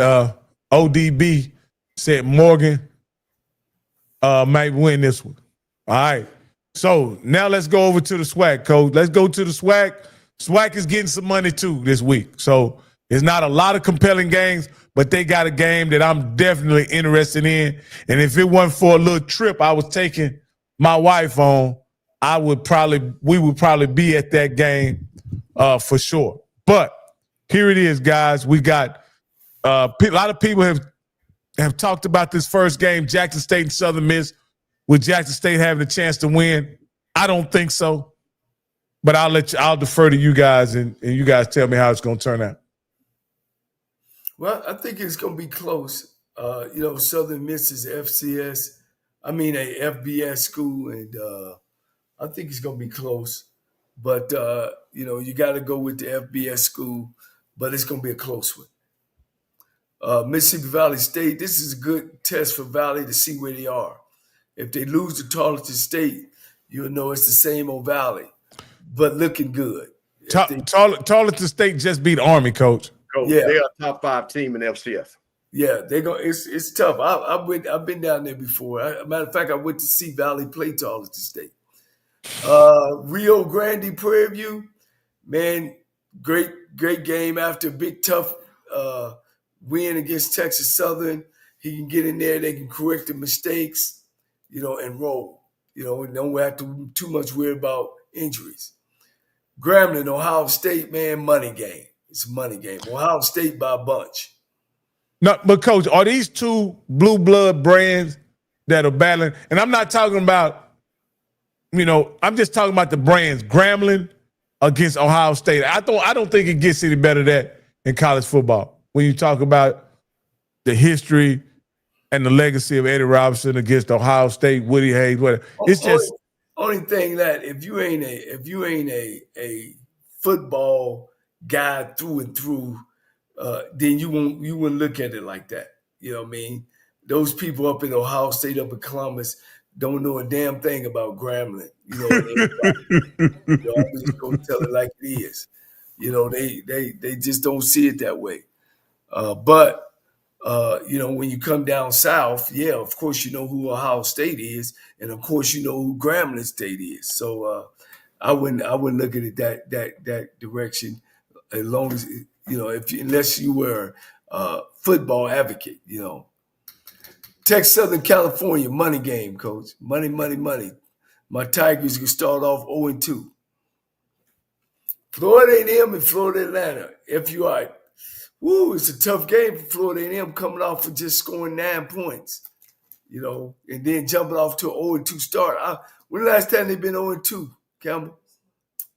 ODB said Morgan might win this one. All right. So now let's go over to the SWAC, Coach. Let's go to the SWAC. SWAC is getting some money too this week. So it's not a lot of compelling games, but they got a game that I'm definitely interested in. And if it wasn't for a little trip I was taking my wife on, we would probably be at that game for sure. But here it is, guys. We got a lot of people have talked about this first game, Jackson State and Southern Miss, with Jackson State having a chance to win. I don't think so. But I'll defer to you guys, and you guys tell me how it's going to turn out. Well, I think it's going to be close. Southern Miss is a FBS school, and I think it's going to be close. But, you got to go with the FBS school, but it's going to be a close one. Mississippi Valley State, this is a good test for Valley to see where they are. If they lose to Tarleton State, you'll know it's the same old Valley, but looking good. Tarleton State just beat Army, Coach. Yeah, they're a top 5 team in FCS. Yeah, they go. It's tough. I've been down there before. Matter of fact, I went to see Valley play Tarleton State. Rio Grande Prairie View, man, great game after a big tough win against Texas Southern. He can get in there. They can correct the mistakes, and roll. And don't have to too much worry about injuries. Grambling, Ohio State, man, money game. It's a money game. Ohio State by a bunch. No, but Coach, are these two blue blood brands that are battling? And I'm not talking about, I'm just talking about the brands. Grambling against Ohio State. I don't think it gets any better than that in college football. When you talk about the history and the legacy of Eddie Robinson against Ohio State, Woody Hayes, whatever. It's just only thing that if you ain't a football guy through and through, then you wouldn't look at it like that. You know what I mean? Those people up in Ohio State, up in Columbus, don't know a damn thing about Grambling. I'm just gonna tell it like it is. They just don't see it that way. But when you come down south, yeah, of course you know who Ohio State is, and of course you know who Grambling State is. So I wouldn't look at it that direction, as long as unless you were a football advocate. Texas Southern California, money game, Coach. Money. My Tigers can start off 0-2. Florida A&M and Florida Atlanta, FUI. Woo, it's a tough game for Florida A&M coming off of just scoring 9 points, and then jumping off to an 0-2 start. When the last time they've been 0-2, Campbell?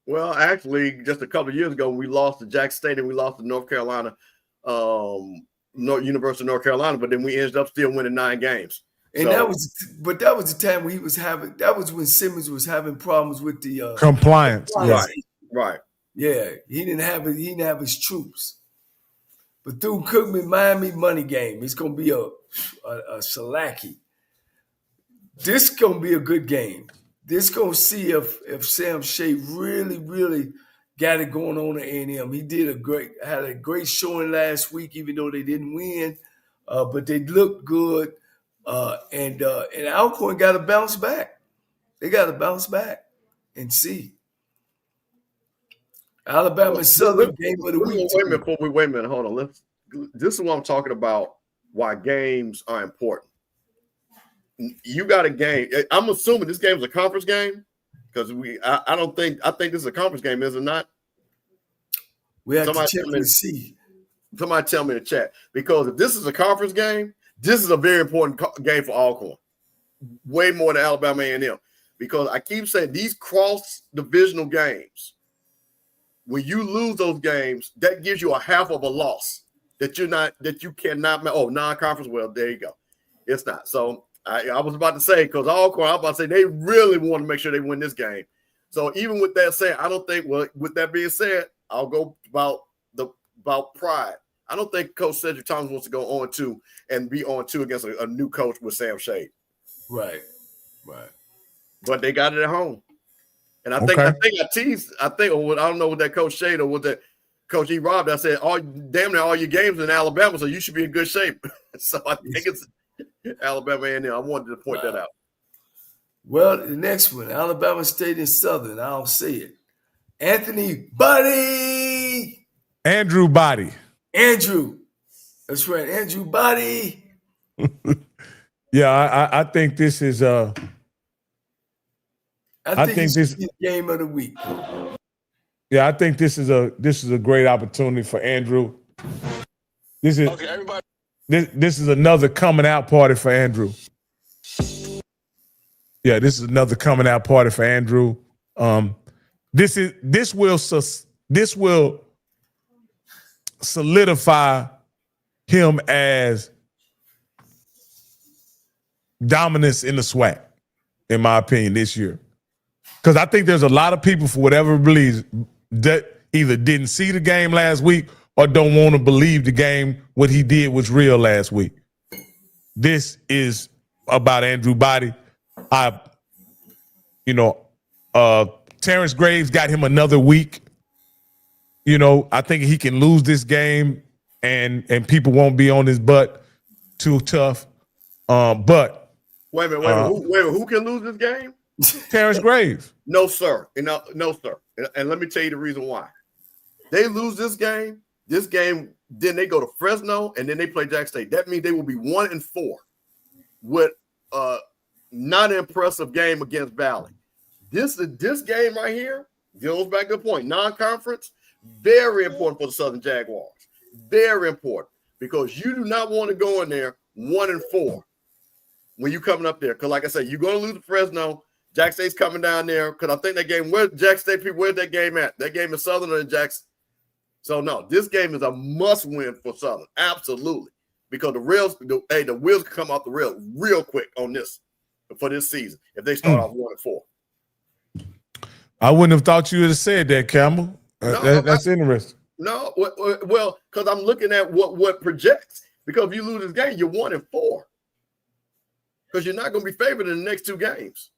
Well, actually, just a couple of years ago, we lost to Jackson State and we lost to North Carolina, University of North Carolina, but then we ended up still winning 9 games. And that was the time when that was when Simmons was having problems with the compliance. Right. Yeah, he didn't have his troops. But through Cookman, Miami, money game. It's gonna be a Salaki. This gonna be a good game. This gonna see if Sam Shea really, really got it going on at A&M. He had a great showing last week, even though they didn't win, but they looked good. And Alcorn got to bounce back. They got to bounce back and see. Alabama and Southern game of the week. Wait a minute. Hold on. This is what I'm talking about. Why games are important. You got a game. I'm assuming this game is a conference game because I think this is a conference game, is it not? We have to check and see. Somebody tell me in the chat, because if this is a conference game, this is a very important game for Alcorn. Way more than Alabama A&M, because I keep saying these cross-divisional games, when you lose those games, that gives you a half of a loss that you cannot. Oh, non-conference. Well, there you go. It's not. So I was about to say, because Alcorn, I was about to say they really want to make sure they win this game. So even with that said, I don't think. Well, with that being said, I'll go about pride. I don't think Coach Cedric Thomas wants to go 0-2 and be 0-2 against a new coach with Sam Shade. Right. But they got it at home. And I think I don't know what that Coach Shade or what that Coach E. Rob, I said, damn near all your games in Alabama, so you should be in good shape. So I think it's Alabama A&M. I wanted to point that out. Well, the next one, Alabama State and Southern. I'll say it. Andrew Body. Andrew. That's right. Andrew Body. Yeah, I think this is I think this is the game of the week. Yeah, I think this is a great opportunity for Andrew. This is another coming out party for Andrew. Yeah, this is another coming out party for Andrew. this will solidify him as dominance in the SWAC, in my opinion, this year. Because I think there's a lot of people, for whatever reason, that either didn't see the game last week or don't want to believe the game, what he did was real last week. This is about Andrew Body. Terrence Graves got him another week. I think he can lose this game and people won't be on his butt too tough. But wait a minute. Who can lose this game? Terrence Graves. No, sir. No, sir. And let me tell you the reason why. They lose this game, then they go to Fresno, and then they play Jackson State. That means they will be 1-4 with a not impressive game against Valley. This game right here goes back to the point. Non-conference, very important for the Southern Jaguars. Very important, because you do not want to go in there 1-4 when you're coming up there. Because, like I said, you're going to lose to Fresno. Jackson State's coming down there, because I think that game, where's that game at? That game is Southern or Jackson? So, no, this game is a must-win for Southern. Absolutely. Because the wheels can come off the rail real quick on this for this season if they start off 1-4. I wouldn't have thought you would have said that, Campbell. That's interesting. No, well, because I'm looking at what projects. Because if you lose this game, you're 1-4. Because you're not going to be favored in the next two games.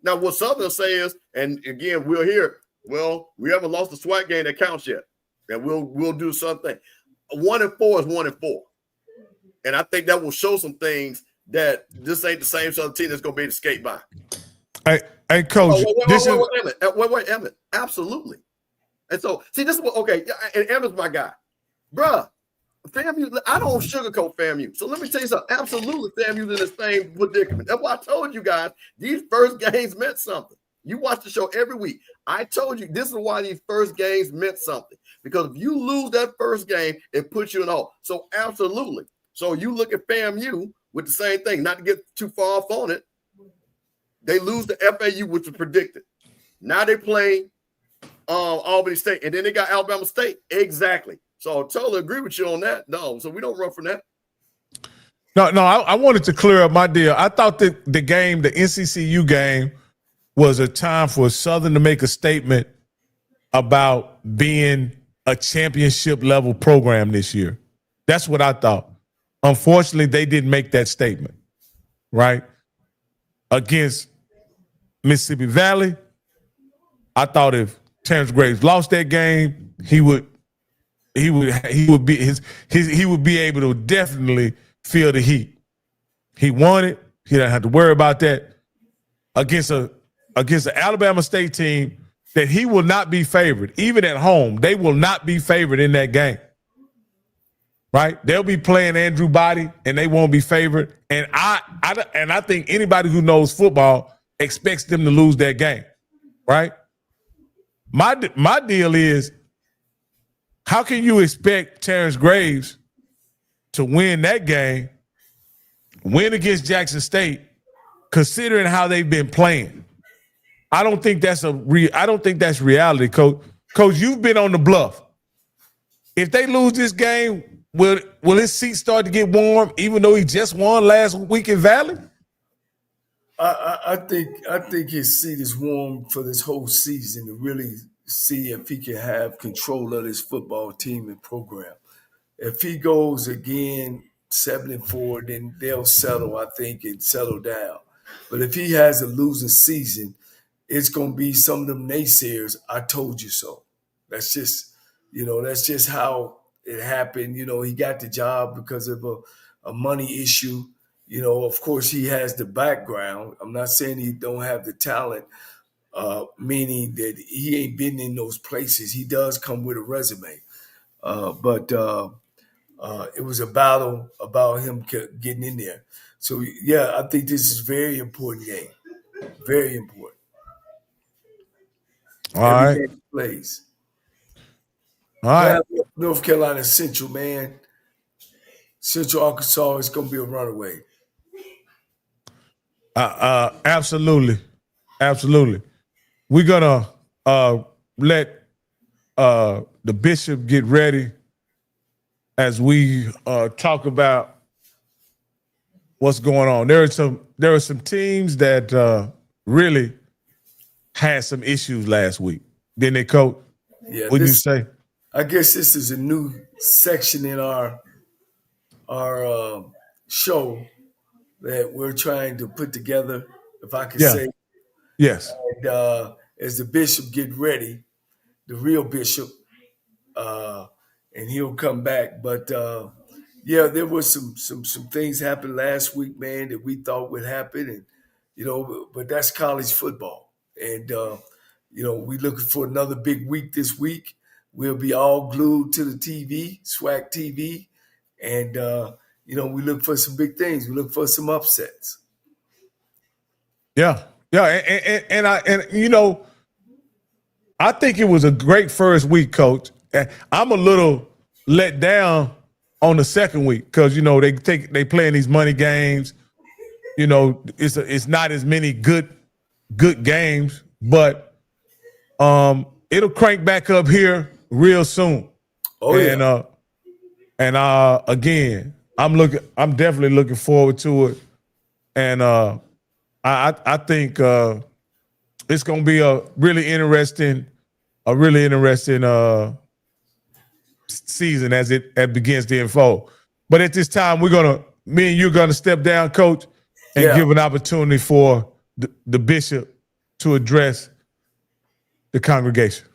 Now, what Southern say is, and again, we'll hear, well, we haven't lost the SWAC game that counts yet. And we'll do something. 1-4 is 1-4. And I think that will show some things that this ain't the same Southern team that's going to be able to skate by. Hey, Coach. Wait, Emmett. Absolutely. And so, see, this is what, okay, and Emmett's my guy. Bruh, FAMU, I don't sugarcoat FAMU. So let me tell you something. Absolutely, FAMU's in the same predicament. That's why I told you guys these first games meant something. You watch the show every week. I told you this is why these first games meant something. Because if you lose that first game, it puts you in hole. So absolutely. So you look at FAMU with the same thing, not to get too far off on it. They lose to FAU, which was predicted. Now they play Albany State, and then they got Alabama State. Exactly. So I totally agree with you on that. No, so we don't run from that. No, I wanted to clear up my deal. I thought that the NCCU game, was a time for Southern to make a statement about being a championship level program this year. That's what I thought. Unfortunately, they didn't make that statement, right? Against Mississippi Valley, I thought if Terrence Graves lost that game, he would be able to definitely feel the heat. He won it. He didn't have to worry about that. Against the Alabama State team that he will not be favored, even at home. They will not be favored in that game, right? They'll be playing Andrew Body, and they won't be favored. And I think anybody who knows football expects them to lose that game, right? My deal is, how can you expect Terrence Graves to win that game, win against Jackson State, considering how they've been playing? I don't think that's reality, Coach. Coach, you've been on the bluff. If they lose this game, will his seat start to get warm, even though he just won last week in Valley? I think his seat is warm for this whole season to really see if he can have control of this football team and program. If he goes again 7-4, then they'll settle, I think, and settle down. But if he has a losing season, it's going to be some of them naysayers. I told you so. That's just how it happened. He got the job because of a money issue. Of course, he has the background. I'm not saying he don't have the talent, meaning that he ain't been in those places. He does come with a resume. But it was a battle about him getting in there. So, yeah, I think this is a very important game. Very important. All right. Plays. All right. North Carolina Central, man. Central Arkansas is going to be a runaway. Absolutely. we're gonna let the bishop get ready as we talk about what's going on. There are some teams that really had some issues last week. Didn't they, Coach? Yeah. What'd you say? I guess this is a new section in our show that we're trying to put together, if I could say. Yes. And as the bishop get ready, the real bishop, and he'll come back. But yeah, there was some things happened last week, man, that we thought would happen, and but that's college football, and we looking for another big week this week. We'll be all glued to the TV, SWAC TV, and we look for some big things. We look for some upsets. Yeah, and I think it was a great first week, Coach. I'm a little let down on the second week because they playing these money games. It's not as many good games, but it'll crank back up here real soon. Oh yeah. And again, I'm definitely looking forward to it, and I think it's going to be a really interesting season as it begins to unfold. But at this time, me and you're gonna step down, Coach, and give an opportunity for the bishop to address the congregation.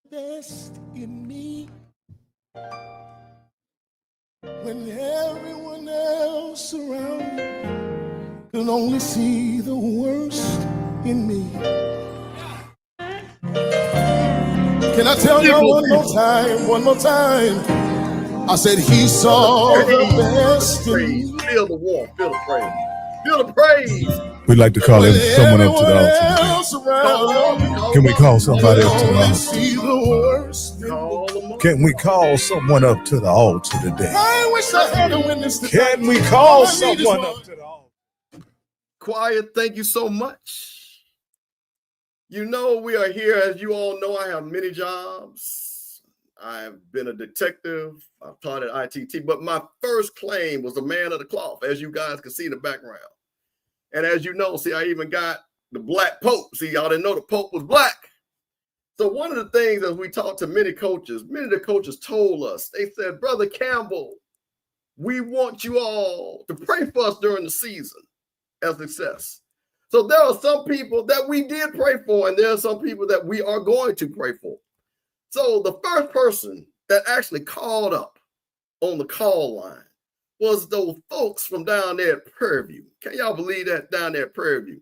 Best in me when everyone else around me can only see the worst in me. Can I tell y'all one more time? I said he saw the best in me. Feel the warmth, feel the praise. Feel the praise. We'd like to call someone up to the altar. Can we call somebody up to the altar? Can we call someone up to the altar today? I wish I had a witness today. Can we call someone up to the altar? Choir, thank you so much. We are here. As you all know, I have many jobs. I've been a detective. I've taught at ITT, but my first claim was a man of the cloth, as you guys can see in the background. And as you know, I even got the black Pope. See, y'all didn't know the Pope was black. So one of the things as we talked to many of the coaches told us, they said, Brother Campbell, we want you all to pray for us during the season as success. So there are some people that we did pray for, and there are some people that we are going to pray for. So the first person that actually called up on the call line was those folks from down there at Prairie View. Can y'all believe that, down there at Prairie View?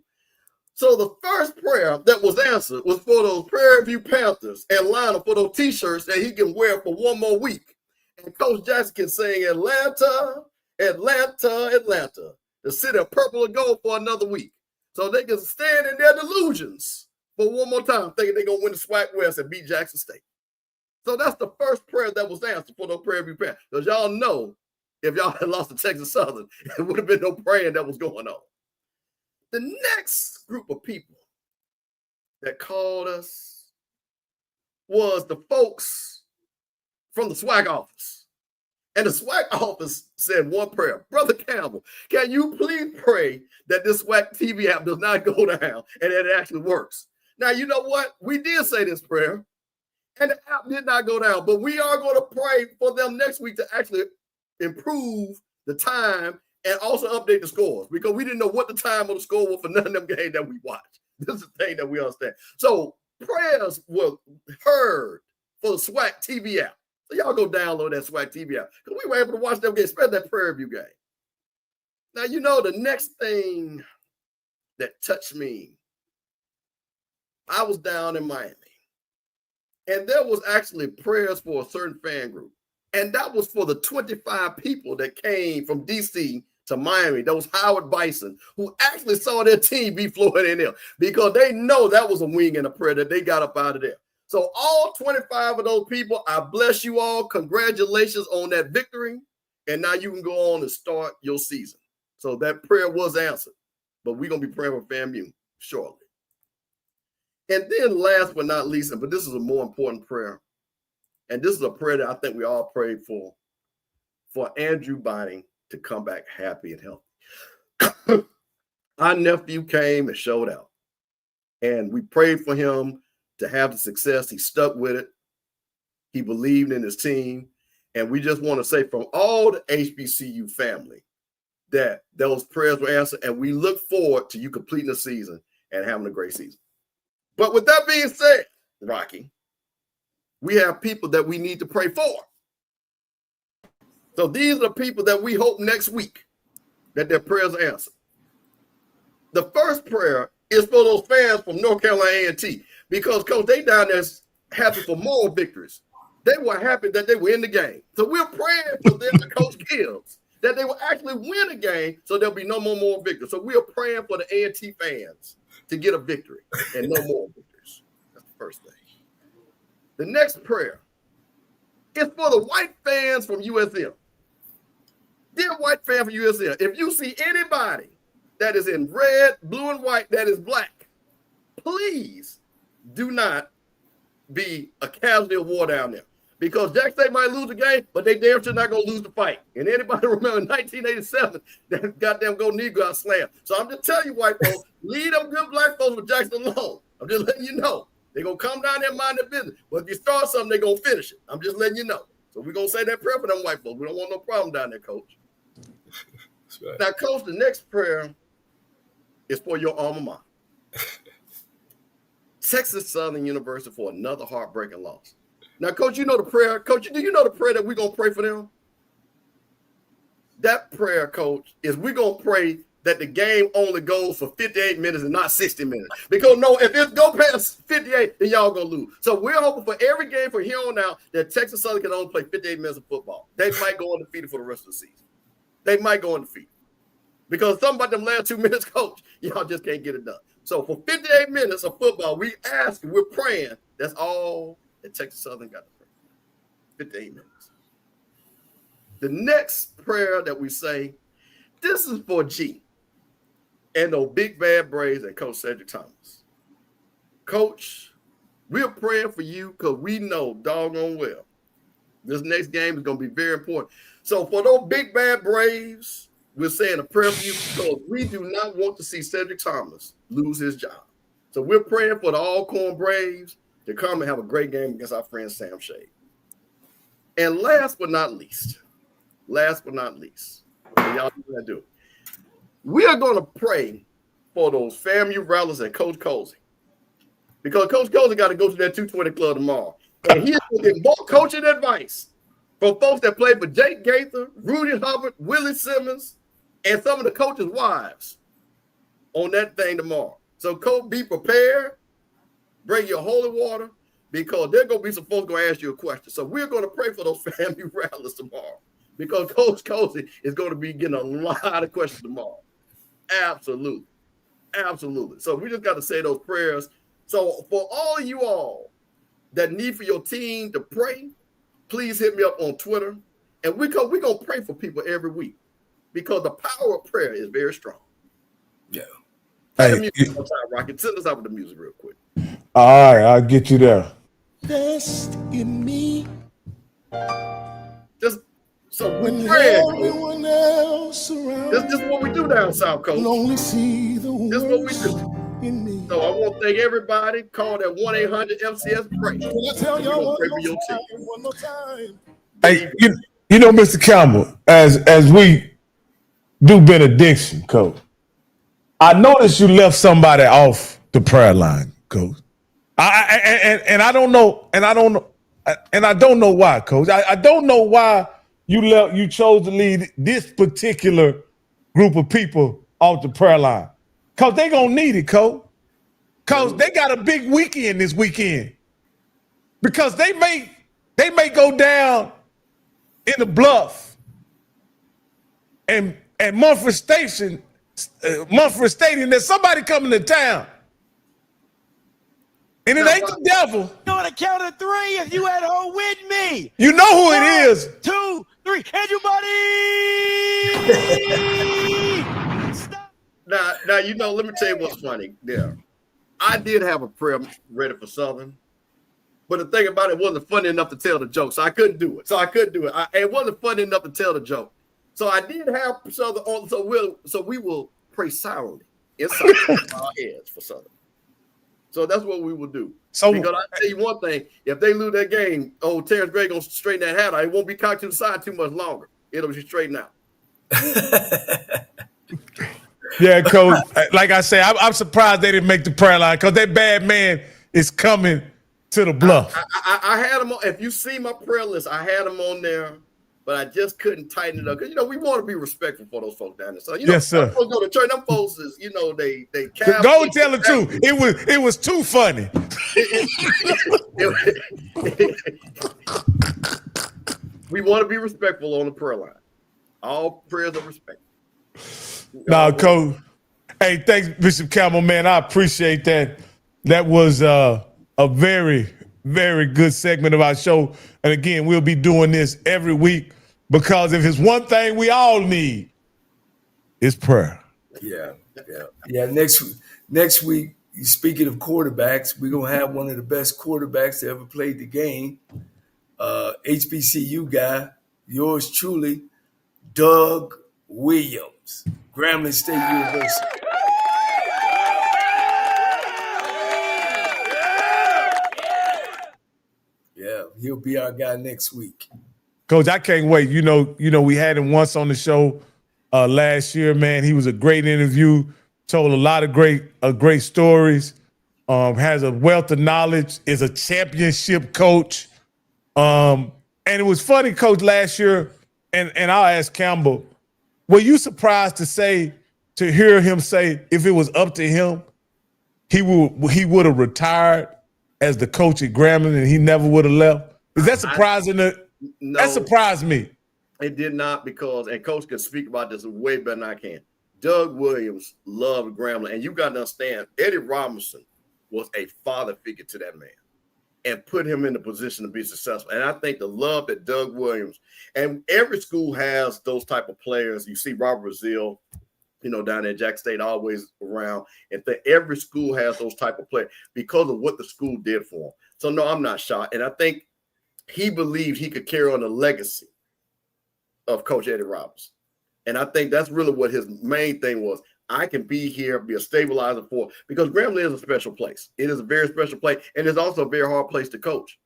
So the first prayer that was answered was for those Prairie View Panthers and Lionel for those T-shirts that he can wear for one more week. And Coach Jackson can sing Atlanta, Atlanta, Atlanta, the city of purple and gold for another week. So they can stand in their delusions for one more time, thinking they're going to win the SWAC West and beat Jackson State. So that's the first prayer that was answered for those Prairie View Panthers. Because y'all know, if y'all had lost to Texas Southern, it would have been no praying that was going on. The next group of people that called us was the folks from the SWAC office. And the SWAC office said one prayer. Brother Campbell, can you please pray that this SWAC TV app does not go down and that it actually works? Now, you know what? We did say this prayer, and the app did not go down. But we are going to pray for them next week to actually improve the time and also update the scores, because we didn't know what the time of the score was for none of them games that we watched. This is the thing that we understand. So prayers were heard for the SWAC TV app. So y'all go download that SWAC TV app, because we were able to watch them games, especially that Prairie View game. Now, the next thing that touched me, I was down in Miami, and there was actually prayers for a certain fan group. And that was for the 25 people that came from D.C. to Miami, those Howard Bison, who actually saw their team be Florida A&M, because they know that was a wing and a prayer that they got up out of there. So all 25 of those people, I bless you all. Congratulations on that victory. And now you can go on and start your season. So that prayer was answered. but we're going to be praying for FAMU shortly. And then last but not least, but this is a more important prayer, and this is a prayer that I think we all prayed for Andrew Bynum to come back happy and healthy. Our nephew came and showed out, and we prayed for him to have the success. He stuck with it. He believed in his team. And we just want to say from all the HBCU family that those prayers were answered, and we look forward to you completing the season and having a great season. But with that being said, Rocky, we have people that we need to pray for. So these are the people that we hope next week that their prayers are answered. The first prayer is for those fans from North Carolina A&T, because, Coach, they down there happy for more victories. They were happy that they were in the game. So we're praying for them, the Coach Gibbs, that they will actually win a game so there'll be no more victories. So we're praying for the A&T fans to get a victory and no more victories. That's the first thing. The next prayer is for the white fans from USM. Dear white fan from USM, if you see anybody that is in red, blue, and white that is black, please do not be a casualty of war down there. Because Jack State might lose the game, but they damn sure not going to lose the fight. And anybody remember in 1987, that goddamn Go Negro got slammed. So I'm just telling you, white folks, leave them good black folks with Jackson alone. I'm just letting you know. They're going to come down there and mind their business. But if you start something, they're going to finish it. I'm just letting you know. So we're going to say that prayer for them white folks. We don't want no problem down there, Coach. That's right. Now, Coach, the next prayer is for your alma mater. Texas Southern University for another heartbreaking loss. Now, Coach, you know the prayer. Coach, do you know the prayer that we're going to pray for them? That prayer, Coach, is we're going to pray that the game only goes for 58 minutes and not 60 minutes. Because, no, if it go past 58, then y'all going to lose. So we're hoping for every game from here on out that Texas Southern can only play 58 minutes of football. They might go undefeated for the rest of the season. They might go undefeated. Because something about them last 2 minutes, Coach, y'all just can't get it done. So for 58 minutes of football, we're praying, that's all that Texas Southern got to pray. 58 minutes. The next prayer that we say, this is for G and those big bad Braves and Coach Cedric Thomas. Coach, we're praying for you because we know doggone well this next game is going to be very important. So for those big bad Braves, we're saying a prayer for you because we do not want to see Cedric Thomas lose his job. So we're praying for the Alcorn Braves to come and have a great game against our friend Sam Shade. And last but not least, y'all know what I do. We are going to pray for those FAMU Rattlers and Coach Cozy. Because Coach Cozy got to go to that 220 club tomorrow. And he's going to get more coaching advice from folks that played for Jake Gaither, Rudy Hubbard, Willie Simmons, and some of the coaches' wives on that thing tomorrow. So, Coach, be prepared. Bring your holy water because there's going to be some folks going to ask you a question. So we're going to pray for those FAMU Rattlers tomorrow because Coach Cozy is going to be getting a lot of questions tomorrow. Absolutely. Absolutely. So we just got to say those prayers. So for all of you all that need for your team to pray, please hit me up on Twitter. And we're going to pray for people every week because the power of prayer is very strong. Yeah. Hey, Rocket, send us out with the music real quick. All right, I'll get you there. Best in me. Just so when praying, everyone else around. This is what we do down south, Coach. Only see the this is what we do. In me. So I want to thank everybody. Call that 1-800-FCS-PRAY. Can I tell y'all one more time? Hey, you know, Mr. Campbell, as we do benediction, Coach, I noticed you left somebody off the prayer line, Coach. I don't know why, Coach. I don't know why you chose to lead this particular group of people off the prayer line. Cause they gonna need it, Coach. Cause they got a big weekend this weekend. Because they may go down in the Bluff and Mumford Stadium. There's somebody coming to town. And it ain't the devil. On a count of three, if you at home with me. You know who it is. 2, 3, everybody! Now, let me tell you what's funny there. I did have a prayer ready for Southern, but the thing about it wasn't funny enough to tell the joke, so I couldn't do it. It wasn't funny enough to tell the joke. So I did have Southern on, so we will pray silently inside our heads for Southern. So that's what we will do. So because I tell you one thing, if they lose that game, Terrence Gray gonna straighten that hat out. It won't be cocked to the side too much longer. It'll be straightened out. Yeah, Coach. Like I say, I'm surprised they didn't make the prayer line because that bad man is coming to the bluff. I had them on. If you see my prayer list, I had them on there, but I just couldn't tighten it up because we want to be respectful for those folks down there. So yes, sir. Folks go to church. Them folks is they go and tell the truth. It was too funny. We want to be respectful on the prayer line. All prayers of respect. No, Coach. Hey, thanks, Bishop Campbell, man. I appreciate that. That was a very, very good segment of our show. And again, we'll be doing this every week because if it's one thing we all need, it's prayer. Yeah. Next week, speaking of quarterbacks, we're gonna have one of the best quarterbacks that ever played the game. HBCU guy, yours truly, Doug Williams, Grambling State University. Yeah, he'll be our guy next week. Coach, I can't wait. We had him once on the show last year, man. He was a great interview, told a lot of great stories, has a wealth of knowledge, is a championship coach. And it was funny, Coach, last year, and I'll ask Campbell, were you surprised to hear him say if it was up to him, he would have retired as the coach at Grambling and he never would have left? Is that surprising? No, that surprised me. It did not and Coach can speak about this way better than I can. Doug Williams loved Grambling, and you got to understand, Eddie Robinson was a father figure to that man and put him in the position to be successful. And I think the love that Doug Williams, and every school has those type of players. You see Robert Brazil, down at Jack State, always around. And every school has those type of players because of what the school did for him. So, no, I'm not shocked. And I think he believed he could carry on the legacy of Coach Eddie Robinson. And I think that's really what his main thing was. I can be here, be a stabilizer for, because Grambling is a special place. It is a very special place, and it's also a very hard place to coach,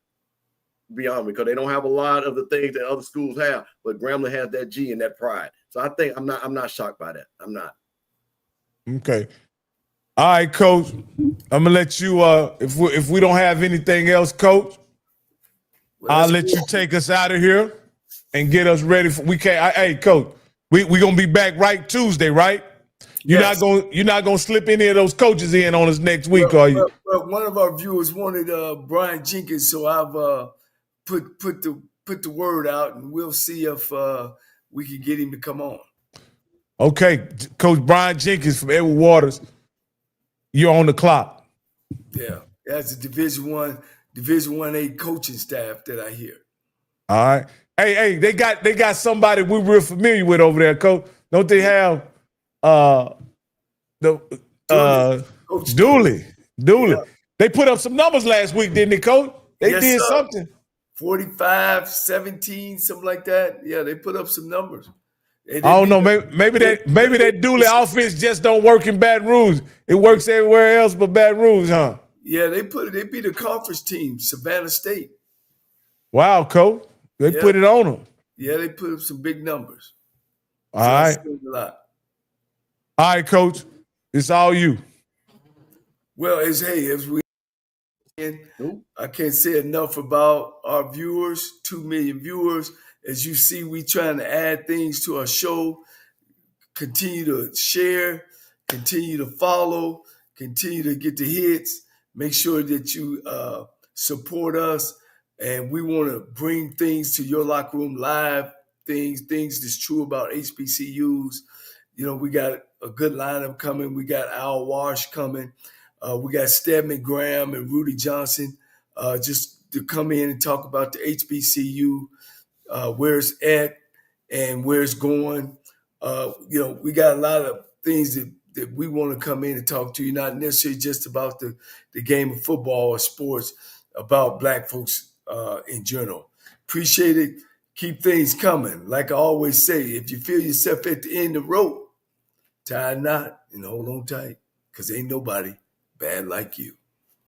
beyond, because they don't have a lot of the things that other schools have, but Grambling has that G and that pride. So I think I'm not shocked by that. I'm not. Okay. All right, Coach. I'm gonna let you. If we don't have anything else, Coach, I'll let you take us out of here and get us ready for. Hey, Coach, we gonna be back right Tuesday, right? You're not gonna slip any of those coaches in on us next week, are you? Well, one of our viewers wanted Brian Jenkins, so I've put the word out, and we'll see if we can get him to come on. Okay, Coach Brian Jenkins from Edward Waters, you're on the clock. Yeah, that's a Division 1A coaching staff that I hear. All right. Hey, they got somebody we're real familiar with over there, Coach. Don't they have Coach Dooley? Yeah. They put up some numbers last week, didn't they, Coach? They did something. 45, 17, something like that. Yeah, they put up some numbers. I don't know. Maybe that Dooley offense just don't work in Baton Rouge. It works everywhere else but Baton Rouge, huh? Yeah, they beat a conference team, Savannah State. Wow, Coach. They put it on them. Yeah, they put up some big numbers. All right. All right, Coach. It's all you. Well, as we I can't say enough about our viewers, 2 million viewers. As you see, we trying to add things to our show. Continue to share, continue to follow, continue to get the hits. Make sure that you support us. And we want to bring things to your locker room live, things that's true about HBCUs. We got a good lineup coming. We got Al Wash coming. We got Stedman Graham and Rudy Johnson just to come in and talk about the HBCU, where it's at and where it's going. We got a lot of things that we want to come in and talk to you, not necessarily just about the game of football or sports, about Black folks in general. Appreciate it. Keep things coming. Like I always say, if you feel yourself at the end of the rope, tie a knot and hold on tight, because ain't nobody bad like you.